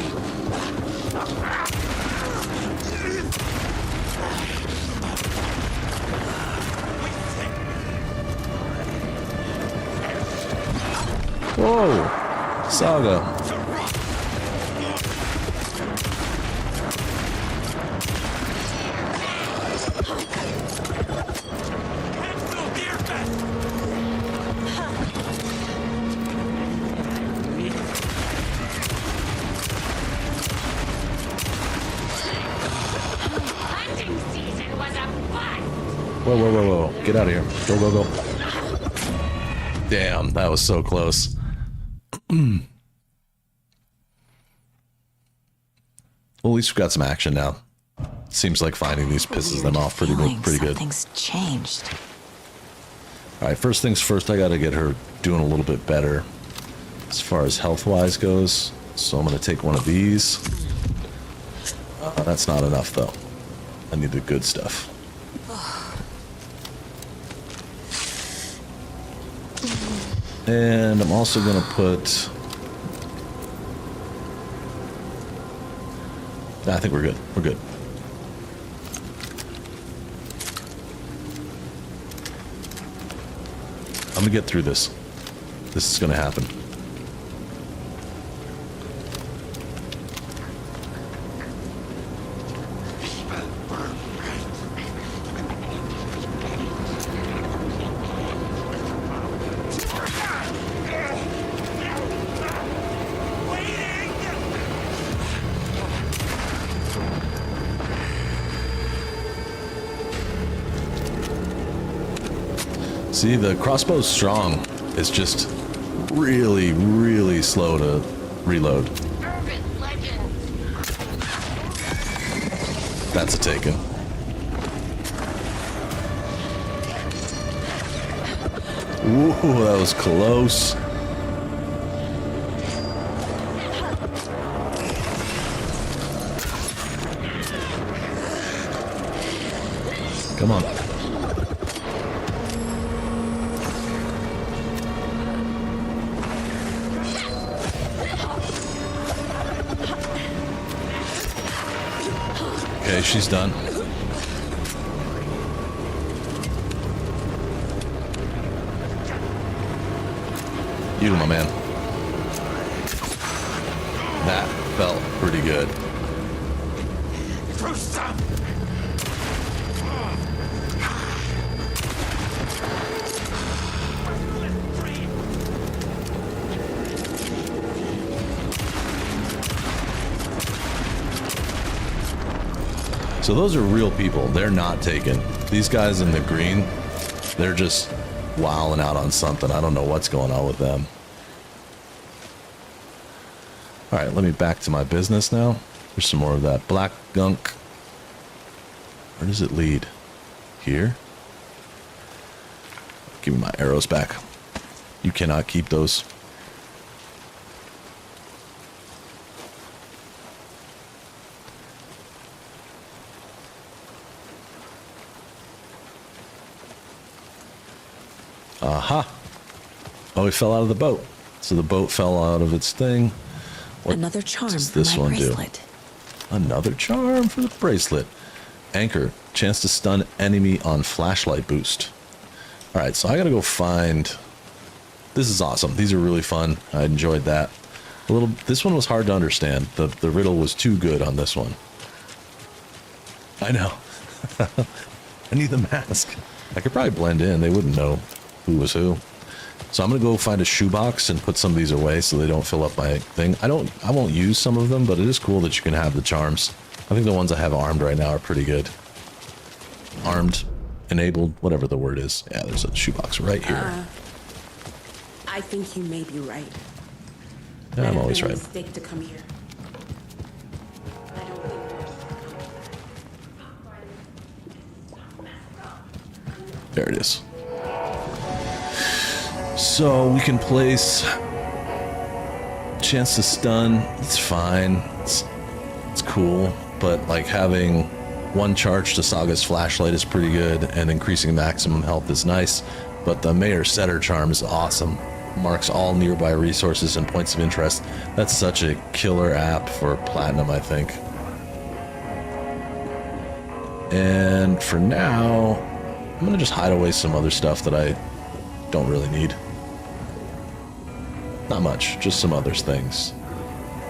Whoa! Saga. Whoa, whoa, whoa, whoa. Get out of here. Go, go, go. Damn, that was so close. Well, at least we've got some action now. Seems like finding these pisses them off pretty good. Something's changed. All right, first things first, I got to get her doing a little bit better as far as health-wise goes. So I'm going to take one of these. That's not enough, though. I need the good stuff. And I'm also going to put... I think we're good. We're good. gonna get through this. This is gonna happen. See, the crossbow's strong. It's just really, really slow to reload. That's a taken. Ooh, that was close. Come on. Okay, she's done. You, my man. That felt pretty good. So those are real people. They're not taken. These guys in the green, they're just wilding out on something. I don't know what's going on with them. All right, let me back to my business now. There's some more of that black gunk. Where does it lead? Here? Give me my arrows back. You cannot keep those. Aha. Oh, he fell out of the boat. So the boat fell out of its thing. What Another charm does for this my one bracelet. do? Another charm for the bracelet. Anchor. Chance to stun enemy on flashlight boost. All right, so I gotta go find... This is awesome. These are really fun. I enjoyed that. This one was hard to understand. The riddle was too good on this one. I know. I need the mask. I could probably blend in. They wouldn't know who was who. So I'm gonna go find a shoebox and put some of these away so they don't fill up my thing. I won't use some of them, but it is cool that you can have the charms. I think the ones I have armed right now are pretty good. Armed, enabled, whatever the word is. Yeah, there's a shoebox right here. I think you may be right. Yeah, I'm always right. It's a mistake to come here. I don't think There it is. So we can place chance to stun. It's fine. It's cool, but like having one charge to Saga's flashlight is pretty good, and increasing maximum health is nice. But the Mayor Setter charm is awesome. Marks all nearby resources and points of interest. That's such a killer app for platinum, I think. And for now, I'm gonna just hide away some other stuff that I don't really need. Not much, just some other things.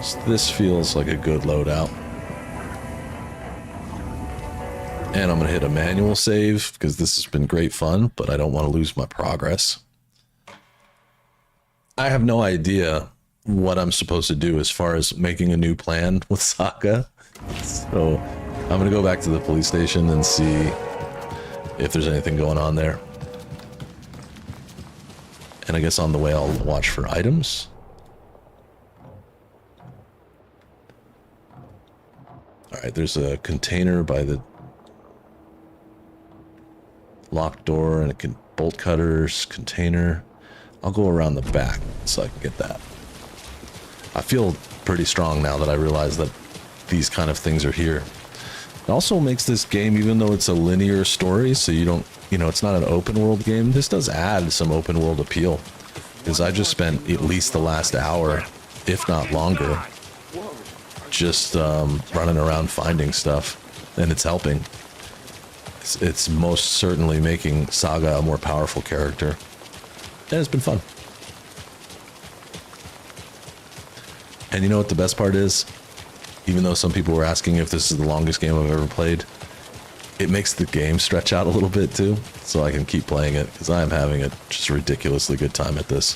So this feels like a good loadout. And I'm gonna hit a manual save because this has been great fun, but I don't want to lose my progress. I have no idea what I'm supposed to do as far as making a new plan with Saga. So I'm gonna go back to the police station and see if there's anything going on there. And I guess on the way I'll watch for items. Alright, there's a container by the locked door and a bolt cutters, container. I'll go around the back so I can get that. I feel pretty strong now that I realize that these kind of things are here. It also makes this game, even though it's a linear story, so you don't, it's not an open world game, this does add some open world appeal. Because I just spent at least the last hour, if not longer, just running around finding stuff, and it's helping. It's most certainly making Saga a more powerful character. And it's been fun. And you know what the best part is? Even though some people were asking if this is the longest game I've ever played, it makes the game stretch out a little bit too, so I can keep playing it, because I am having a just ridiculously good time at this.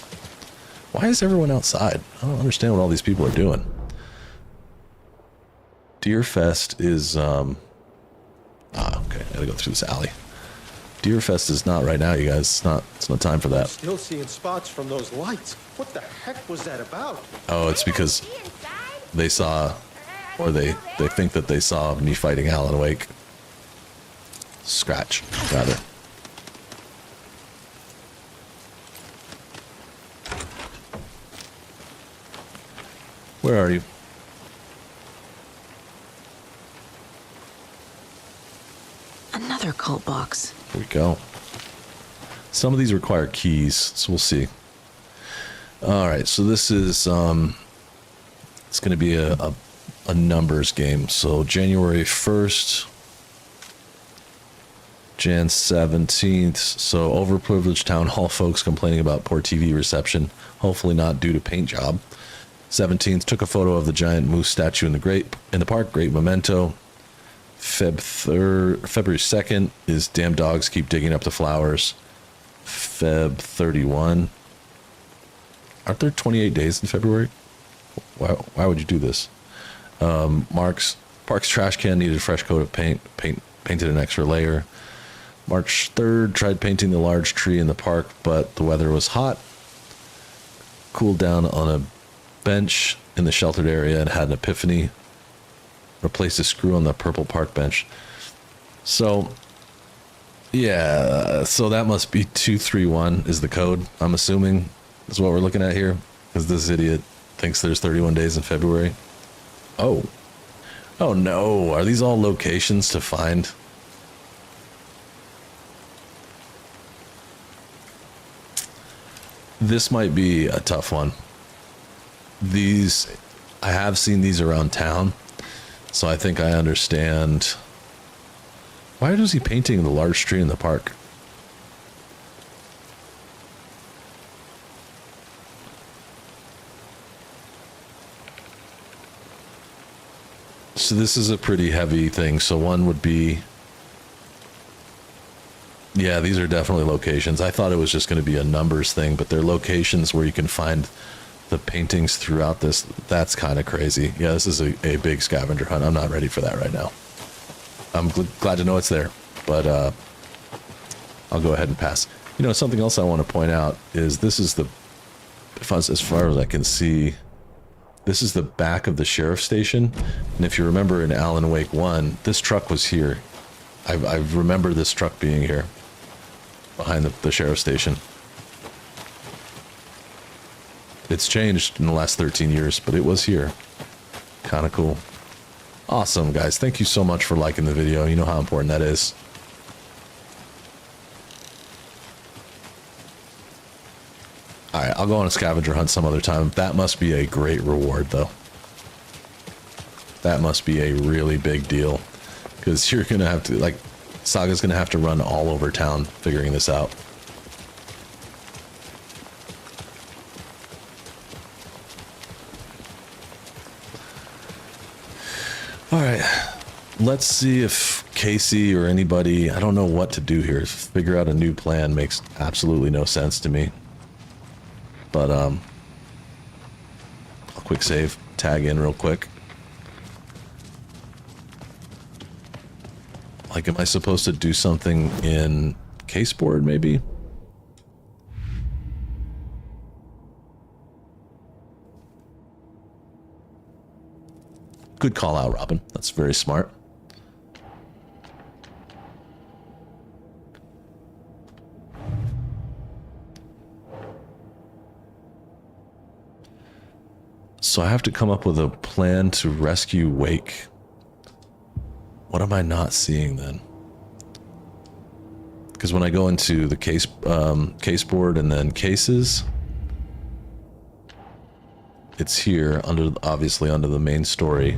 Why is everyone outside? I don't understand what all these people are doing. Deerfest is, okay, I gotta go through this alley. Deerfest is not right now, you guys. It's not time for that. Still seeing spots from those lights. What the heck was that about? Oh, it's because they saw, or they think that they saw me fighting Alan Wake. Scratch, rather. Where are you? Another cult box. Here we go. Some of these require keys, so we'll see. All right, so this is it's going to be a numbers game. So January 1st, Jan 17th. So overprivileged town hall folks complaining about poor TV reception, hopefully not due to paint job. 17th, took a photo of the giant moose statue in the park. Great memento. February 2nd is damn dogs keep digging up the flowers. Feb 31. Aren't there 28 days in February? Why would you do this? Park's trash can needed a fresh coat of paint. Painted an extra layer. March 3rd, tried painting the large tree in the park, but the weather was hot. Cooled down on a bench in the sheltered area and had an epiphany. Replaced a screw on the purple park bench. So, yeah, so that must be 231 is the code, I'm assuming, is what we're looking at here. Because this idiot thinks there's 31 days in February. Oh. Oh no, are these all locations to find? This might be a tough one. I have seen these around town. So I think I understand. Why is he painting the large tree in the park? So this is a pretty heavy thing. So one would be, yeah, these are definitely locations. I thought it was just going to be a numbers thing, but they're locations where you can find the paintings throughout this. That's kind of crazy. Yeah, this is a big scavenger hunt. I'm not ready for that right now. I'm glad to know it's there, but I'll go ahead and pass. You know, something else I want to point out is this is as far as I can see, this is the back of the sheriff's station. And if you remember in Alan Wake 1, this truck was here. I remember this truck being here behind the sheriff's station. It's changed in the last 13 years, but it was here. Kind of cool. Awesome, guys. Thank you so much for liking the video. You know how important that is. Alright, I'll go on a scavenger hunt some other time. That must be a great reward, though. That must be a really big deal. Because you're going to have to, like, Saga's going to have to run all over town figuring this out. All right, let's see if Casey or anybody, I don't know what to do here. Figure out a new plan makes absolutely no sense to me. But, I'll quick save, tag in real quick. Like, am I supposed to do something in caseboard, maybe? Good call out, Robin. That's very smart. So I have to come up with a plan to rescue Wake. What am I not seeing then? Because when I go into the caseboard and then cases, it's here obviously under the main story.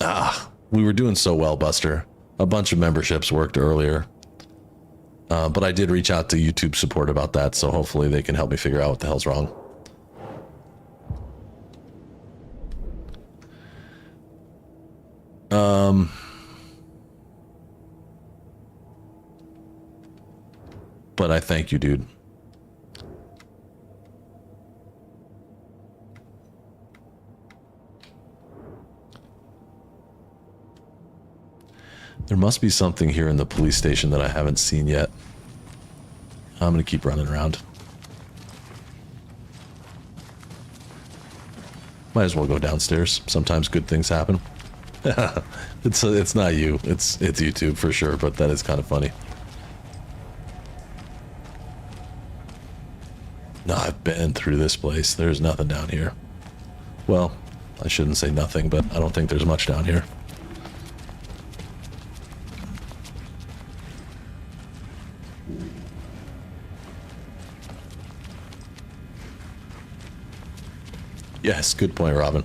Ah, We were doing so well, Buster. A bunch of memberships worked earlier. But I did reach out to YouTube support about that, so hopefully they can help me figure out what the hell's wrong. But I thank you, dude. There must be something here in the police station that I haven't seen yet. I'm gonna keep running around. Might as well go downstairs. Sometimes good things happen. It's not you. It's YouTube for sure, but that is kind of funny. No, I've been through this place. There's nothing down here. Well, I shouldn't say nothing, but I don't think there's much down here. Yes, good point, Robin.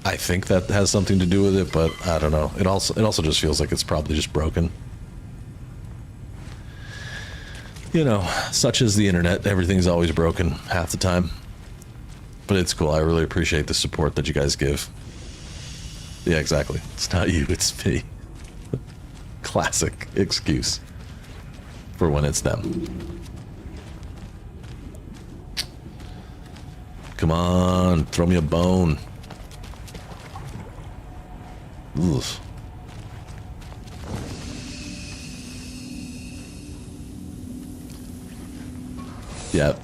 I think that has something to do with it, but I don't know. It also just feels like it's probably just broken. You know, such as the internet, everything's always broken half the time. But it's cool. I really appreciate the support that you guys give. Yeah, exactly. It's not you, it's me. Classic excuse for when it's them. Come on, throw me a bone. Ugh. Yeah,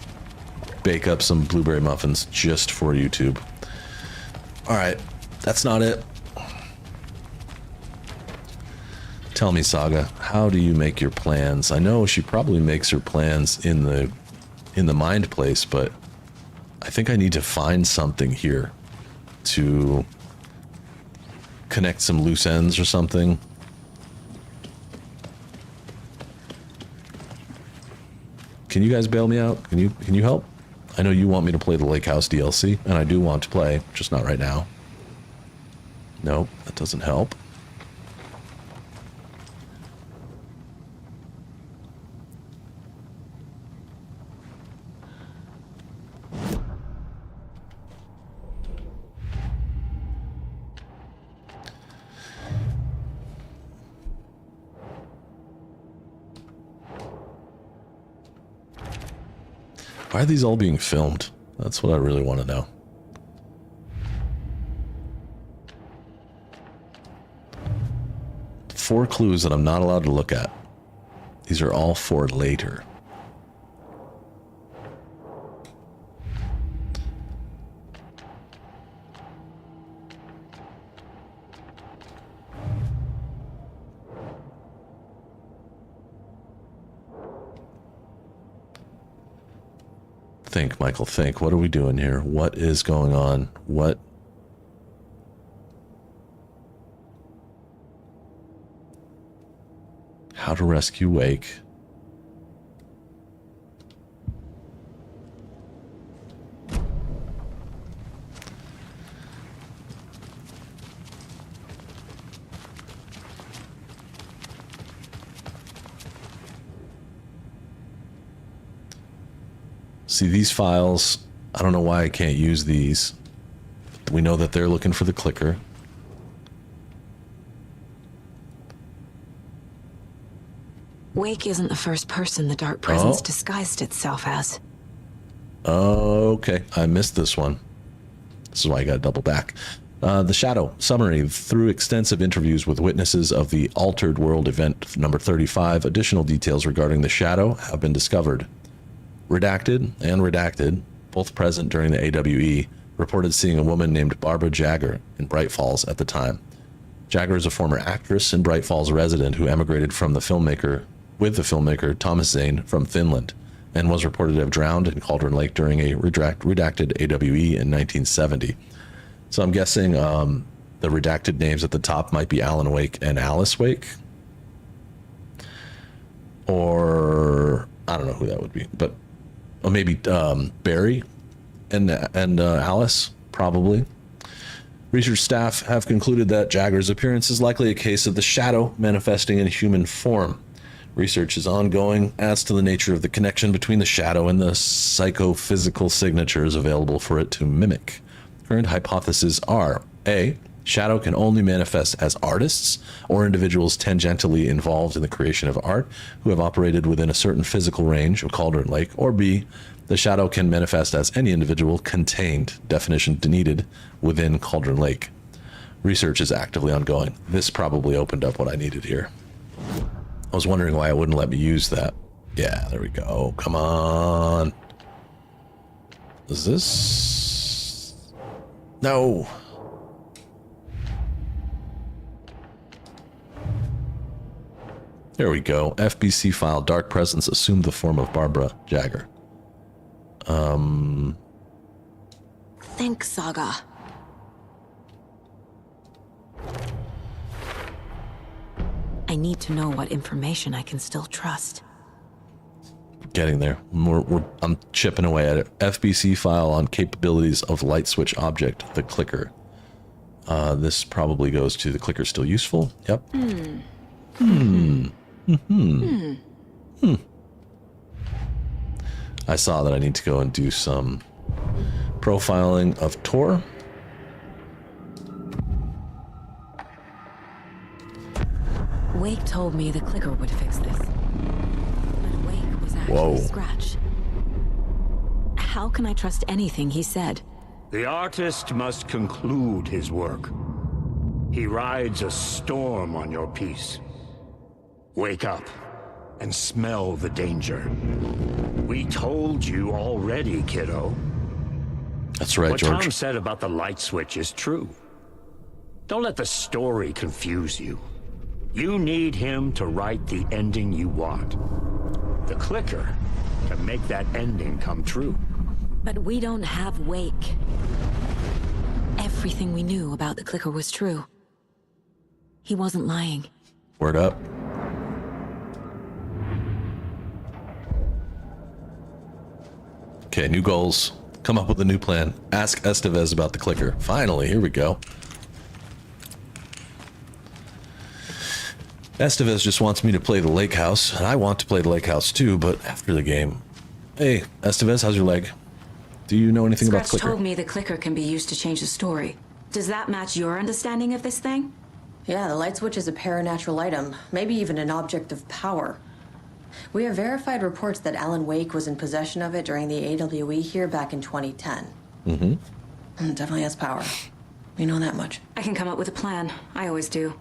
bake up some blueberry muffins just for YouTube. All right, that's not it. Tell me, Saga, how do you make your plans? I know she probably makes her plans in the mind place, but I think I need to find something here to connect some loose ends or something. Can you guys bail me out? Can you help? I know you want me to play the Lake House DLC, and I do want to play, just not right now. Nope, that doesn't help. Why are these all being filmed? That's what I really want to know. Four clues that I'm not allowed to look at. These are all for later. Think, Michael, think. What are we doing here? What is going on? What? How to rescue Wake. See, these files, I don't know why I can't use these. We know that they're looking for the clicker. Wake isn't the first person the Dark Presence disguised itself as. Okay, I missed this one. This is why I got to double back. The Shadow summary. Through extensive interviews with witnesses of the Altered World event number 35, additional details regarding the Shadow have been discovered. Redacted and Redacted, both present during the AWE, reported seeing a woman named Barbara Jagger in Bright Falls at the time. Jagger is a former actress and Bright Falls resident who emigrated with the filmmaker Thomas Zane from Finland, and was reported to have drowned in Cauldron Lake during a redacted AWE in 1970. So I'm guessing the redacted names at the top might be Alan Wake and Alice Wake. Or I don't know who that would be, but or maybe Barry and Alice, probably. Research staff have concluded that Jagger's appearance is likely a case of the shadow manifesting in human form. Research is ongoing as to the nature of the connection between the shadow and the psychophysical signatures available for it to mimic. Current hypotheses are: A, shadow can only manifest as artists or individuals tangentially involved in the creation of art who have operated within a certain physical range of Cauldron Lake, or B, the shadow can manifest as any individual contained, definition needed, within Cauldron Lake. Research is actively ongoing. This probably opened up what I needed here. I was wondering why it wouldn't let me use that. Yeah, there we go. Come on. Is this? No. There we go. FBC file. Dark presence assumed the form of Barbara Jagger. Think, Saga. I need to know what information I can still trust. Getting there. I'm chipping away at it. FBC file on capabilities of light switch object, the clicker. This probably goes to the clicker still useful. Yep. I saw that I need to go and do some profiling of Tor. Wake told me the clicker would fix this. But Wake was actually Scratch. How can I trust anything he said? The artist must conclude his work. He rides a storm on your piece. Wake up and smell the danger. We told you already, kiddo. That's right, George. What Tom said about the light switch is true. Don't let the story confuse you. You need him to write the ending you want. The clicker can make that ending come true. But we don't have Wake. Everything we knew about the clicker was true. He wasn't lying. Word up. Okay, new goals. Come up with a new plan. Ask Estevez about the clicker. Finally, here we go. Estevez just wants me to play the lake house, and I want to play the lake house too, but after the game. Hey, Estevez, how's your leg? Do you know anything about Scratch clicker? told me the clicker can be used to change the story. Does that match your understanding of this thing? Yeah, the light switch is a paranatural item, maybe even an object of power. We have verified reports that Alan Wake was in possession of it during the AWE here back in 2010. Mm-hmm. It definitely has power. We know that much. I can come up with a plan. I always do.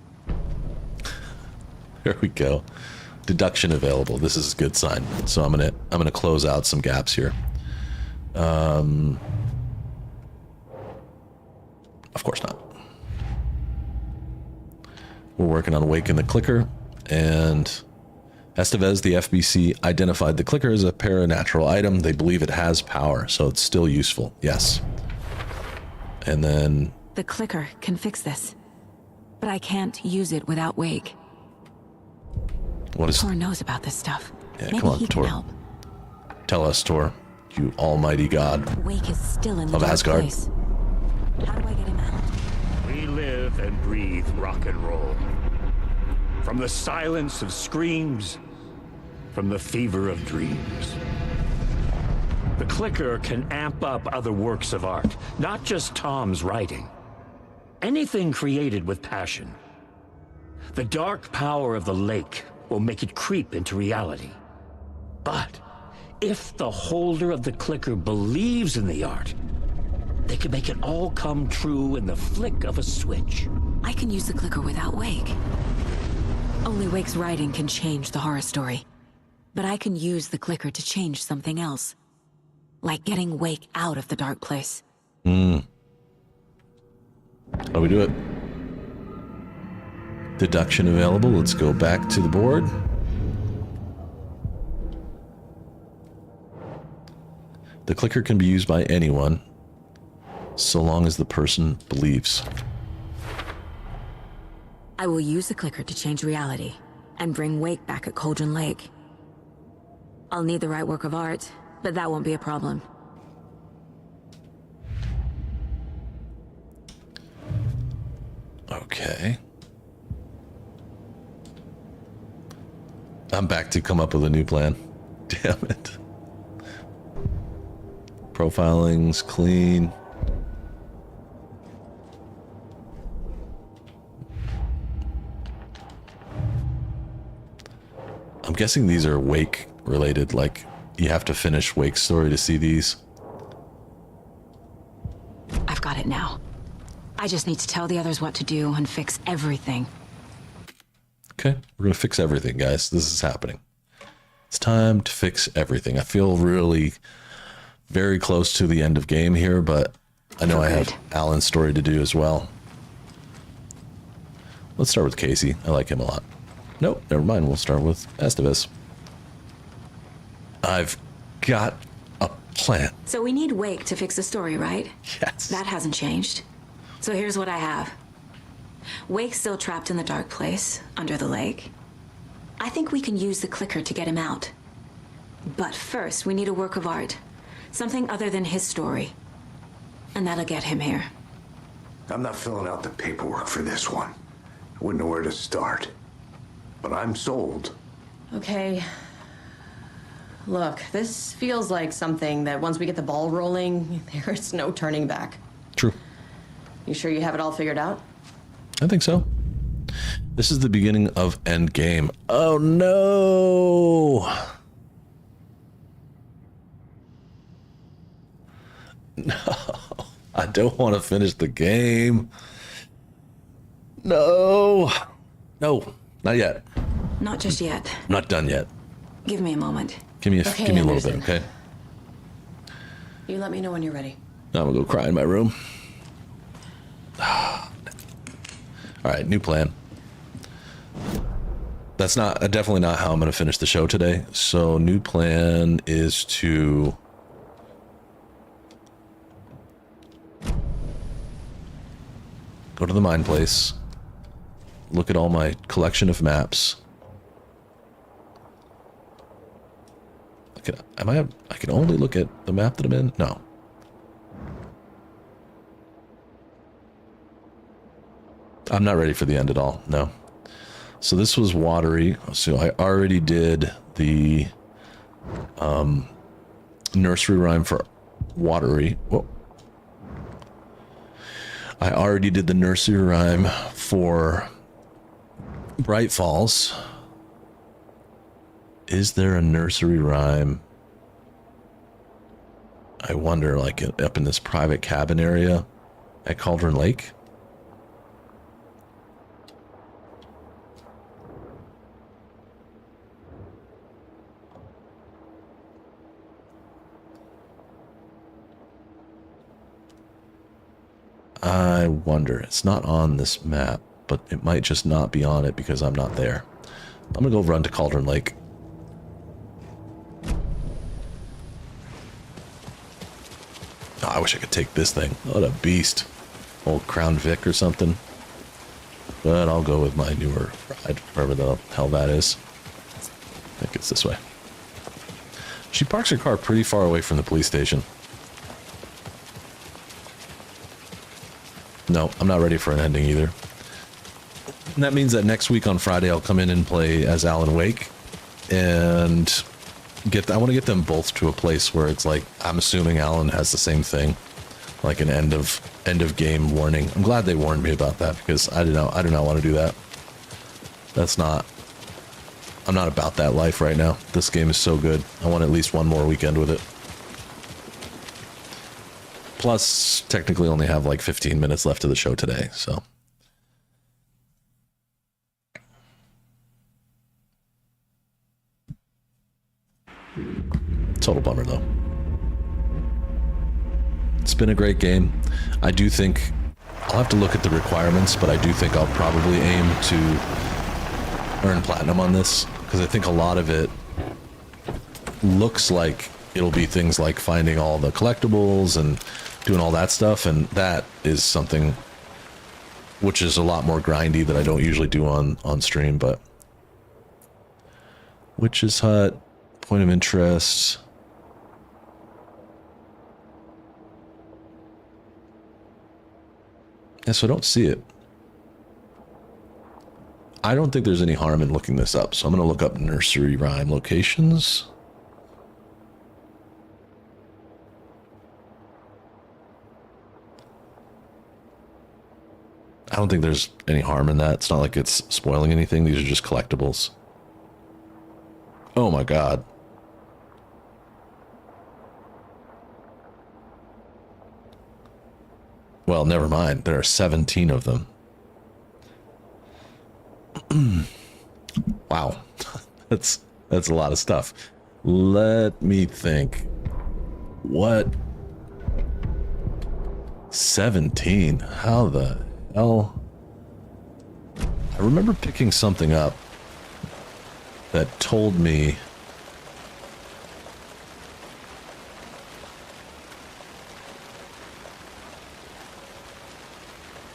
There we go. Deduction available. This is a good sign. So I'm gonna close out some gaps here. Of course not. We're working on Waking the clicker, and Estevez, the FBC, identified the clicker as a paranatural item. They believe it has power, so it's still useful. Yes. And then The clicker can fix this. But I can't use it without Wake. what is? Tor knows about this stuff. Yeah, Maybe come on, he Tor. can help. Tell us, Tor, you almighty god Wake is still in the of dark Asgard. place. How do I get him out? We live and breathe rock and roll. From the silence of screams, from the fever of dreams. The clicker can amp up other works of art, not just Tom's writing. Anything created with passion. The dark power of the lake will make it creep into reality. But if the holder of the clicker believes in the art, they can make it all come true in the flick of a switch. I can use the clicker without Wake. Only Wake's writing can change the horror story. But I can use the clicker to change something else. Like getting Wake out of the dark place. How do we do it? Deduction available. Let's go back to the board. The clicker can be used by anyone, so long as the person believes. I will use the clicker to change reality and bring Wake back at Cauldron Lake. I'll need the right work of art, but that won't be a problem. Okay. I'm back to come up with a new plan. Damn it. Profiling's clean. I'm guessing these are Wake related, like you have to finish Wake's story to see these. I've got it now. I just need to tell the others what to do and fix everything. Okay, we're gonna fix everything, guys. This is happening. It's time to fix everything. I feel really very close to the end of game here, but I know I have Alan's story to do as well. Let's start with Casey. I like him a lot. Nope, never mind. We'll start with Estevez. I've got a plan. So we need Wake to fix the story, right? Yes. That hasn't changed. So here's what I have. Wake's still trapped in the dark place, under the lake. I think we can use the clicker to get him out. But first, we need a work of art. Something other than his story. And that'll get him here. I'm not filling out the paperwork for this one. I wouldn't know where to start. But I'm sold. Okay. Look, this feels like something that once we get the ball rolling, there's no turning back. True. You sure you have it all figured out? I think so. This is the beginning of Endgame. Oh no! No, I don't want to finish the game. No, not yet. Not just yet. I'm not done yet. Give me a moment. Give me a little bit, Anderson. okay? You let me know when you're ready. Now I'm gonna go cry in my room. All right, new plan. That's definitely not how I'm gonna finish the show today. So new plan is to go to the mine place, look at all my collection of maps. I can only look at the map that I'm in? No. I'm not ready for the end at all. No. So this was watery. So I already did the nursery rhyme for watery. Whoa. I already did the nursery rhyme for Bright Falls. Is there a nursery rhyme? I wonder, like up in this private cabin area at Cauldron Lake? I wonder. It's not on this map, but it might just not be on it because I'm not there. I'm gonna go run to Cauldron Lake. Oh, I wish I could take this thing. What a beast. Old Crown Vic or something. But I'll go with my newer ride, wherever the hell that is. I think it's this way. She parks her car pretty far away from the police station. No, I'm not ready for an ending either. And that means that next week on Friday, I'll come in and play as Alan Wake. And I want to get them both to a place where it's like, I'm assuming Alan has the same thing. Like an end of game warning. I'm glad they warned me about that because I do not want to do that. I'm not about that life right now. This game is so good. I want at least one more weekend with it. Plus, technically only have like 15 minutes left of the show today, so. Total bummer, though. It's been a great game. I do think I'll have to look at the requirements, but I do think I'll probably aim to earn platinum on this, because I think a lot of it looks like it'll be things like finding all the collectibles and doing all that stuff, and that is something which is a lot more grindy that I don't usually do on stream. But Witch's Hut, point of interest. Yeah, so I don't see it. I don't think there's any harm in looking this up, so I'm going to look up nursery rhyme locations. I don't think there's any harm in that. It's not like it's spoiling anything. These are just collectibles. Oh my god. Well, never mind. There are 17 of them. Wow. That's a lot of stuff. Let me think. What? 17? How the hell? I remember picking something up that told me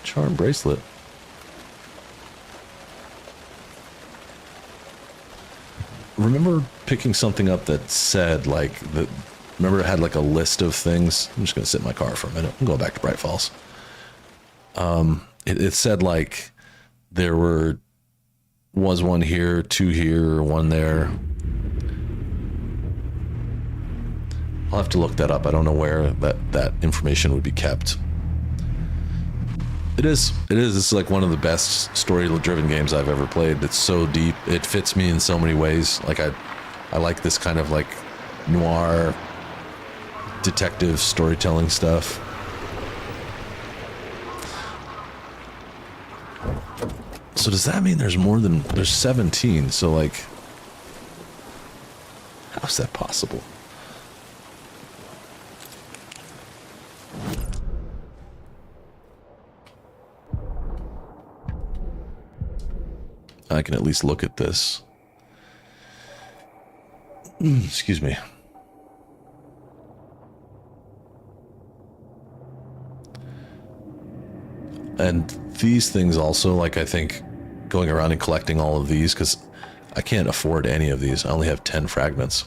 charm bracelet. Remember picking something up that said like that. Remember it had like a list of things. I'm just gonna sit in my car for a minute. I'm going back to Bright Falls. It said like there was one here, two here, one there. I'll have to look that up. I don't know where that information would be kept. It is. It's like one of the best story-driven games I've ever played. It's so deep. It fits me in so many ways. Like I like this kind of like noir detective storytelling stuff. So does that mean there's 17? So like, how's that possible? I can at least look at this. Excuse me. And these things also, like, I think going around and collecting all of these, because I can't afford any of these. I only have 10 fragments.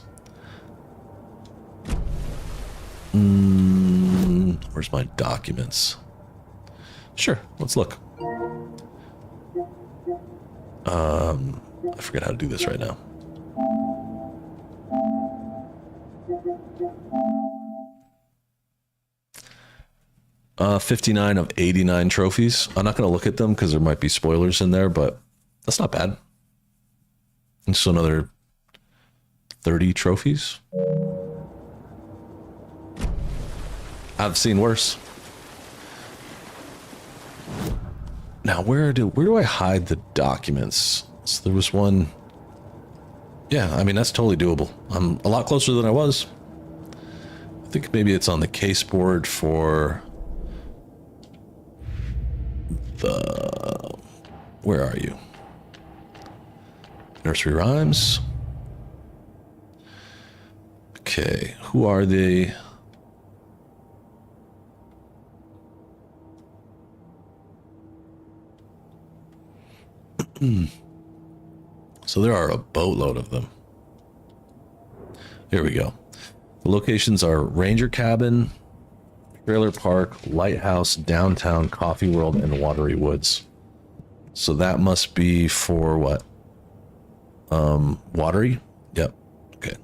Where's my documents? Sure, let's look. I forget how to do this right now. Uh, 59 of 89 trophies. I'm not going to look at them because there might be spoilers in there, but that's not bad. And so another 30 trophies. I've seen worse. Now, where do I hide the documents? So there was one. Yeah, I mean, that's totally doable. I'm a lot closer than I was. I think maybe it's on the case board for the... Where are you? Nursery Rhymes. Okay, who are they? So there are a boatload of them. Here we go. The locations are Ranger Cabin, Trailer Park, Lighthouse, Downtown, Coffee World, and Watery Woods. So that must be for what? Watery? Yep. Okay.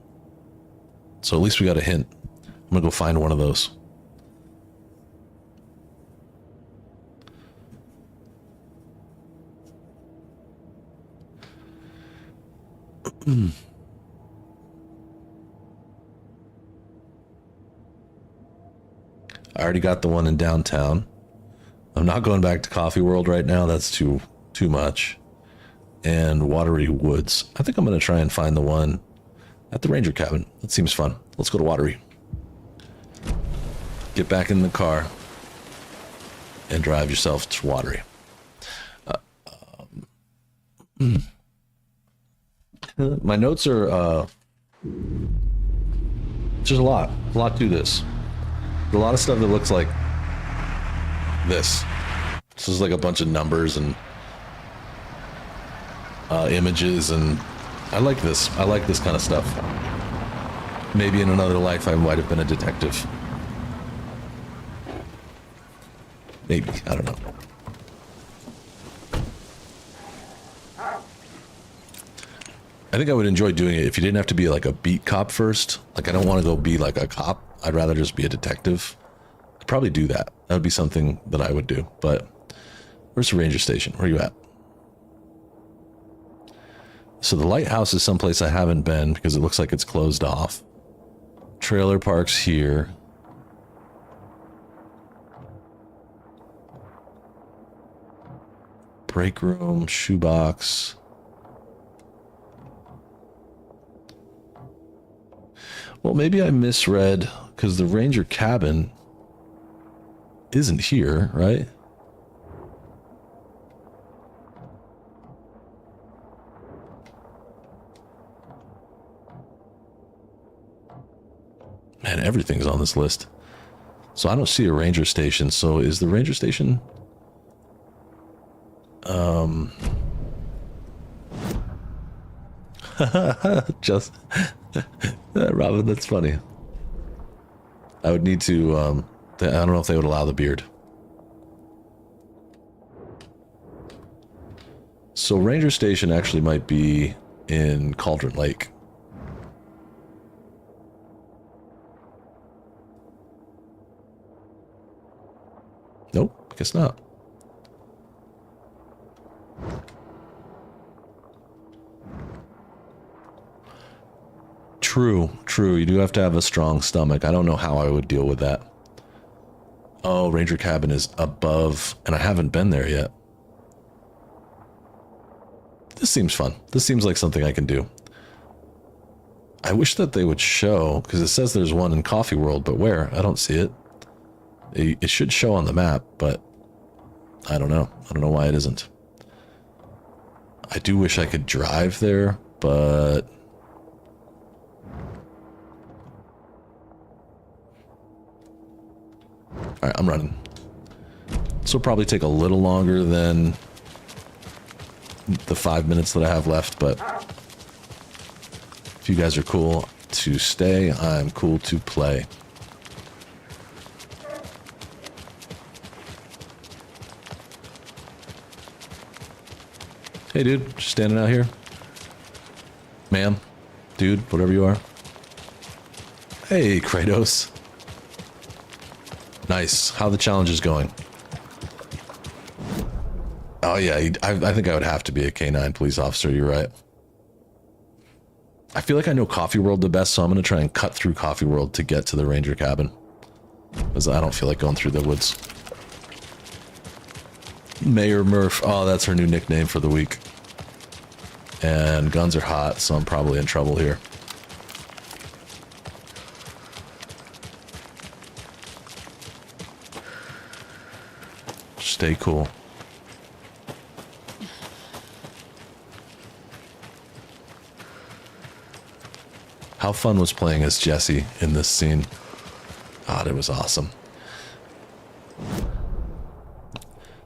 So at least we got a hint. I'm gonna go find one of those. I already got the one in downtown. I'm not going back to Coffee World right now. That's too much. And Watery Woods. I think I'm going to try and find the one at the Ranger Cabin. That seems fun. Let's go to Watery. Get back in the car and drive yourself to Watery. My notes are, there's a lot to this. There's a lot of stuff that looks like this. This is like a bunch of numbers and images, and I like this. I like this kind of stuff. Maybe in another life I might have been a detective. Maybe, I don't know. I think I would enjoy doing it if you didn't have to be like a beat cop first. Like, I don't want to go be like a cop. I'd rather just be a detective. I'd probably do that. That would be something that I would do. But where's the ranger station? Where are you at? So the lighthouse is someplace I haven't been because it looks like it's closed off. Trailer park's here. Break room, shoebox. Well, maybe I misread because the ranger cabin isn't here, right? Man, everything's on this list. So I don't see a ranger station. So is the ranger station? Just Robin, that's funny. I would need to, I don't know if they would allow the beard. So ranger station actually might be in Cauldron Lake. Nope, I guess not. True, true. You do have to have a strong stomach. I don't know how I would deal with that. Oh, ranger cabin is above, and I haven't been there yet. This seems fun. This seems like something I can do. I wish that they would show, because it says there's one in Coffee World, but where? I don't see it. It should show on the map, but I don't know. I don't know why it isn't. I do wish I could drive there, but... Alright, I'm running. This will probably take a little longer than the 5 minutes that I have left, but if you guys are cool to stay, I'm cool to play. Hey dude, just standing out here. Ma'am, dude, whatever you are. Hey, Kratos. Nice. How the challenge is going? Oh yeah, I think I would have to be a K9 police officer, you're right. I feel like I know Coffee World the best, so I'm going to try and cut through Coffee World to get to the ranger cabin. Because I don't feel like going through the woods. Mayor Murph. Oh, that's her new nickname for the week. And guns are hot, so I'm probably in trouble here. Stay cool. How fun was playing as Jesse in this scene? God, it was awesome.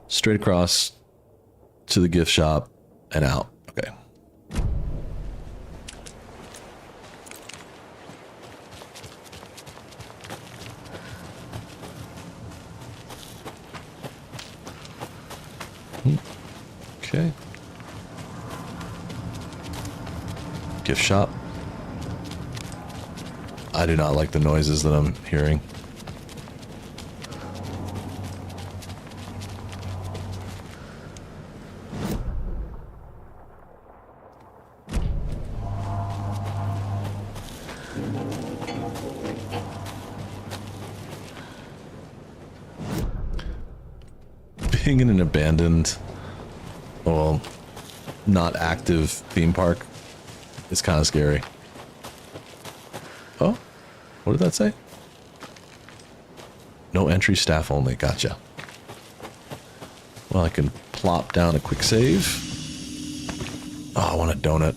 Straight across to the gift shop and out. Okay. Okay. Gift shop. I do not like the noises that I'm hearing. Being in an abandoned, well, not active theme park is kind of scary. Oh, what did that say? No entry, staff only. Gotcha. Well, I can plop down a quick save. Oh, I want a donut.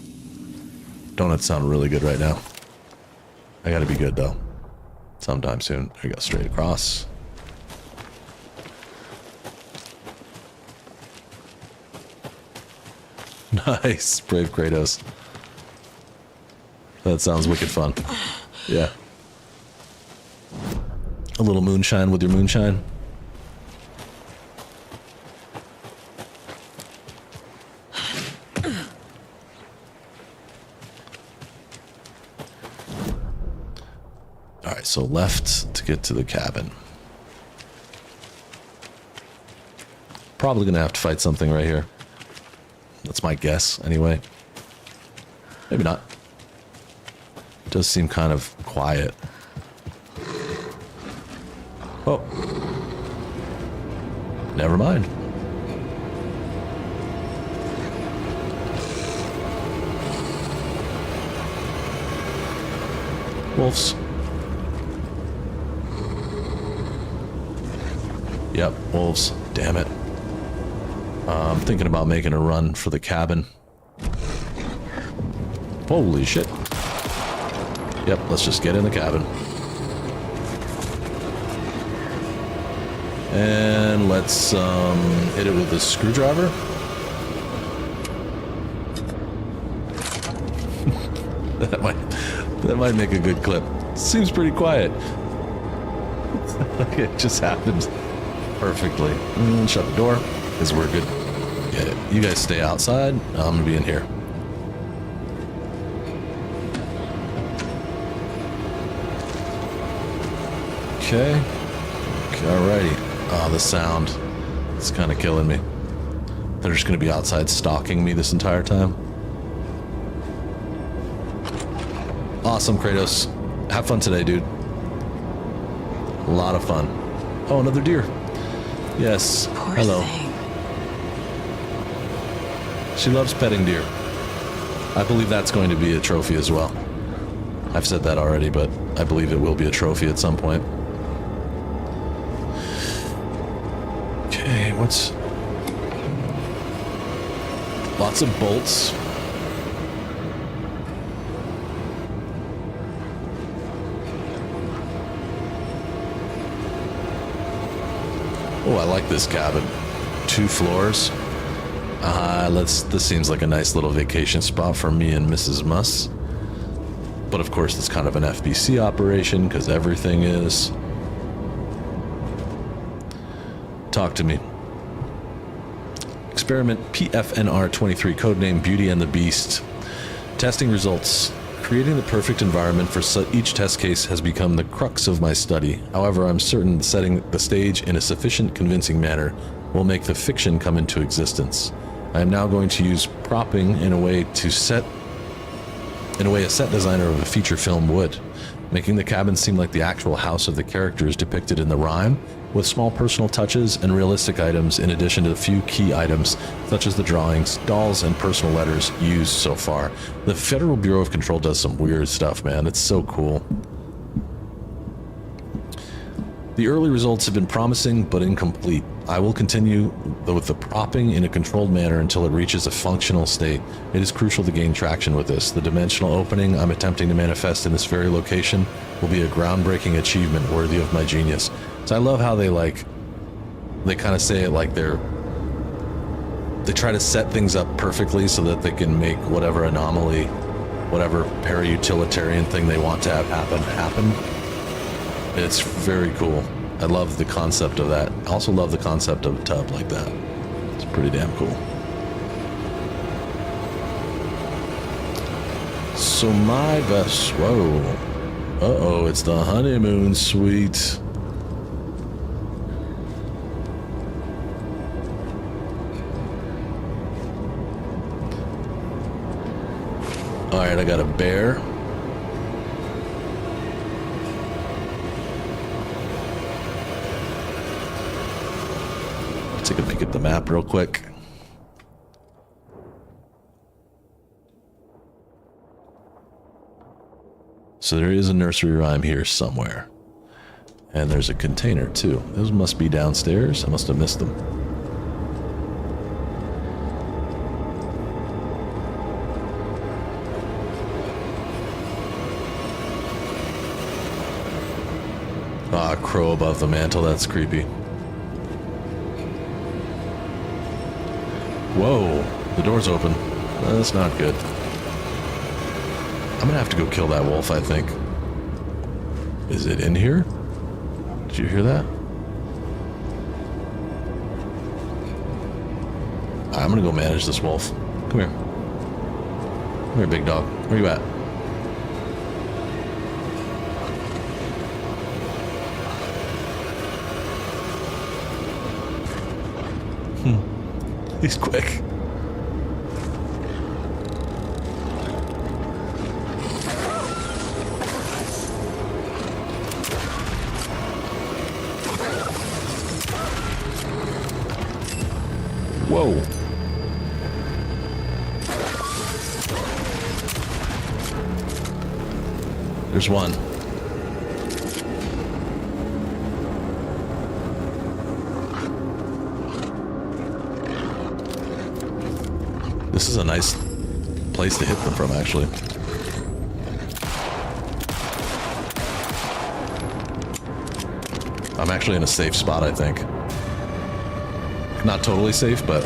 Donuts sound really good right now. I gotta be good though. Sometime soon. There you go, straight across. Nice, brave Kratos. That sounds wicked fun. Yeah. A little moonshine with your moonshine. Alright, so left to get to the cabin. Probably gonna have to fight something right here. That's my guess, anyway. Maybe not. It does seem kind of quiet. Oh. Never mind. Wolves. Yep, wolves. Damn it. I'm thinking about making a run for the cabin. Holy shit. Yep, let's just get in the cabin. And let's hit it with the screwdriver. that might make a good clip. Seems pretty quiet. It just happened perfectly. Shut the door, because we're good. Yeah, you guys stay outside. I'm gonna be in here. Okay. Alrighty. Oh, the sound. It's kind of killing me. They're just gonna be outside stalking me this entire time. Awesome, Kratos. Have fun today, dude. A lot of fun. Oh, another deer. Yes. Poor Hello. thing. She loves petting deer. I believe that's going to be a trophy as well. I've said that already, but I believe it will be a trophy at some point. Okay, what's... Lots of bolts. Oh, I like this cabin. 2 floors. This seems like a nice little vacation spot for me and Mrs. Muss. But of course, it's kind of an FBC operation, because everything is. Talk to me. Experiment PFNR-23, codename Beauty and the Beast. Testing results. Creating the perfect environment for each test case has become the crux of my study. However, I'm certain setting the stage in a sufficient convincing manner will make the fiction come into existence. I am now going to use propping in a way a set designer of a feature film would, making the cabin seem like the actual house of the characters depicted in the rhyme, with small personal touches and realistic items in addition to the few key items such as the drawings, dolls, and personal letters used so far. The Federal Bureau of Control does some weird stuff, man. It's so cool. The early results have been promising but incomplete. I will continue with the propping in a controlled manner until it reaches a functional state. It is crucial to gain traction with this. The dimensional opening I'm attempting to manifest in this very location will be a groundbreaking achievement worthy of my genius. So I love how they kind of say it like they try to set things up perfectly so that they can make whatever anomaly, whatever para-utilitarian thing they want to have happen. It's very cool. I love the concept of that. I also love the concept of a tub like that. It's pretty damn cool. So my best... Whoa. Uh-oh, it's the honeymoon suite. Alright, I got a bear. Take a peek at the map real quick. So there is a nursery rhyme here somewhere. And there's a container too. Those must be downstairs. I must have missed them. Ah, crow above the mantle. That's creepy. Whoa, the door's open. That's not good. I'm gonna have to go kill that wolf, I think. Is it in here? Did you hear that? I'm gonna go manage this wolf. Come here. Come here, big dog. Where you at? He's quick. Whoa. There's one. This is a nice place to hit them from, actually. I'm actually in a safe spot, I think. Not totally safe, but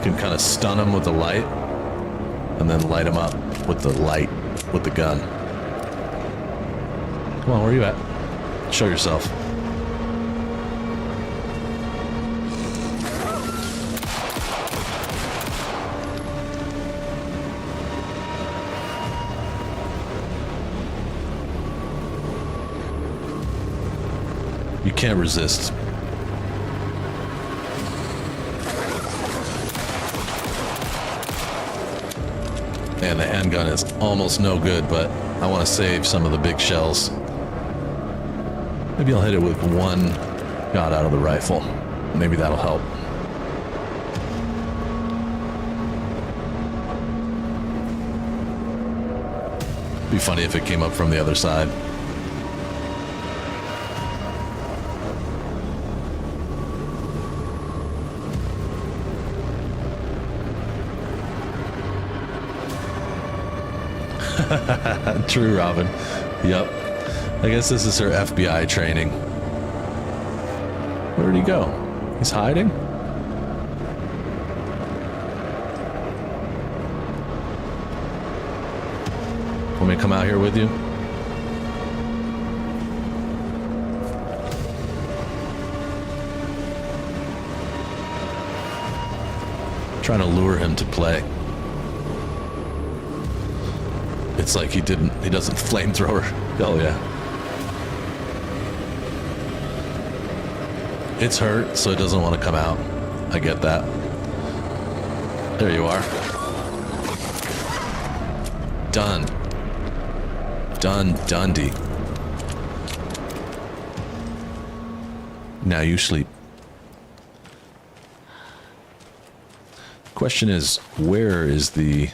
can kind of stun them with the light and then light them up with the light with the gun. Come on, where are you at? Show yourself. You can't resist. And the handgun is almost no good, but I want to save some of the big shells. Maybe I'll hit it with one shot out of the rifle. Maybe that'll help. Be funny if it came up from the other side. True, Robin. Yep. I guess this is her FBI training. Where did he go? He's hiding? Want me to come out here with you? Trying to lure him to play. It's like he doesn't flamethrower. Oh yeah. It's hurt, so it doesn't want to come out. I get that. There you are. Done. Done, Dundee. Now you sleep. Question is, where is the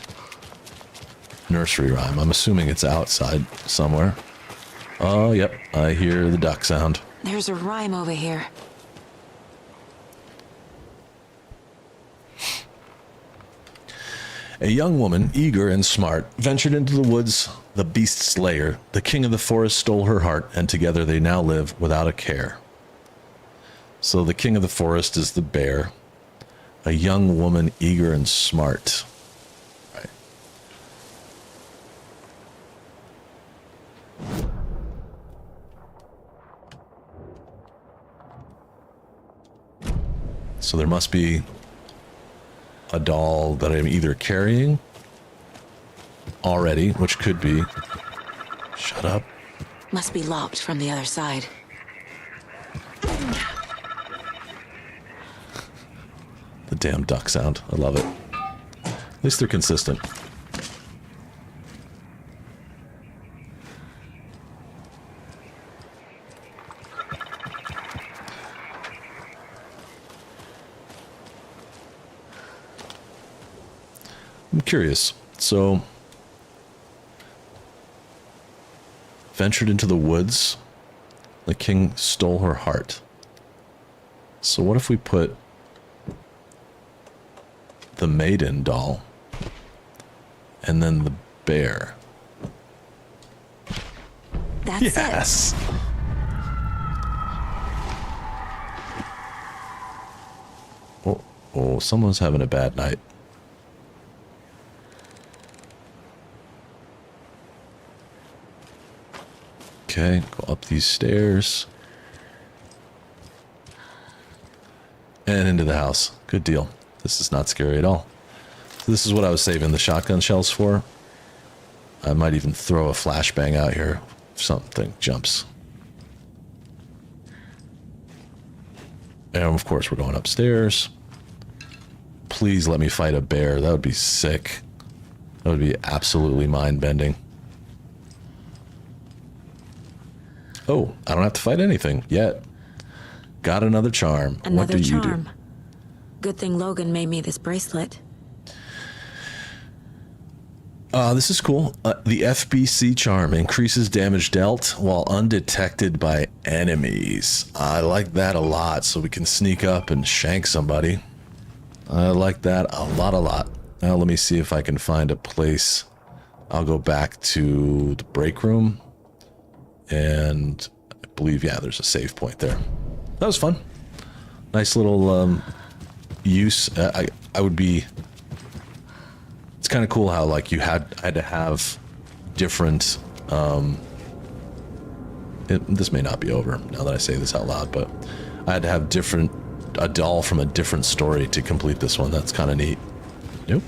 nursery rhyme? I'm assuming it's outside somewhere. Oh, yep. I hear the duck sound. There's a rhyme over here. A young woman, eager and smart, ventured into the woods, the beast's lair. The king of the forest stole her heart, and together they now live without a care. So the king of the forest is the bear. A young woman, eager and smart. Right. So there must be a doll that I'm either carrying already, which could be... Shut up. Must be lopped from the other side. The damn duck sound. I love it. At least they're consistent. I'm curious. So, ventured into the woods. The king stole her heart. So what if we put the maiden doll and then the bear? That's yes. it. Oh, someone's having a bad night. Okay, go up these stairs. And into the house. Good deal. This is not scary at all. So this is what I was saving the shotgun shells for. I might even throw a flashbang out here if something jumps. And of course, we're going upstairs. Please let me fight a bear. That would be sick. That would be absolutely mind-bending. Oh, I don't have to fight anything yet. Got another charm. Another what do you charm. do? Good thing Logan made me this bracelet. This is cool. The FBC charm increases damage dealt while undetected by enemies. I like that a lot, so we can sneak up and shank somebody. I like that a lot. Now let me see if I can find a place. I'll go back to the break room. And I believe, yeah, there's a save point there. That was fun. Nice little use. I would be... It's kind of cool how, like, I had to have different... this may not be over now that I say this out loud, but I had to have a doll from a different story to complete this one. That's kind of neat. Nope.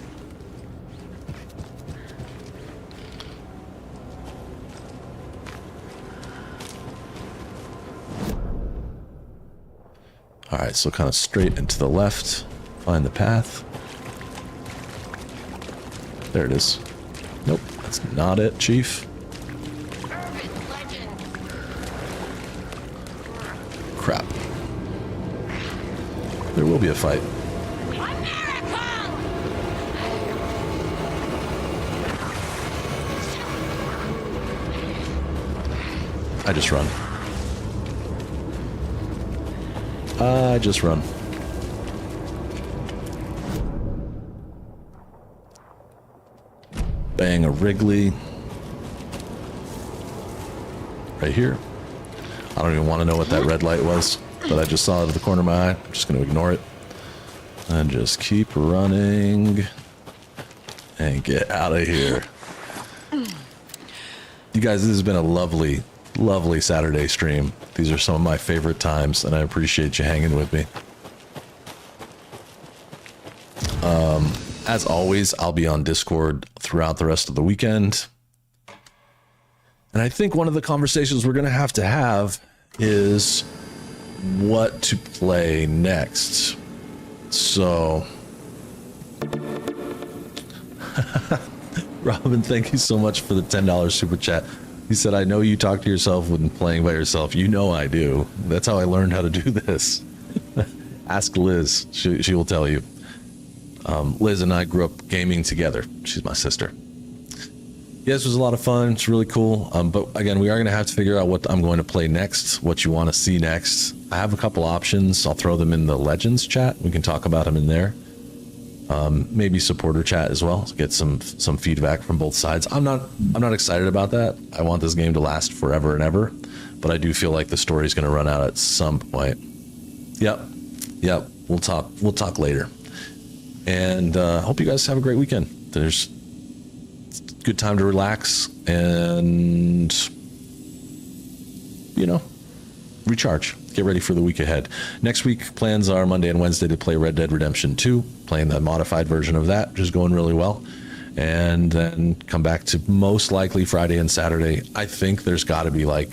Alright, so kind of straight and to the left. Find the path. There it is. Nope, that's not it, Chief. Crap. There will be a fight. I just run. I just run. Bang a Wrigley. Right here. I don't even want to know what that red light was, but I just saw it out of the corner of my eye. I'm just going to ignore it. And just keep running. And get out of here. You guys, this has been a lovely, lovely Saturday stream. These are some of my favorite times, and I appreciate you hanging with me. As always, I'll be on Discord throughout the rest of the weekend. And I think one of the conversations we're going to have is what to play next. So, Robin, thank you so much for the $10 super chat. He said, I know you talk to yourself when playing by yourself. You know I do. That's how I learned how to do this. Ask Liz. She will tell you. Liz and I grew up gaming together. She's my sister. Yes, it was a lot of fun. It's really cool. But again, we are going to have to figure out what I'm going to play next, what you want to see next. I have a couple options. I'll throw them in the Legends chat. We can talk about them in there. Maybe supporter chat as well. Get some feedback from both sides. I'm not excited about that. I want this game to last forever and ever, but I do feel like the story is going to run out at some point. Yep. We'll talk later. And hope you guys have a great weekend. There's a good time to relax and recharge. Get ready for the week ahead. Next week, plans are Monday and Wednesday to play Red Dead Redemption 2, playing the modified version of that, which is going really well. And then come back to most likely Friday and Saturday. I think there's got to be like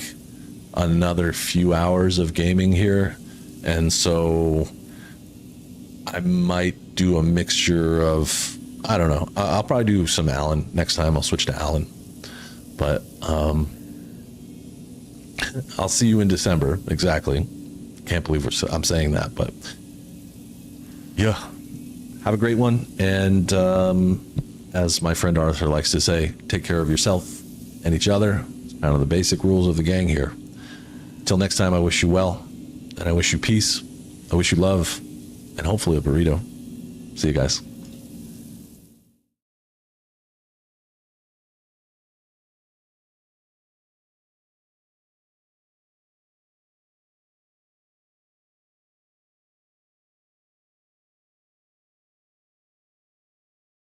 another few hours of gaming here. And so I might do a mixture of, I don't know. I'll probably do some Alan next time. I'll switch to Alan. But I'll see you in December. Exactly. Can't believe I'm saying that, but yeah. Have a great one. And as my friend Arthur likes to say, take care of yourself and each other. It's kind of the basic rules of the gang here. Till next time, I wish you well, and I wish you peace. I wish you love, and hopefully a burrito. See you guys.